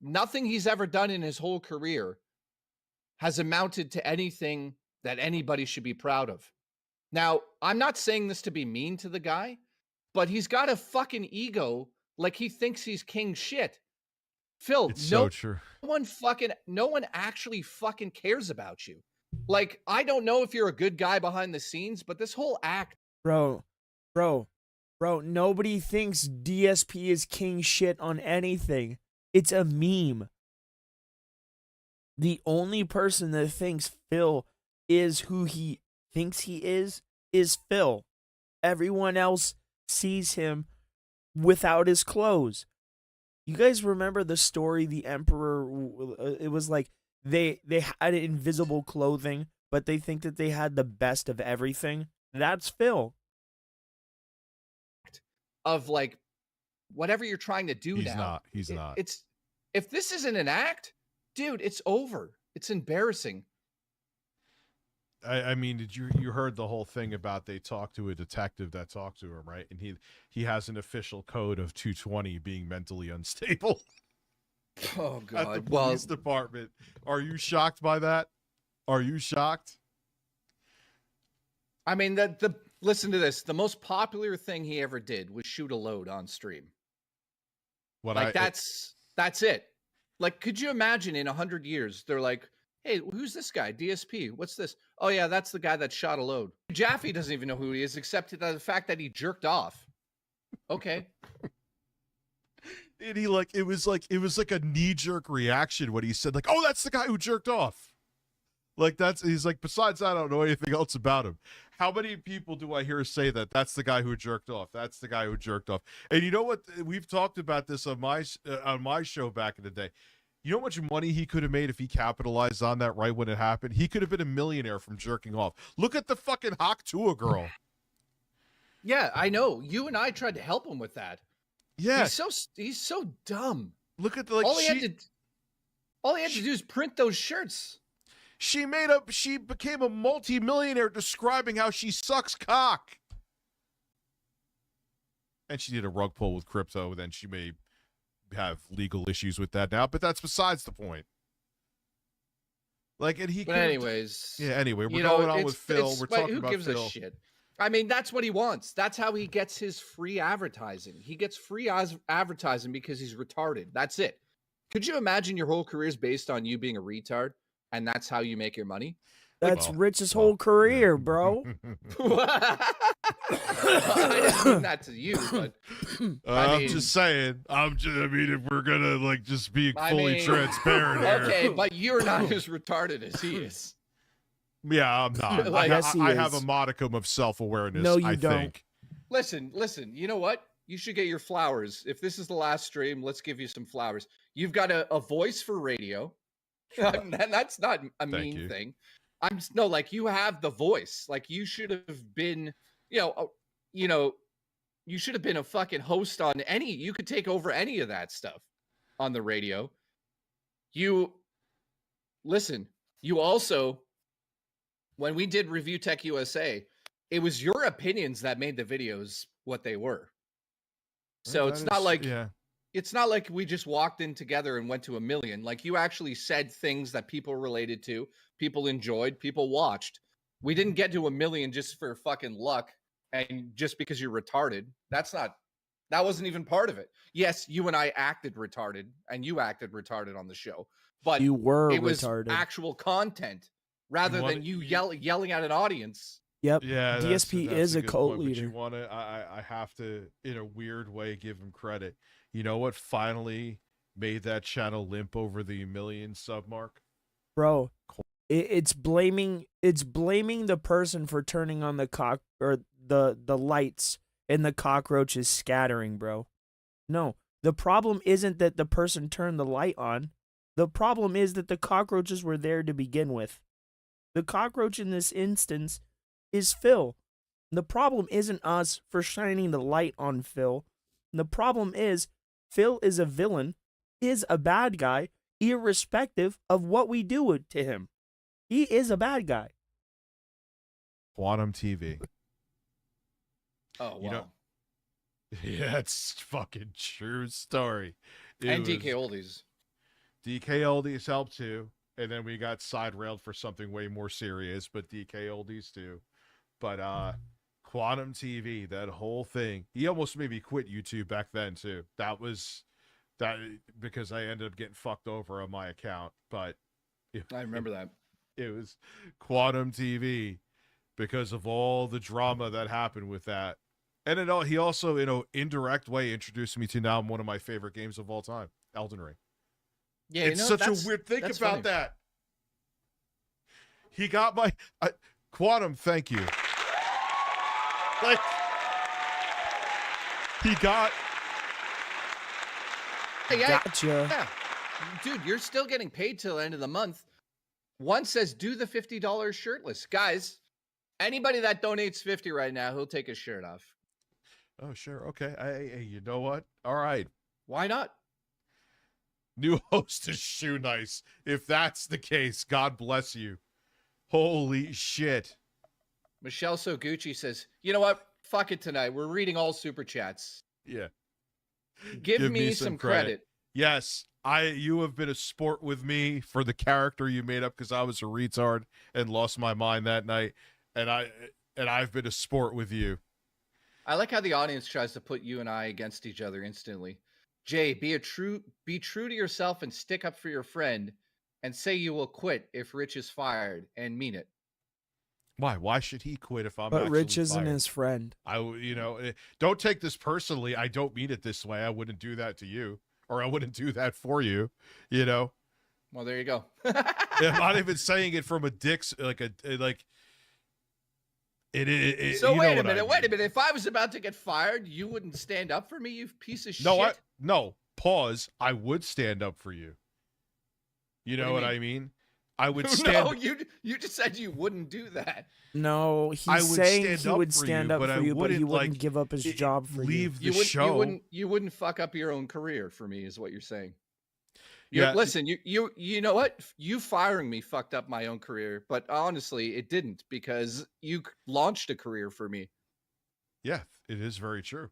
Nothing he's ever done in his whole career has amounted to anything that anybody should be proud of. Now, I'm not saying this to be mean to the guy, but he's got a fucking ego like he thinks he's king shit. Phil, It's so true. No one actually fucking cares about you. Like, I don't know if you're a good guy behind the scenes, but this whole act. Bro, nobody thinks DSP is king shit on anything. It's a meme. The only person that thinks Phil is who he thinks he is Phil. Everyone else sees him without his clothes. You guys remember the story, the Emperor? It was like they had invisible clothing, but they think that they had the best of everything. That's Phil. Of like whatever you're trying to do He's not. It's if this isn't an act, dude, it's over. It's embarrassing. I mean, did you heard the whole thing about they talked to a detective that talked to him, right? And he has an official code of 220 being mentally unstable. Oh God! At the police department. Are you shocked by that? Are you shocked? I mean, listen to this. The most popular thing he ever did was shoot a load on stream. That's it. Like, could you imagine in 100 years, they're like, hey, who's this guy? DSP. What's this? Oh, yeah, that's the guy that shot a load. Jaffe doesn't even know who he is, except the fact that he jerked off. Okay. And it was like a knee-jerk reaction when he said, like, oh, that's the guy who jerked off. Like, he's like, besides that, I don't know anything else about him. How many people do I hear say that? That's the guy who jerked off. That's the guy who jerked off. And you know what? We've talked about this on my show back in the day. You know how much money he could have made if he capitalized on that right when it happened? He could have been a millionaire from jerking off. Look at the fucking Hawk Tua girl. Yeah, I know. You and I tried to help him with that. Yeah. He's so dumb. Look at all he had to do is print those shirts. She became a multi-millionaire describing how she sucks cock. And she did a rug pull with crypto, then she may have legal issues with that now, but that's besides the point. Like, and he. But anyways, yeah. Anyway, we're going on with Phil. We're talking about Phil. Who gives a shit? I mean, that's what he wants. That's how he gets his free advertising. He gets free advertising because he's retarded. That's it. Could you imagine your whole career is based on you being a retard, and that's how you make your money? That's Rich's whole career, bro. I didn't mean that to you, but I'm just saying. I mean, if we're gonna like just be fully transparent here. Okay, but you're not as retarded as he is. Yeah, I'm not. I have a modicum of self-awareness. No, you I don't. think. Listen. You know what? You should get your flowers. If this is the last stream, let's give you some flowers. You've got a voice for radio. That's not a mean thing. Like, you have the voice. Like, you should have been, you should have been a fucking host on you could take over any of that stuff on the radio. You also, when we did Review Tech USA, it was your opinions that made the videos what they were. So it's not like we just walked in together and went to 1 million. Like, you actually said things that people related to, people enjoyed, people watched. We didn't get to 1 million just for fucking luck and just because you're retarded. That wasn't even part of it. Yes, you and I acted retarded and you acted retarded on the show, but you were it was retarded. Actual content rather than you yelling at an audience. Yep. Yeah. DSP is a cult leader. But you want to? I have to, in a weird way, give him credit. You know what finally made that channel limp over the 1 million sub mark? Bro, it's blaming the person for turning on the lights and the cockroaches scattering, bro. No, the problem isn't that the person turned the light on. The problem is that the cockroaches were there to begin with. The cockroach in this instance is Phil. The problem isn't us for shining the light on Phil. The problem is Phil is a villain, is a bad guy, irrespective of what we do to him. He is a bad guy. Quantum TV. Oh, wow. Yeah, it's fucking true story. And DK Oldies. DK Oldies helped too. And then we got side railed for something way more serious, but DK Oldies too. But Quantum TV, that whole thing, he almost made me quit YouTube back then too. That because I ended up getting fucked over on my account. But I remember that. It was Quantum TV because of all the drama that happened with that. And he also, in an indirect way, introduced me to now one of my favorite games of all time, Elden Ring. Yeah, it's such a weird thing about funny. That. He got my Quantum. Thank you. Like, he got. Gotcha. Yeah, dude, you're still getting paid till the end of the month. One says do the $50 shirtless, guys. Anybody that donates 50 right now, he'll take his shirt off. Oh, sure. Okay. Hey, you know what? All right. Why not? New host is Shoe Nice. If that's the case, God bless you. Holy shit. Michelle Soguchi says, you know what? Fuck it tonight. We're reading all super chats. Yeah. Give me some credit. Yes. You have been a sport with me for the character you made up because I was a retard and lost my mind that night. And I've been a sport with you. I like how the audience tries to put you and I against each other instantly. Jay, be true to yourself and stick up for your friend, and say you will quit if Rich is fired, and mean it. Why? Why should he quit if I'm But actually Rich isn't fired? his friend. Don't take this personally. I don't mean it this way. I wouldn't do that to you, or I wouldn't do that for you. You know. Well, there you go. I'm not even saying it from a dick's like. So wait a minute. Wait a minute. If I was about to get fired, you wouldn't stand up for me, you piece of shit. No. Pause. I would stand up for you. You know what I mean? I would stand. No, you just said you wouldn't do that. No, he's saying he would stand up for you, but he wouldn't give up his job for you. Leave the show. You wouldn't fuck up your own career for me, is what you're saying. Yeah. Listen, you know what? You firing me fucked up my own career, but honestly, it didn't, because you launched a career for me. Yeah, it is very true.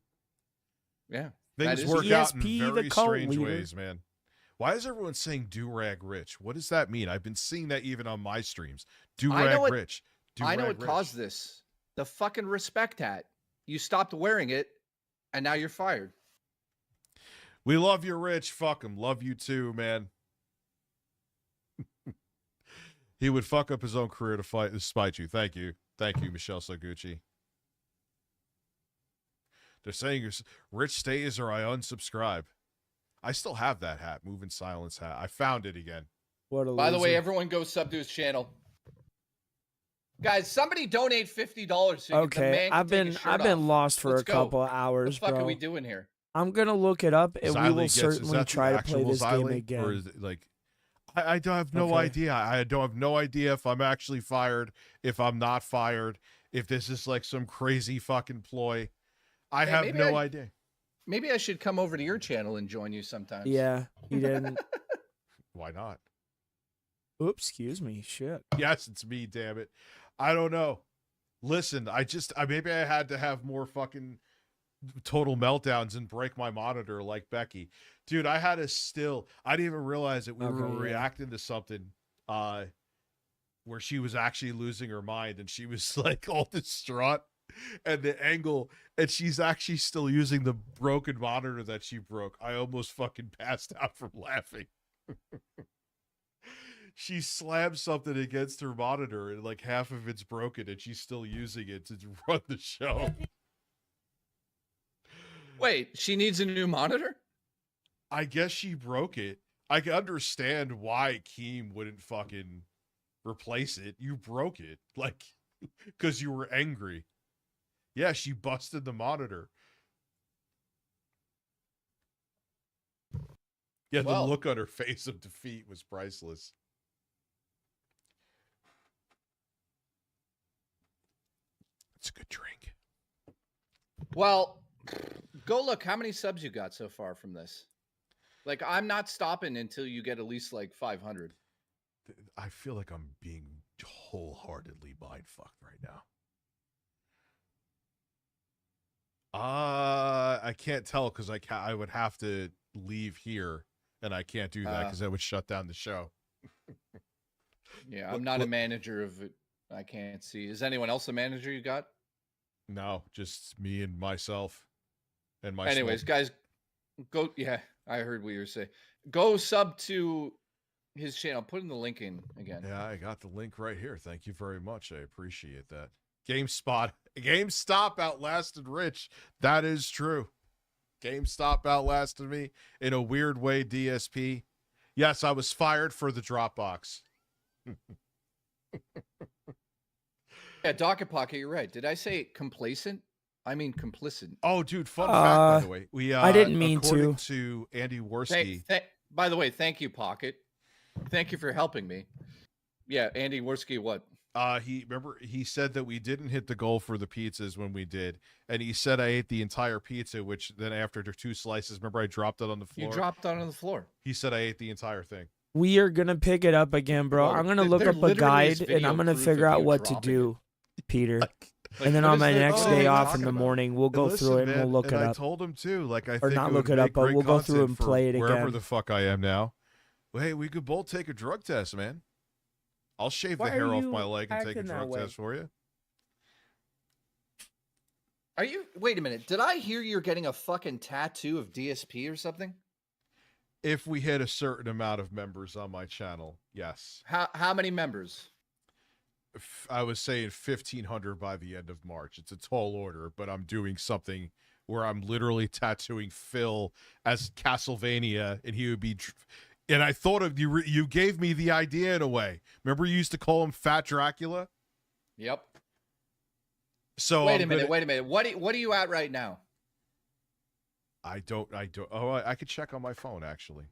Yeah. Things work out in very strange ways, man. Why is everyone saying do-rag Rich? What does that mean? I've been seeing that even on my streams. Do-rag Rich. I know what caused this. The fucking respect hat. You stopped wearing it, and now you're fired. We love you, Rich. Fuck him. Love you too, man. He would fuck up his own career to spite you. Thank you. Thank you, Michelle Soguchi. They're saying Rich stays or I unsubscribe. I still have that hat, Move in Silence hat. I found it again. By the way, everyone go sub to his channel. Guys, somebody donate $50 so the man can I've been lost for a couple hours, bro. What the fuck bro. are we doing here? I'm gonna look it up, and we will certainly try to play this game Xylee, again. or is it like, I don't have no idea. I don't have no idea if I'm actually fired, if I'm not fired, if this is like some crazy fucking ploy. I have no idea. Maybe I should come over to your channel and join you sometimes. Yeah, you didn't. Why not? Oops, excuse me. Shit. Yes, it's me, damn it. I don't know. Listen, maybe I had to have more fucking total meltdowns and break my monitor like Becky. Dude, I had I didn't even realize that we were reacting to something where she was actually losing her mind, and she was like all distraught, and the angle, and she's actually still using the broken monitor that she broke. I almost fucking passed out from laughing. She slammed something against her monitor and like half of it's broken, and she's still using it to run the show. Wait, she needs a new monitor? I guess she broke it. I can understand why Keem wouldn't fucking replace it. You broke it, like, because you were angry. Yeah, she busted the monitor. Yeah, the look on her face of defeat was priceless. It's a good drink. Well, go look how many subs you got so far from this. Like, I'm not stopping until you get at least like 500. I feel like I'm being wholeheartedly mind-fucked right now. I can't tell because I would have to leave here, and I can't do that because that would shut down the show. Yeah, I'm not a manager of it. I can't see. Is anyone else a manager you got? No, just me and myself. And my. Anyways, guys, go. Yeah, I heard what you were saying. Go sub to his channel. Put in the link in again. Yeah, I got the link right here. Thank you very much. I appreciate that. GameStop outlasted Rich. That is true. GameStop outlasted me in a weird way. DSP. Yes, I was fired for the Dropbox. Yeah, Docket Pocket, you're right. Did I say complacent? I mean complicit. Oh, dude, fun fact, by the way. I didn't mean according to Andy Worski. By the way, thank you, Pocket. Thank you for helping me. Yeah, Andy Worski, what? He said that we didn't hit the goal for the pizzas when we did, and he said I ate the entire pizza, which then after 2 slices, remember I dropped it on the floor? You dropped it on the floor. He said I ate the entire thing. We are gonna pick it up again, bro. Well, I'm gonna look up a guide, and I'm gonna figure out what to do, Peter. And then on my next day off in the morning, we'll go through it and we'll look it up. I told him too, like I or think not it look would it up, make but great we'll go through content and for play it wherever again. the fuck I am now. Well, hey, we could both take a drug test, man. I'll shave the hair off my leg and take a drug test for you. Are you? Wait a minute. Did I hear you're getting a fucking tattoo of DSP or something? If we hit a certain amount of members on my channel, yes. How many members? I was saying 1,500 by the end of March. It's a tall order, but I'm doing something where I'm literally tattooing Phil as Castlevania, and he would be. And I thought of you. You gave me the idea in a way. Remember, you used to call him Fat Dracula. Yep. So wait a minute. What are you at right now? I don't. Oh, I could check on my phone actually.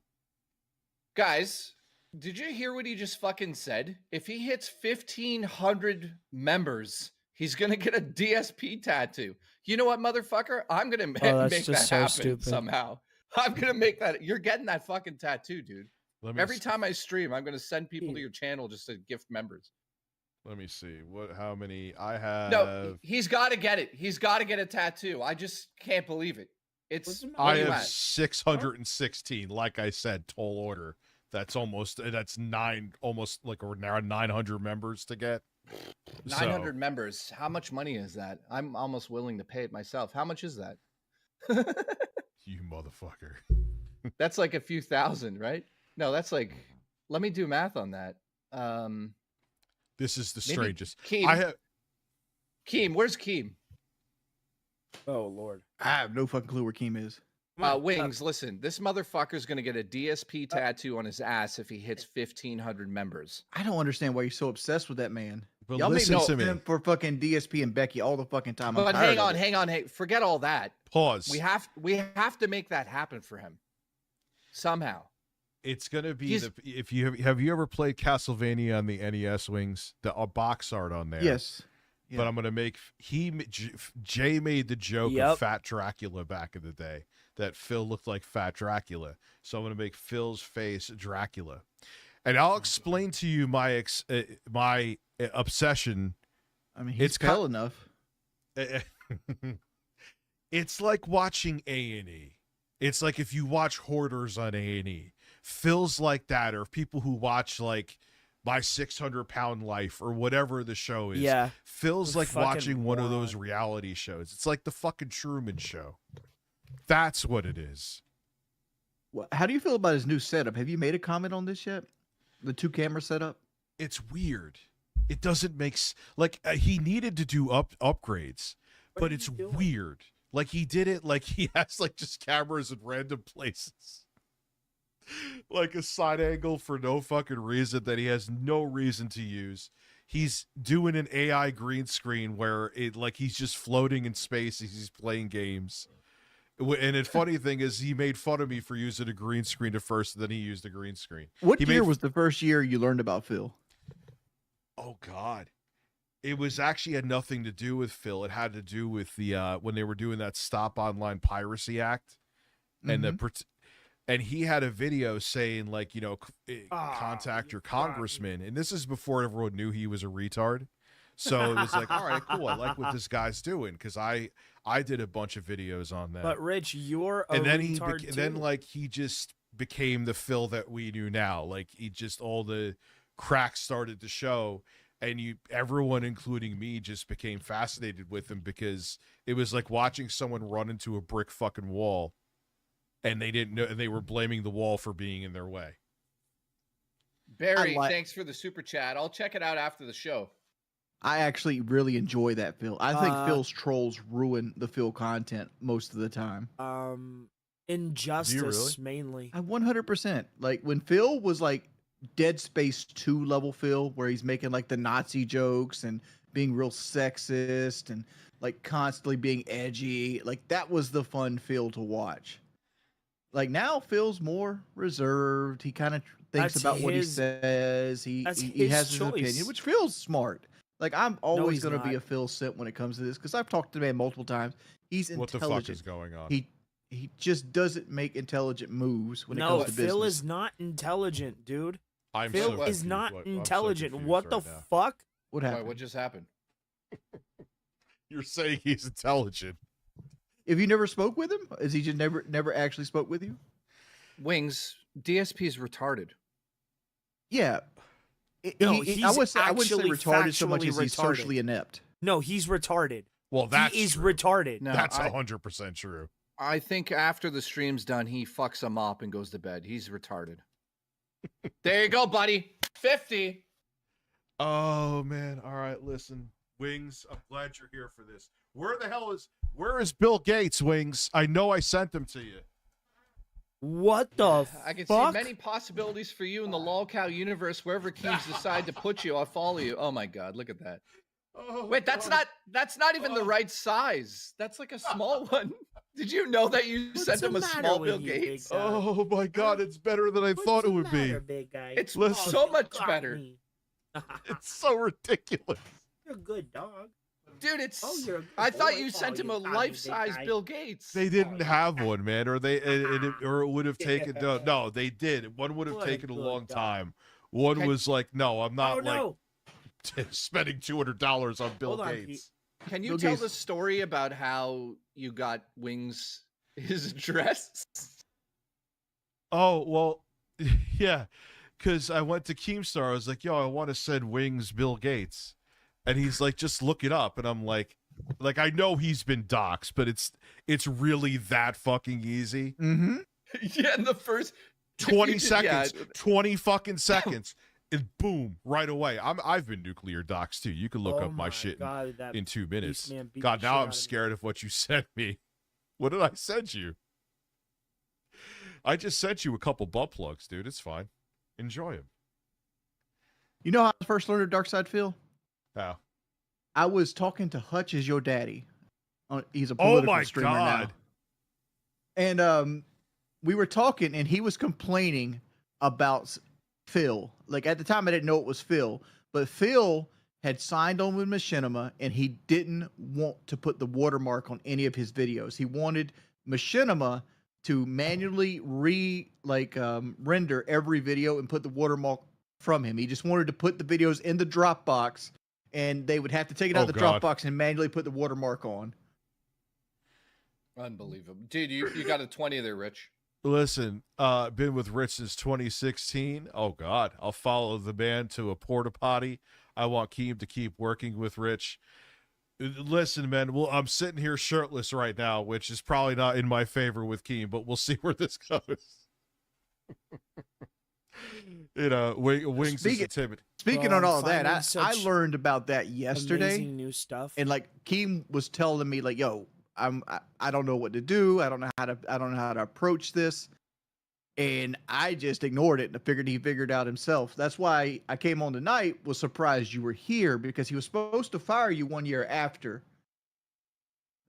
Guys, did you hear what he just fucking said? If he hits 1,500 members, he's gonna get a DSP tattoo. You know what, motherfucker? I'm gonna make that happen somehow. I'm gonna make that. You're getting that fucking tattoo, dude. Every time I stream, I'm gonna send people to your channel just to gift members. Let me see how many I have. No, he's got to get it. He's got to get a tattoo. I just can't believe it. I have 616. Like I said, tall order. That's almost almost like around 900 members to get. 900 members. How much money is that? I'm almost willing to pay it myself. How much is that? You motherfucker. That's like a few thousand, right? No, that's like. Let me do math on that. This is the strangest. Keem, Keem, where's Keem? Oh Lord, I have no fucking clue where Keem is. Wings, listen, this motherfucker's gonna get a DSP tattoo on his ass if he hits 1,500 members. I don't understand why you're so obsessed with that man. But Y'all listen make to me for fucking DSP and Becky all the fucking time. But hang on, hey, forget all that. Pause. We have to make that happen for him somehow. It's gonna be if you have you ever played Castlevania on the NES, Wings? The box art on there. Yes. But I'm gonna make Jay made the joke of Fat Dracula back in the day that Phil looked like Fat Dracula, so I'm gonna make Phil's face Dracula, and I'll explain to you my obsession. I mean, he's pale enough. It's like watching A&E. It's like if you watch Hoarders on A&E. Phil's like that, or people who watch like My 600-Pound Life or whatever the show is. Yeah. Phil's like watching one of those reality shows. It's like the fucking Truman Show. That's what it is. How do you feel about his new setup? Have you made a comment on this yet? The 2-camera setup? It's weird. It doesn't make like he needed to do upgrades, but it's weird. Like he did it like he has like just cameras in random places. Like a side angle for no fucking reason that he has no reason to use. He's doing an AI green screen where it like he's just floating in space as he's playing games. And the funny thing is he made fun of me for using a green screen at first, and then he used a green screen. What year was the first year you learned about Phil? Oh God. It was actually had nothing to do with Phil. It had to do with the when they were doing that Stop Online Piracy Act, and and he had a video saying like, you know, contact your congressman, and this is before everyone knew he was a retard. So it was like, all right, cool. I like what this guy's doing because I did a bunch of videos on that. But Rich, you're a retard too. Then like he just became the Phil that we knew now. Like he just all the cracks started to show. And everyone, including me, just became fascinated with him because it was like watching someone run into a brick fucking wall, and they didn't know, and they were blaming the wall for being in their way. Barry, thanks for the super chat. I'll check it out after the show. I actually really enjoy that Phil. I think Phil's trolls ruin the Phil content most of the time. Injustice mainly. 100%. Like when Phil was like Dead Space 2 level Phil, where he's making like the Nazi jokes and being real sexist and like constantly being edgy, like that was the fun Phil to watch. Like now Phil's more reserved. He kind of thinks about what he says. He has his opinion, which feels smart. Like I'm always going to be a Phil simp when it comes to this because I've talked to the man multiple times. He's intelligent. What the fuck is going on? He just doesn't make intelligent moves when it comes to business. No, Phil is not intelligent, dude. I'm Phil so is not intelligent. So what the fuck? What happened? Why, what just happened? You're saying he's intelligent. If you never spoke with him, is he just never actually spoke with you? Wings, DSP is retarded. Yeah. No, I wouldn't say retarded so much as he's socially inept. No, he's retarded. Well, that's he is true. retarded. No, That's I- 100% true. I think after the stream's done, he fucks them up and goes to bed. He's retarded. There you go, buddy. 50. Oh man. All right, listen. Wings, I'm glad you're here for this. Where is Bill Gates, Wings? I know I sent him to you. What the I can fuck? see many possibilities for you in the lolcow universe. Wherever Keys decide to put you, I'll follow you. Oh my god, look at that. Oh, Wait, that's not even the right size. That's like a small one. Did you know that you sent him a small Bill Gates? Oh my god, it's better than I thought it would be. Big guy? It's Listen. so much better. It's so ridiculous. You're a good dog. Dude, it's. you're a good I thought boy. you sent him a you got me, big life-size guy. Bill Gates. They didn't have one, man, or it would have taken no, they did. One would have What a taken a good long dog. time. One was like, no, I'm not no. spending $200 on Bill Hold on, Gates. Can you Bill tell Gates- the story about how you got Wings his address? Oh, well, yeah, because I went to Keemstar. I was like, yo, I want to send Wings Bill Gates. And he's like, just look it up. And I'm like, I know he's been doxxed, but it's really that fucking easy. Mm-hmm. Yeah, in the first 20 Yeah. seconds, 20 fucking seconds. And boom, right away. I've been nuclear doxxed too. You can look Oh up my my shit God, that in 2 minutes. Beastman beat God, the now shit I'm out of me. scared of what you sent me. What did I send you? I just sent you a couple butt plugs, dude. It's fine. Enjoy them. You know how I first learned of Dark Side Phil? How? I was talking to Hutch as your daddy. He's a Oh political my streamer God. now. And we were talking, and he was complaining about Phil. Like at the time, I didn't know it was Phil, but Phil had signed on with Machinima, and he didn't want to put the watermark on any of his videos. He wanted Machinima to manually render every video and put the watermark from him. He just wanted to put the videos in the Dropbox, and they would have to take it out of the God. Dropbox and manually put the watermark on. Unbelievable. Dude, you got a 20 there, Rich. Listen, been with Rich since 2016. Oh God, I'll follow the man to a porta potty. I want Keem to keep working with Rich. Listen, man, well, I'm sitting here shirtless right now, which is probably not in my favor with Keem, but we'll see where this goes. Wings is timid. Speaking Bro, on I'm all of that, finding I such learned about that yesterday. Amazing new stuff. And like Keem was telling me, like, yo, I don't know what to do. I don't know how to approach this. And I just ignored it and figured he figured out himself. That's why I came on tonight, was surprised you were here, because he was supposed to fire you 1 year after.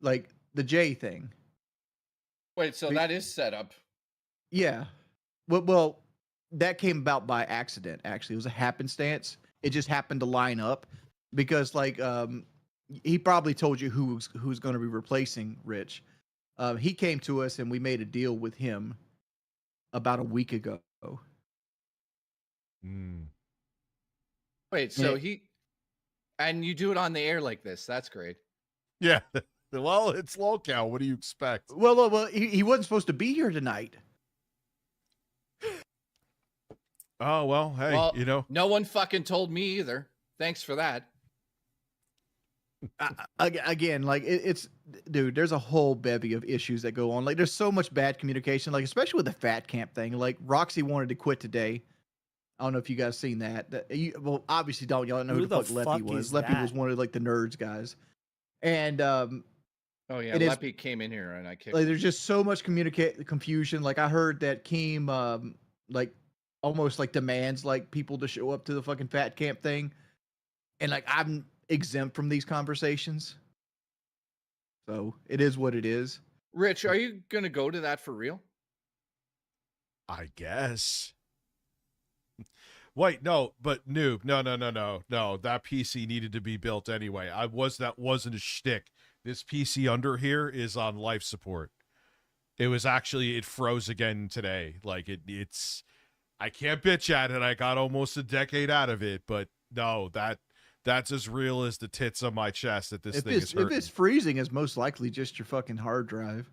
Like the J thing. Wait, so that is set up. Yeah. Well, that came about by accident, actually. It was a happenstance. It just happened to line up because, like, he probably told you who's going to be replacing Rich. He came to us and we made a deal with him about a week ago. Wait, so and you do it on the air like this. That's great. Yeah. Well, it's lolcow. What do you expect? Well, he wasn't supposed to be here tonight. Oh, well, hey, Well, no one fucking told me either. Thanks for that. Again, like it's dude, there's a whole bevy of issues that go on. Like there's so much bad communication, like especially with the fat camp thing. Like Roxy wanted to quit today. I don't know if you guys seen that. Well, obviously don't. Y'all know who the fuck Leppy was. Leppy was one of like the nerds guys. And oh yeah, it is- Leppy came in here and I kicked like him. there's just so much confusion. Like I heard that Keem like almost like demands like people to show up to the fucking fat camp thing. And like I'm exempt from these conversations. So it is what it is. Rich, are you gonna go to that for real? I guess. Wait, no, but noob. No. That PC needed to be built anyway. That wasn't a shtick. This PC under here is on life support. It froze again today. Like it's I can't bitch at it. I got almost a decade out of it, but no, that's as real as the tits on my chest that this thing is hurting. If it's freezing, it's most likely just your fucking hard drive.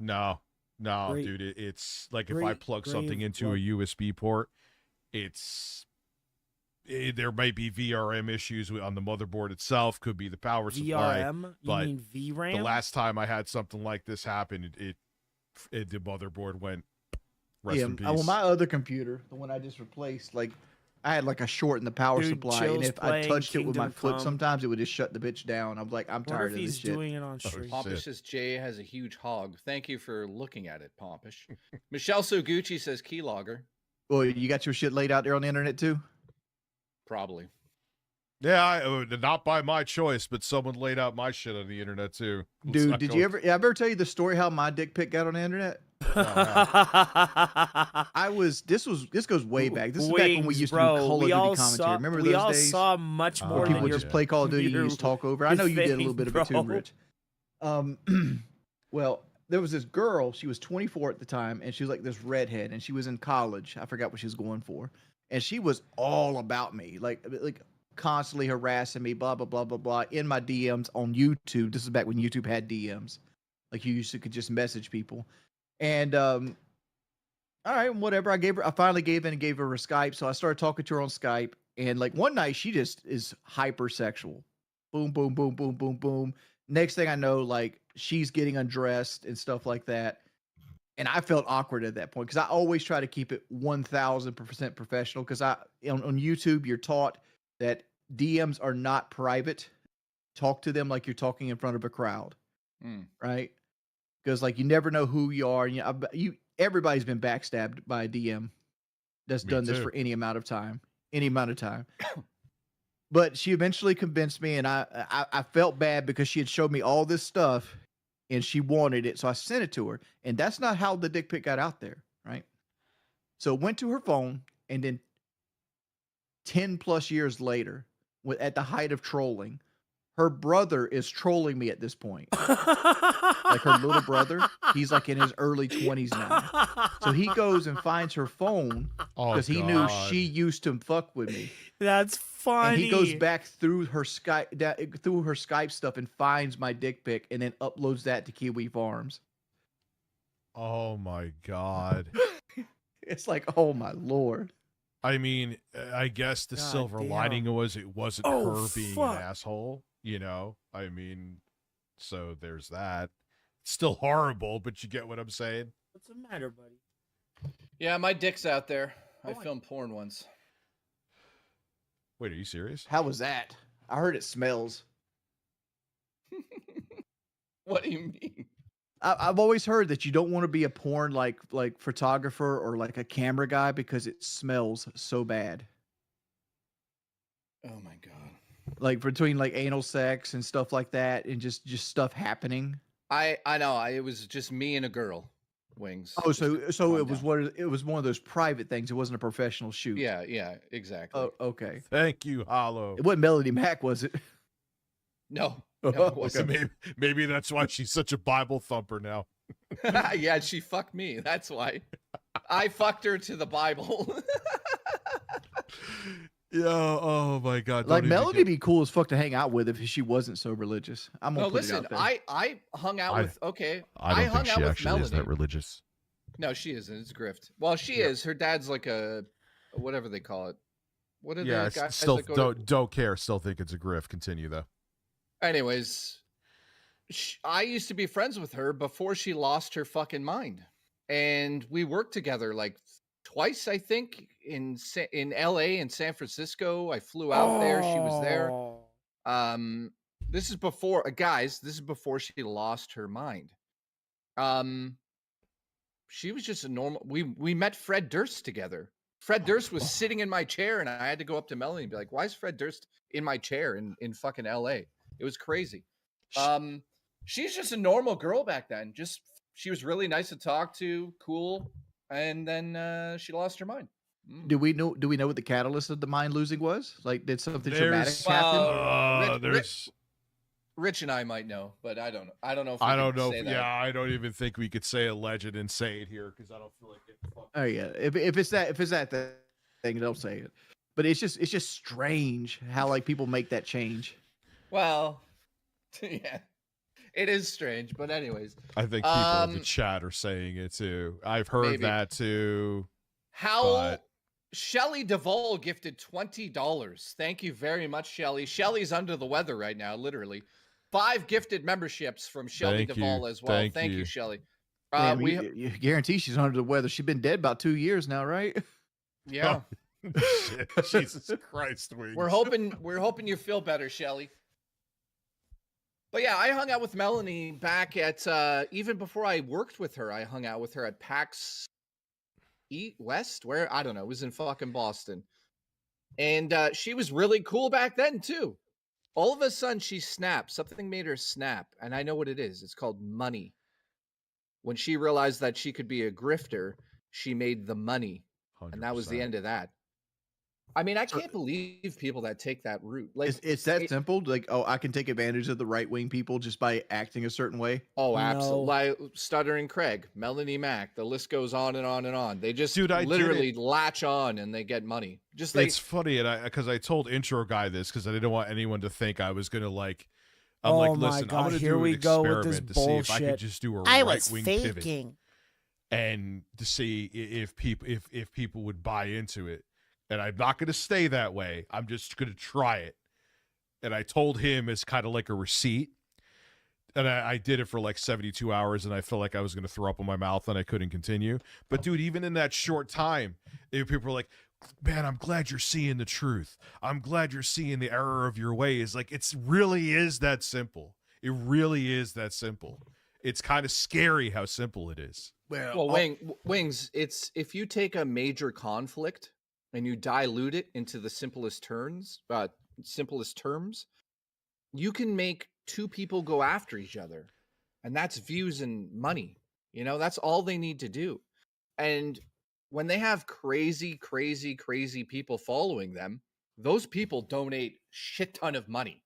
No, Great. dude, it's like if I Great plug grave something into a plug. USB port, it's there might be VRM issues on the motherboard itself. Could be the power supply. VRM? You but mean VRAM? the last time I had something like this happen, the motherboard went. Rest in peace. Well, my other computer, the one I just replaced, like I had like a short in the power Dude, supply, and Chill's if I playing touched it with my Kingdom foot, Come. sometimes it would just shut the bitch down. I'm like, I'm Wonder tired if of this he's shit. doing it on stream. Pompish says Jay has a huge hog. Thank you for looking at it, Pompish. Michelle Soguchi says keylogger. Well, you got your shit laid out there on the internet too? Probably. Yeah, not by my choice, but someone laid out my shit on the internet too. Let's Dude, not did go- you ever tell you the story how my dick pic got on the internet? This goes way back. This is back when we used to do Call of Duty commentary. Remember those we all days? saw much more Where people than just your play Call of Duty and you computer just talk over. I know you did a little bit of it too, bro. Rich. Well, there was this girl. She was 24 at the time, and she was like this redhead, and she was in college. I forgot what she was going for, and she was all about me, like constantly harassing me, blah blah blah blah blah, in my DMs on YouTube. This is back when YouTube had DMs, like you used to could just message people, and all right, whatever. I finally gave in and gave her a Skype, so I started talking to her on Skype, and like one night she just is hypersexual, boom boom boom boom boom boom. Next thing I know, like she's getting undressed and stuff like that. And I felt awkward at that point because I always try to keep it 1000% professional because on YouTube, you're taught that DMs are not private. Talk to them like you're talking in front of a crowd, right? Because like you never know who you are. And everybody's been backstabbed by a DM that's done this for any amount of time. But she eventually convinced me, and I felt bad because she had showed me all this stuff, and she wanted it, so I sent it to her. And that's not how the dick pic got out there, right? So it went to her phone, and then 10 plus years later, at the height of trolling, her brother is trolling me at this point. Like her little brother, he's like in his early 20s now. So he goes and finds her phone because he knew she used to fuck with me. That's funny. And he goes back through her Skype stuff and finds my dick pic and then uploads that to Kiwi Farms. Oh my god. It's like, oh my lord. I mean, I guess the silver lining was it wasn't her being an asshole, you know? I mean, so there's that. It's still horrible, but you get what I'm saying? What's the matter, buddy? Yeah, my dick's out there. I filmed porn once. Wait, are you serious? How was that? I heard it smells. What do you mean? I've always heard that you don't want to be a porn like photographer or like a camera guy because it smells so bad. Oh my god! Like between like anal sex and stuff like that, and just stuff happening. I know. It was just me and a girl. Wings. Oh, so it was one of those private things. It wasn't a professional shoot. Yeah, exactly. Oh, okay. Thank you, Hollow. It wasn't Melody Mac, was it? No. Maybe that's why she's such a Bible thumper now. Yeah, she fucked me. That's why. I fucked her to the Bible. Yeah. Oh my god. Like Melody be cool as fuck to hang out with if she wasn't so religious. I'm gonna No, put listen. it out there. I hung out with. Okay. I don't hung think out she with actually Melody. is that religious. No, she isn't. It's grift. Well, she is. Her dad's like a whatever they call it. What are Yeah, the guys still that go to- don't care. Still think it's a grift. Continue though. Anyways, I used to be friends with her before she lost her fucking mind, and we worked together like twice, I think, in LA and San Francisco. I flew out there. She was there. This is before, guys. This is before she lost her mind. She was just a normal. We met Fred Durst together. Fred Durst was sitting in my chair, and I had to go up to Melanie and be like, "Why is Fred Durst in my chair in fucking LA?" It was crazy. She's just a normal girl back then. She was really nice to talk to, cool, and then she lost her mind. Do we know what the catalyst of the mind losing was? Like, did something traumatic happen? Rich and I might know, but I don't know. I don't know. If I don't know. Say that. Yeah, I don't even think we could say alleged and say it here because I don't feel like it. Oh yeah, if it's that thing, don't say it. But it's just strange how like people make that change. Well, yeah, it is strange. But anyways, I think people in the chat are saying it too. I've heard that too. How Shelly Duvall gifted $20. Thank you very much, Shelly. Shelly's under the weather right now, literally. 5 gifted memberships from Shelly Thank Duvall you. as well. Thank Thank you, you. Shelly. Damn, you guarantee she's under the weather. She's been dead about 2 years now, right? Yeah. Shit. Jesus Christ, Wings. We're hoping you feel better, Shelly. But yeah, I hung out with Melanie back at even before I worked with her. I hung out with her at PAX West, where I don't know, it was in fucking Boston. And she was really cool back then too. All of a sudden she snapped. Something made her snap, and I know what it is. It's called money. When she realized that she could be a grifter, she made the money. 100%. And that was the end of that. I mean, I can't believe people that take that route. Like, it's that simple. Like, oh, I can take advantage of the right wing people just by acting a certain way. Oh, absolutely. Like Stuttering Craig, Melanie Mack. The list goes on and on and on. They just I literally latch on and they get money. Just it's funny, and because I told intro guy this because I didn't want anyone to think I was gonna like. I'm like, listen, I'm gonna do an experiment to see if I could just do a right wing pivot, and to see if people would buy into it. And I'm not going to stay that way. I'm just going to try it. And I told him it's kind of like a receipt. And I did it for like 72 hours, and I felt like I was going to throw up in my mouth, and I couldn't continue. But, dude, even in that short time, people were like, man, I'm glad you're seeing the truth. I'm glad you're seeing the error of your ways. Like, it really is that simple. It really is that simple. It's kind of scary how simple it is. Well, Wings, it's if you take a major conflict and you dilute it into the simplest terms, you can make 2 people go after each other. And that's views and money. You know, that's all they need to do. And when they have crazy, crazy, crazy people following them, those people donate shit ton of money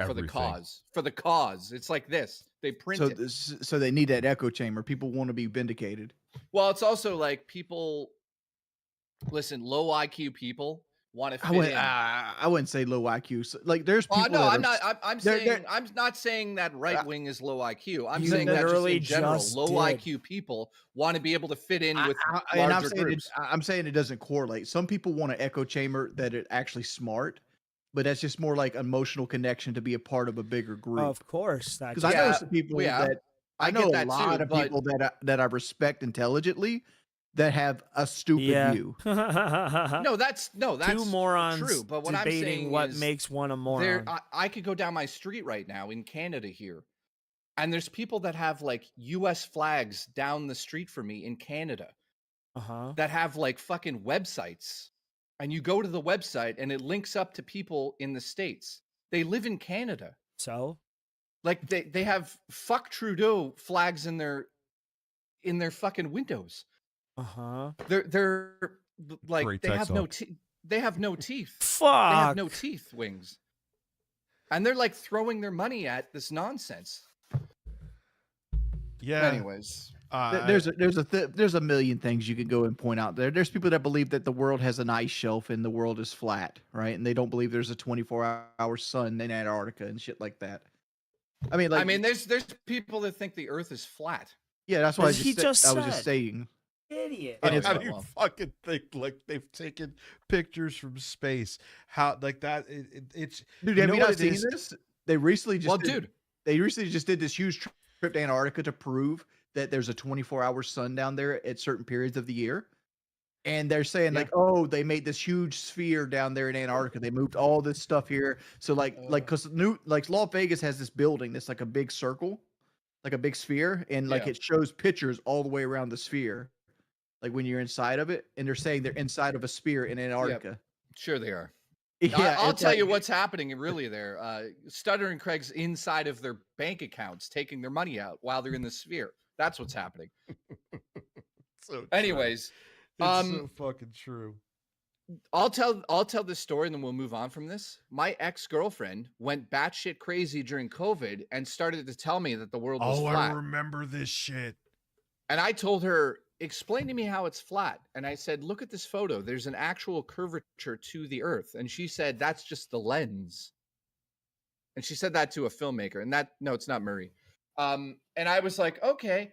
for the cause. For the cause. It's like this. They print it. So they need that echo chamber. People want to be vindicated. Well, it's also like people... Listen, low IQ people want to fit in. I wouldn't say low IQ. So, like, there's people. No, I'm not. I'm not saying that right wing is low IQ. I'm saying that just in general, low IQ people want to be able to fit in with larger groups. I'm saying it doesn't correlate. Some people want an echo chamber that are actually smart, but that's just more like emotional connection to be a part of a bigger group. Of course, because I know some people that I know a lot of people that I respect intelligently. That have a stupid view. No, that's 2 morons true. But what I'm saying what is makes one a moron. I could go down my street right now in Canada here, and there's people that have like U.S. flags down the street from me in Canada that have like fucking websites, and you go to the website and it links up to people in the States. They live in Canada, so like they have fuck Trudeau flags in their fucking windows. They're like Great they have no talk. they have no teeth. Fuck. They have no teeth, Wings. And they're like throwing their money at this nonsense. Yeah. Anyways, there's a million things you could go and point out there. There's people that believe that the world has an ice shelf and the world is flat, right? And they don't believe there's a 24-hour sun in Antarctica and shit like that. I mean, there's people that think the Earth is flat. Yeah, that's what I was just saying. Idiot. And how do you fucking think like they've taken pictures from space? How like that? It's dude. Have you not seen this? They recently just did this huge trip to Antarctica to prove that there's a 24-hour sun down there at certain periods of the year. And they're saying like, oh, they made this huge sphere down there in Antarctica. They moved all this stuff here. So because Las Vegas has this building that's like a big circle, like a big sphere, and like it shows pictures all the way around the sphere. Like when you're inside of it, and they're saying they're inside of a sphere in Antarctica. Yep. Sure they are. Yeah, I'll tell you what's happening really there. Stuttering Craig's inside of their bank accounts, taking their money out while they're in the sphere. That's what's happening. Anyways, it's so fucking true. I'll tell this story and then we'll move on from this. My ex-girlfriend went batshit crazy during COVID and started to tell me that the world was flat. I remember this shit. And I told her, explain to me how it's flat. And I said, look at this photo. There's an actual curvature to the Earth. And she said, that's just the lens. And she said that to a filmmaker. And no, it's not Murray. And I was like, okay.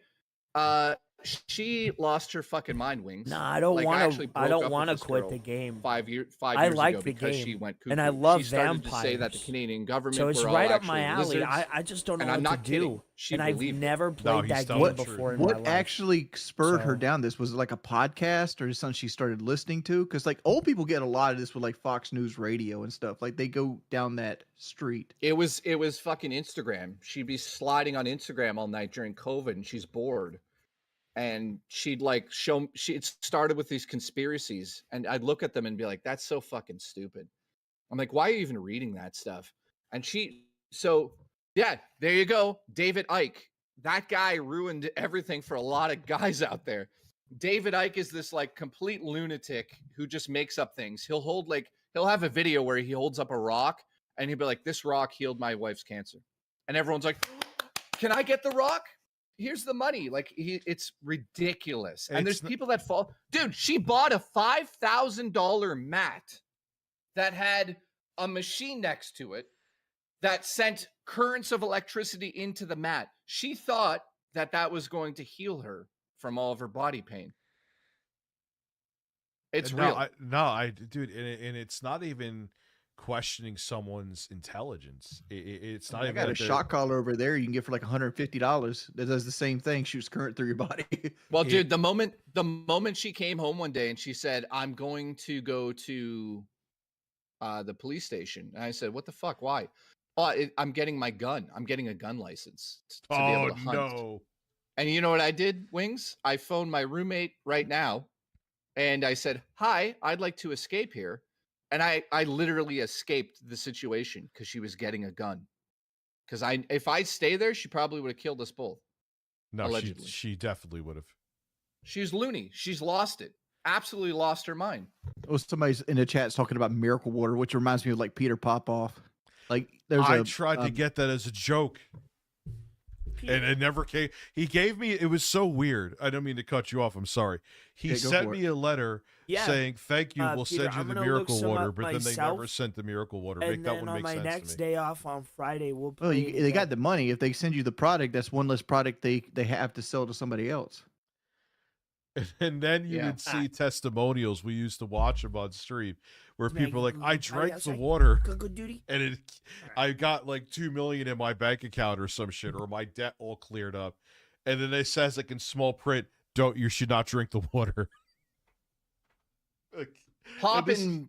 she lost her fucking mind, Wings. Nah, I don't Like, want actually to. I broke don't up want with to this quit girl the game. 5 years I like ago the because game, she went cuckoo. and I love She started to say that the vampires. Canadian government So it's were right all up my actually alley. I lizards, just don't know and what I'm not to kidding. do. She And I've believed it. never played that game before in my What life. actually spurred her So- down this? Was it like a podcast or something she started listening to? Because like old people get a lot of this with like Fox News Radio and stuff. Like they go down that street. It was fucking Instagram. She'd be sliding on Instagram all night during COVID, and she's bored. And she'd like it started with these conspiracies, and I'd look at them and be like, "That's so fucking stupid." I'm like, "Why are you even reading that stuff?" And yeah, there you go, David Icke. That guy ruined everything for a lot of guys out there. David Icke is this like complete lunatic who just makes up things. He'll have a video where he holds up a rock and he'll be like, "This rock healed my wife's cancer," and everyone's like, "Can I get the rock? Here's the money." Like it's ridiculous. And there's people that fall. Dude, she bought a $5,000 mat that had a machine next to it that sent currents of electricity into the mat. She thought that was going to heal her from all of her body pain. It's real. Dude, and it's not even questioning someone's intelligence. It's not I even got a that they're- shock collar over there you can get for like $150 that does the same thing, shoots current through your body. Well, dude, the moment she came home one day and she said, "I'm going to go to the police station," and I said, "What the fuck? Why?" "Oh, I'm getting my gun. I'm getting a gun license to be able to hunt." No. And you know what I did, Wings? I phoned my roommate right now, and I said, "Hi, I'd like to escape here." And I literally escaped the situation because she was getting a gun. Because if I stay there, she probably would have killed us both. No, allegedly. she definitely would have. She's loony. She's lost it. Absolutely lost her mind. Oh, somebody's in the chat's talking about miracle water, which reminds me of like Peter Popoff. Like I tried to get that as a joke. And it never came. He gave me, it was so weird. I don't mean to cut you off. I'm sorry. He Yeah, go sent for me a letter saying, "Thank you, we'll Peter, send you I'm the gonna look miracle some water," up but then they myself, never sent the miracle water. And that then would on make my sense next to me. day off on Friday, we'll Well, play. they got the money. If they send you the product, that's one less product they have to sell to somebody else. And then you would see testimonials. We used to watch them on stream where people are like, "I drank the water, and I got like 2 million in my bank account or some shit, or my debt all cleared up." And then it says like in small print, "You should not drink the water." Poppin'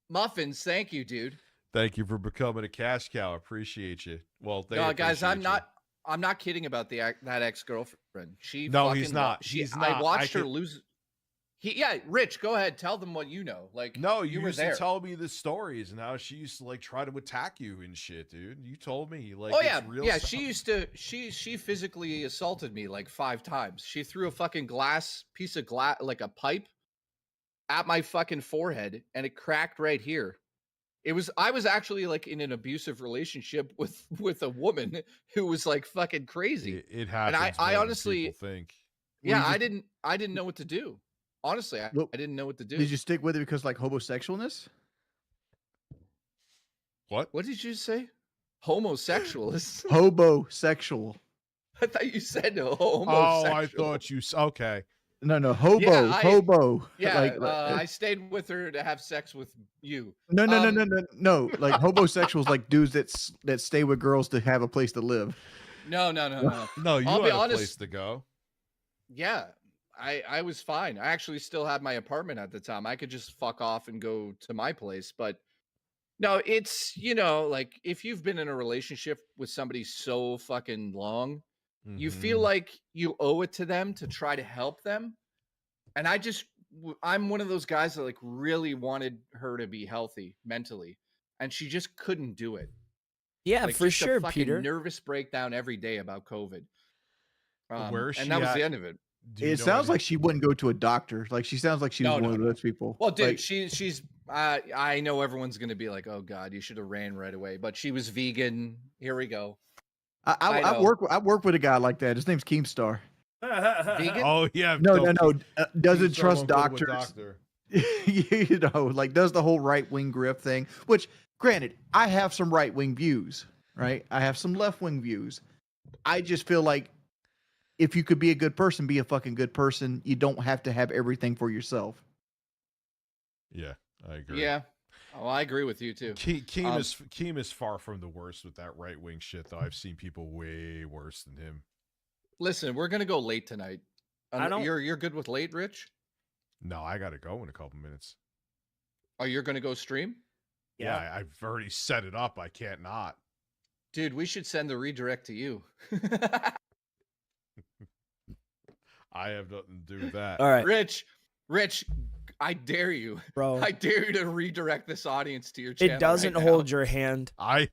muffins, thank you, dude. Thank you for becoming a cash cow. Appreciate you. Well, No, guys, I'm appreciate you. I'm not kidding about that ex-girlfriend. She No, fucking he's not. He's not. I watched her could- lose. Rich, go ahead. Tell them what you know. Like, No, you you were used there. to tell me the stories and how she used to like try to attack you and shit, dude. You told me like, Oh it's yeah, real yeah. stuff. She used to. She physically assaulted me like 5 times. She threw a fucking piece of glass, like a pipe, at my fucking forehead, and it cracked right here. I was actually like in an abusive relationship with a woman who was like fucking crazy. It happens. And I more than honestly people think. Yeah, I didn't know what to do. Honestly, I didn't know what to do. Did you stick with it because like homosexualness? What? What did you say? Homosexualist? Hobosexual. I thought you said Oh, homosexual. I thought you. Okay. No, hobo, Yeah, hobo. Yeah, Like, I stayed with her to have sex with you. no. Like homosexuals, like dudes that stay with girls to have a place to live. No. No, you I'll be had a honest. place to go. Yeah, I was fine. I actually still had my apartment at the time. I could just fuck off and go to my place. But no, it's, like if you've been in a relationship with somebody so fucking long, you feel like you owe it to them to try to help them. And I'm one of those guys that like really wanted her to be healthy mentally, and she just couldn't do it. Yeah, Like, for just a sure, fucking Peter. nervous breakdown every day about COVID. Where is she and that was at? the end of it. It sounds like she wouldn't go to a doctor. Like she sounds like she was one of those people. Well, dude, Like, she's. I know everyone's gonna be like, "Oh God, you should have ran right away." But she was vegan. Here we go. I know. work with a guy like that. His name's Keemstar. Vegan? Oh yeah. No. Doesn't Keemstar trust won't go to a doctors. doctor. Like does the whole right wing grift thing. Which, granted, I have some right wing views. Right, I have some left wing views. I just feel like if you could be a good person, be a fucking good person. You don't have to have everything for yourself. Yeah, I agree. Yeah. Oh, I agree with you too. Keem is far from the worst with that right wing shit, though. I've seen people way worse than him. Listen, we're gonna go late tonight. You're good with late, Rich? No, I gotta go in a couple minutes. Oh, you're gonna go stream? Yeah, I've already set it up. I can't not. Dude, we should send the redirect to you. I have nothing to do with that. All right. Rich, I dare you. Bro. I dare you to redirect this audience to your channel. It doesn't right hold now. your hand. I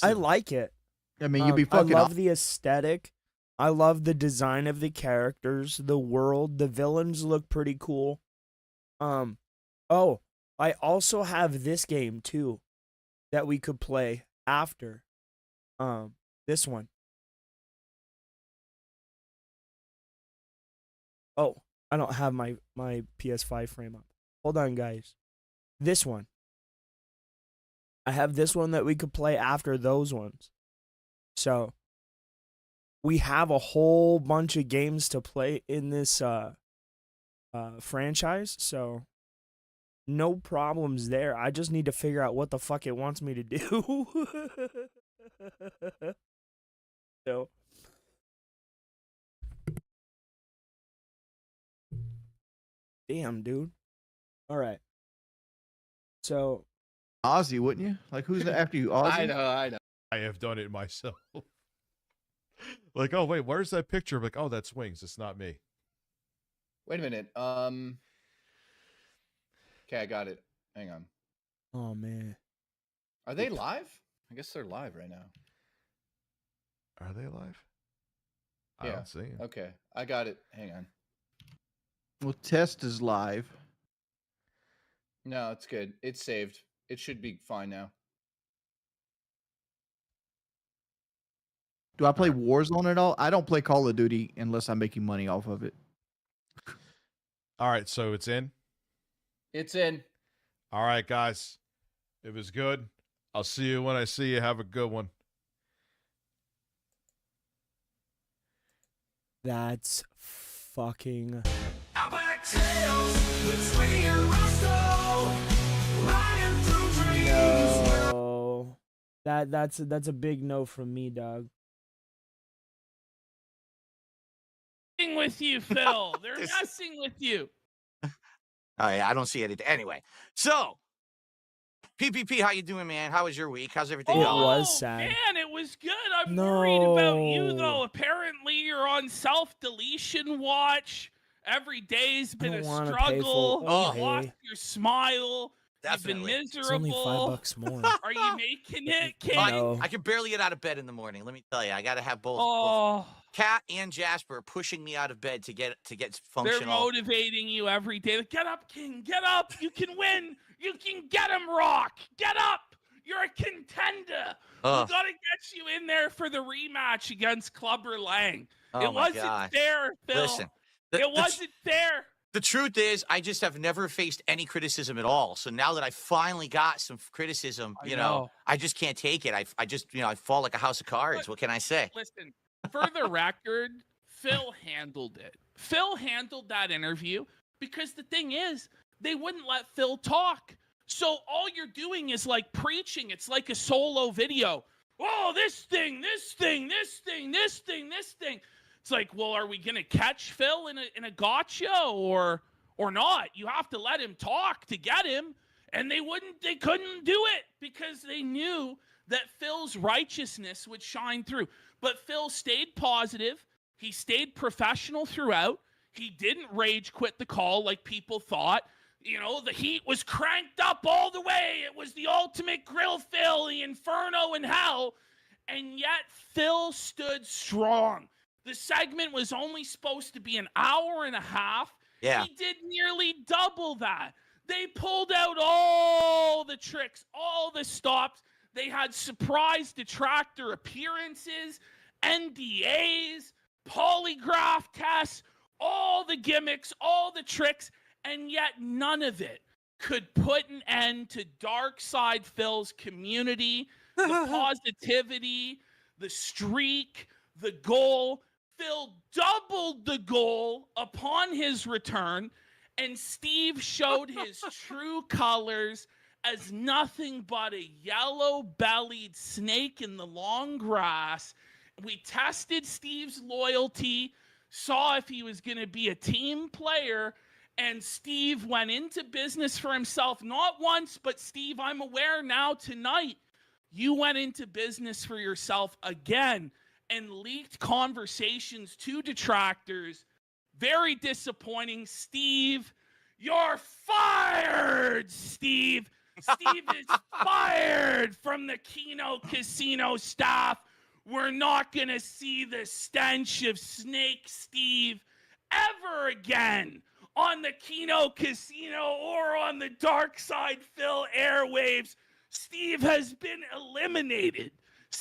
like it. I mean, you'd be fucking. I love the aesthetic. I love the design of the characters, the world. The villains look pretty cool. Oh, I also have this game too that we could play after. This one. Oh, I don't have my PS5 frame up. Hold on, guys. This one. I have this one that we could play after those ones. So, we have a whole bunch of games to play in this franchise, so no problems there. I just need to figure out what the fuck it wants me to do. So, damn, dude. All right. So, Ozzy, wouldn't you? Like, who's after you, Ozzy? I know. I have done it myself. Like, oh wait, where's that picture? I'm like, oh, that's Wings. It's not me. Wait a minute. Okay, I got it. Hang on. Oh man. Are they live? I guess they're live right now. Are they live? I Yeah. don't see them. Okay, I got it. Hang on. Well, test is live. No, it's good. It's saved. It should be fine now. Do I play Warzone at all? I don't play Call of Duty unless I'm making money off of it. All right, so it's in. It's in. All right, guys. It was good. I'll see you when I see you. Have a good one. that's fucking. No. That's a big no from me, dog. With you, Phil. They're messing with you. I don't see anything. Anyway, so PPP, how you doing, man? How was your week? How's everything going? It was sad. Man, it was good. I'm worried about you, though. Apparently, you're on self-deletion watch. Every day's been a struggle. You lost your smile. Definitely. You've been miserable. It's only $5 more. Are you making it, kid? I can barely get out of bed in the morning. Let me tell you, I got to have both. Kat and Jasper pushing me out of bed to get functional. They're motivating you every day. Get up, King. Get up. You can win. You can get him, Rock. Get up. You're a contender. We got to get you in there for the rematch against Clubber Lang. It wasn't fair, Phil. Listen, it wasn't fair. The truth is, I just have never faced any criticism at all. So now that I finally got some criticism, you know, I just can't take it. I just, I fall like a house of cards. What can I say? Listen, for the record, Phil handled it. Phil handled that interview because the thing is, they wouldn't let Phil talk. So all you're doing is like preaching. It's like a solo video. Oh, this thing, this thing, this thing, this thing, this thing. It's like, well, are we gonna catch Phil in a gotcha or not? You have to let him talk to get him, and they couldn't do it because they knew that Phil's righteousness would shine through. But Phil stayed positive. He stayed professional throughout. He didn't rage quit the call like people thought. You know, the heat was cranked up all the way. It was the ultimate grill Phil, the inferno in hell, and yet Phil stood strong. The segment was only supposed to be an hour and a half. Yeah. He did nearly double that. They pulled out all the tricks, all the stops. They had surprise detractor appearances, NDAs, polygraph tests, all the gimmicks, all the tricks, and yet none of it could put an end to Darkside Phil's community, the positivity, the streak, the goal. Phil doubled the goal upon his return, and Steve showed his true colors as nothing but a yellow-bellied snake in the long grass. We tested Steve's loyalty, saw if he was going to be a team player, and Steve went into business for himself, not once, but Steve, I'm aware now tonight, you went into business for yourself again and leaked conversations to detractors. Very disappointing. Steve, you're fired, Steve. Steve is fired from the Keno Casino staff. We're not going to see the stench of Snake Steve ever again on the Keno Casino or on the Darkside Phil airwaves. Steve has been eliminated.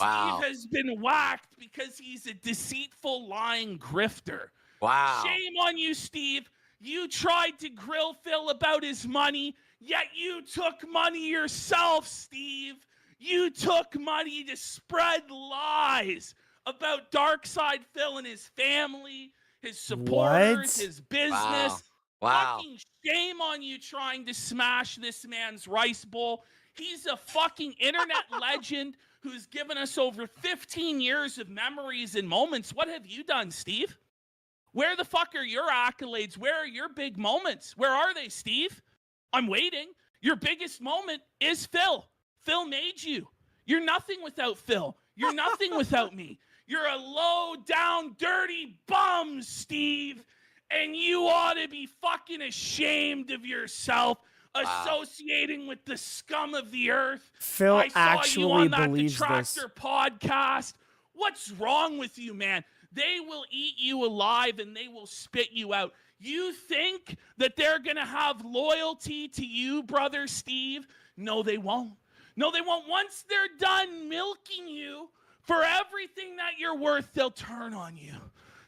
Wow. Steve has been whacked because he's a deceitful, lying grifter. Wow. Shame on you, Steve. You tried to grill Phil about his money, yet you took money yourself, Steve. You took money to spread lies about Darkside Phil and his family, his supporters, his business. Wow. Fucking shame on you trying to smash this man's rice bowl. He's a fucking internet legend who's given us over 15 years of memories and moments. What have you done, Steve? Where the fuck are your accolades? Where are your big moments? Where are they, Steve? I'm waiting. Your biggest moment is Phil. Phil made you. You're nothing without Phil. You're nothing without me. You're a low down, dirty bum, Steve. And you ought to be fucking ashamed of yourself associating with the scum of the earth. Phil I saw actually you on that believes Detractor this. podcast. What's wrong with you, man? They will eat you alive and they will spit you out. You think that they're going to have loyalty to you, brother Steve? No, they won't. No, they won't. Once they're done milking you for everything that you're worth, they'll turn on you.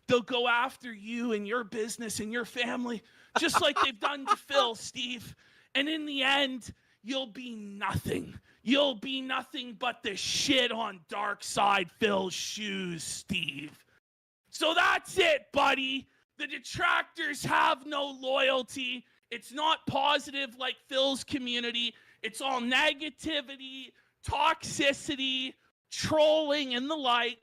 They'll go after you and your business and your family, just like they've done to Phil, Steve. And in the end, you'll be nothing. You'll be nothing but the shit on Darkside Phil's shoes, Steve. So that's it, buddy. The detractors have no loyalty. It's not positive like Phil's community. It's all negativity, toxicity, trolling, and the like.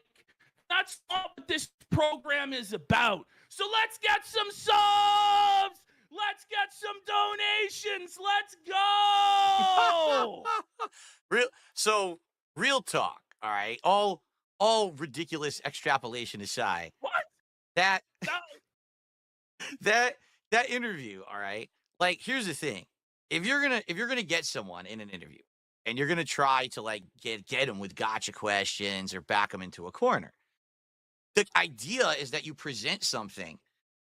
That's not what this program is about. So let's get some subs. Let's get some donations. Let's go. Real talk, all right? All ridiculous extrapolation aside. What? That interview, all right? Like, here's the thing. If you're gonna get someone in an interview and you're gonna try to like get them with gotcha questions or back them into a corner, the idea is that you present something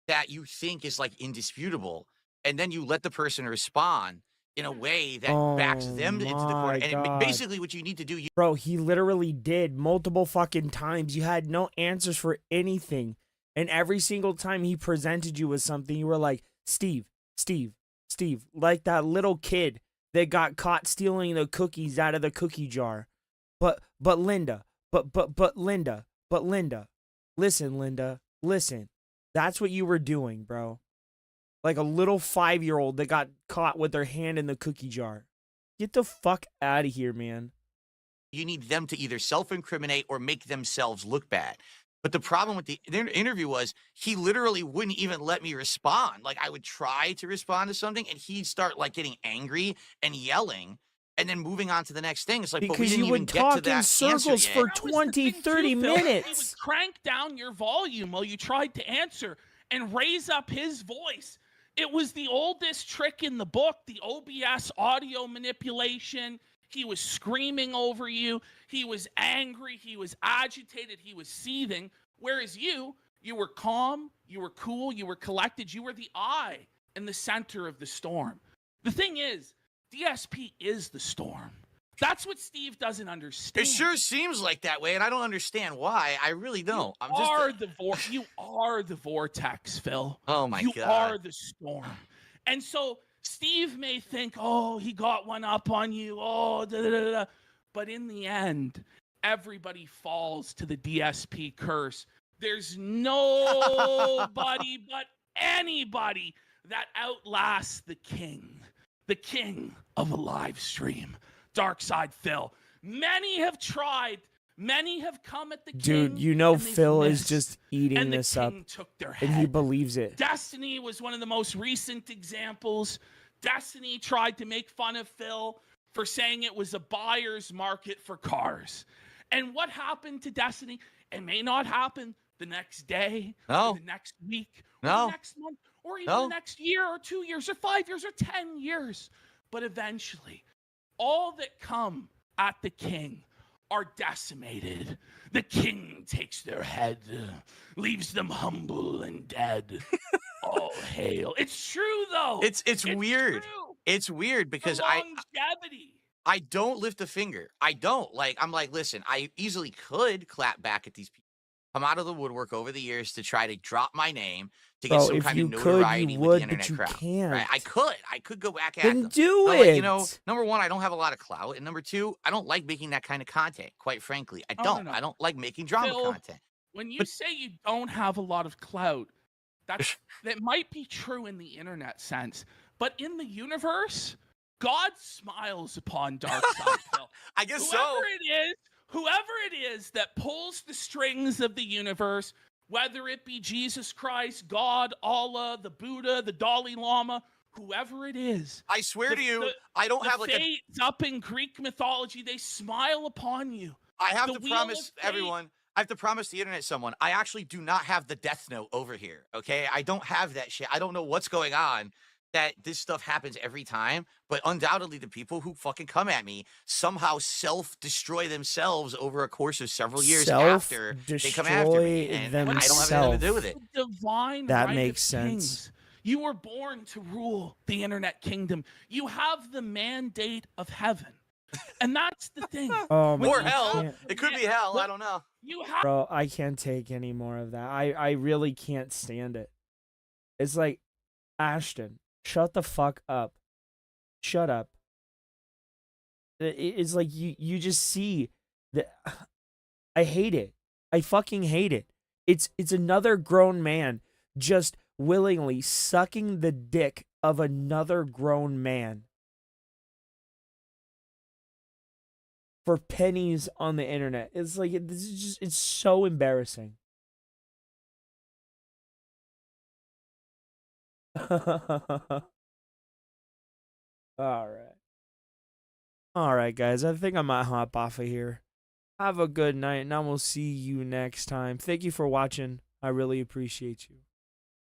that you think is like indisputable, and then you let the person respond in a way that backs them into the corner. And basically what you need to do... Bro, he literally did multiple fucking times. You had no answers for anything. And every single time he presented you with something, you were like, Steve, like that little kid that got caught stealing the cookies out of the cookie jar. But Linda, listen, Linda, listen. That's what you were doing, bro. Like a little 5-year-old that got caught with their hand in the cookie jar. Get the fuck out of here, man. You need them to either self-incriminate or make themselves look bad. But the problem with the interview was he literally wouldn't even let me respond. Like, I would try to respond to something and he'd start like getting angry and yelling and then moving on to the next thing. It's like, because but we didn't you would even get to talk in that circles for That was the 20, thing 30 too, Phil. minutes. He would crank down your volume while you tried to answer and raise up his voice. It was the oldest trick in the book, the OBS audio manipulation. He was screaming over you. He was angry. He was agitated. He was seething. Whereas you were calm, you were cool, you were collected. You were the eye in the center of the storm. The thing is, DSP is the storm. That's what Steve doesn't understand. It sure seems like that way, and I don't understand why. I really don't. You are the vortex, Phil. Oh my God. You are the storm. And so Steve may think, oh, he got one up on you. Oh, da, da, da, da. But in the end, everybody falls to the DSP curse. There's nobody but anybody that outlasts the king of a live stream, DarkSydePhil. Many have tried. Many have come at the king. Dude, you know and they've Phil is missed, just eating and the this up, king took their and he head. believes it. Destiny was one of the most recent examples. Destiny tried to make fun of Phil for saying it was a buyer's market for cars. And what happened to Destiny? It may not happen the next day, or the next week, or the next month, or even the next year, or 2 years, or 5 years, or 10 years. But eventually, all that come at the king are decimated. The king takes their head, leaves them humble and dead. All hail. It's true, though. It's weird. True. It's weird because The longevity. I don't lift a finger. I don't. I'm like, listen, I easily could clap back at these people, come out of the woodwork over the years to try to drop my name to get Bro, some if kind you of could, notoriety you with would, the but internet you crowd. can't. Right? I could go back at Then them. do But, it. you know, number one, I don't have a lot of clout, and number two, I don't like making that kind of content. Quite frankly, I don't. No. I don't like making drama Phil, content. When you say you don't have a lot of clout, that might be true in the internet sense, but in the universe, God smiles upon DarkSydeDrill. I guess so. Whoever it is that pulls the strings of the universe, whether it be Jesus Christ, God, Allah, the Buddha, the Dalai Lama, whoever it is. I swear to you, I don't have like a. Fates up in Greek mythology, they smile upon you. I have The to wheel promise of fate. everyone. I have to promise the internet someone. I actually do not have the death note over here. Okay, I don't have that shit. I don't know what's going on. That this stuff happens every time, but undoubtedly the people who fucking come at me somehow self-destroy themselves over a course of several years after they come after me, and I don't have anything to do with it. Divine That right makes of sense. kings. You were born to rule the internet kingdom. You have the mandate of heaven. And that's the thing. Oh, Or man, I hell. can't- It could be hell. I don't know. You have Bro, I can't take any more of that. I really can't stand it. It's like, Ashton, shut the fuck up. Shut up. It's like you just see that. I hate it. I fucking hate it. It's another grown man just willingly sucking the dick of another grown man for pennies on the internet. It's like this is just, it's so embarrassing. All right, guys. I think I might hop off of here. Have a good night, and I will see you next time. Thank you for watching. I really appreciate you.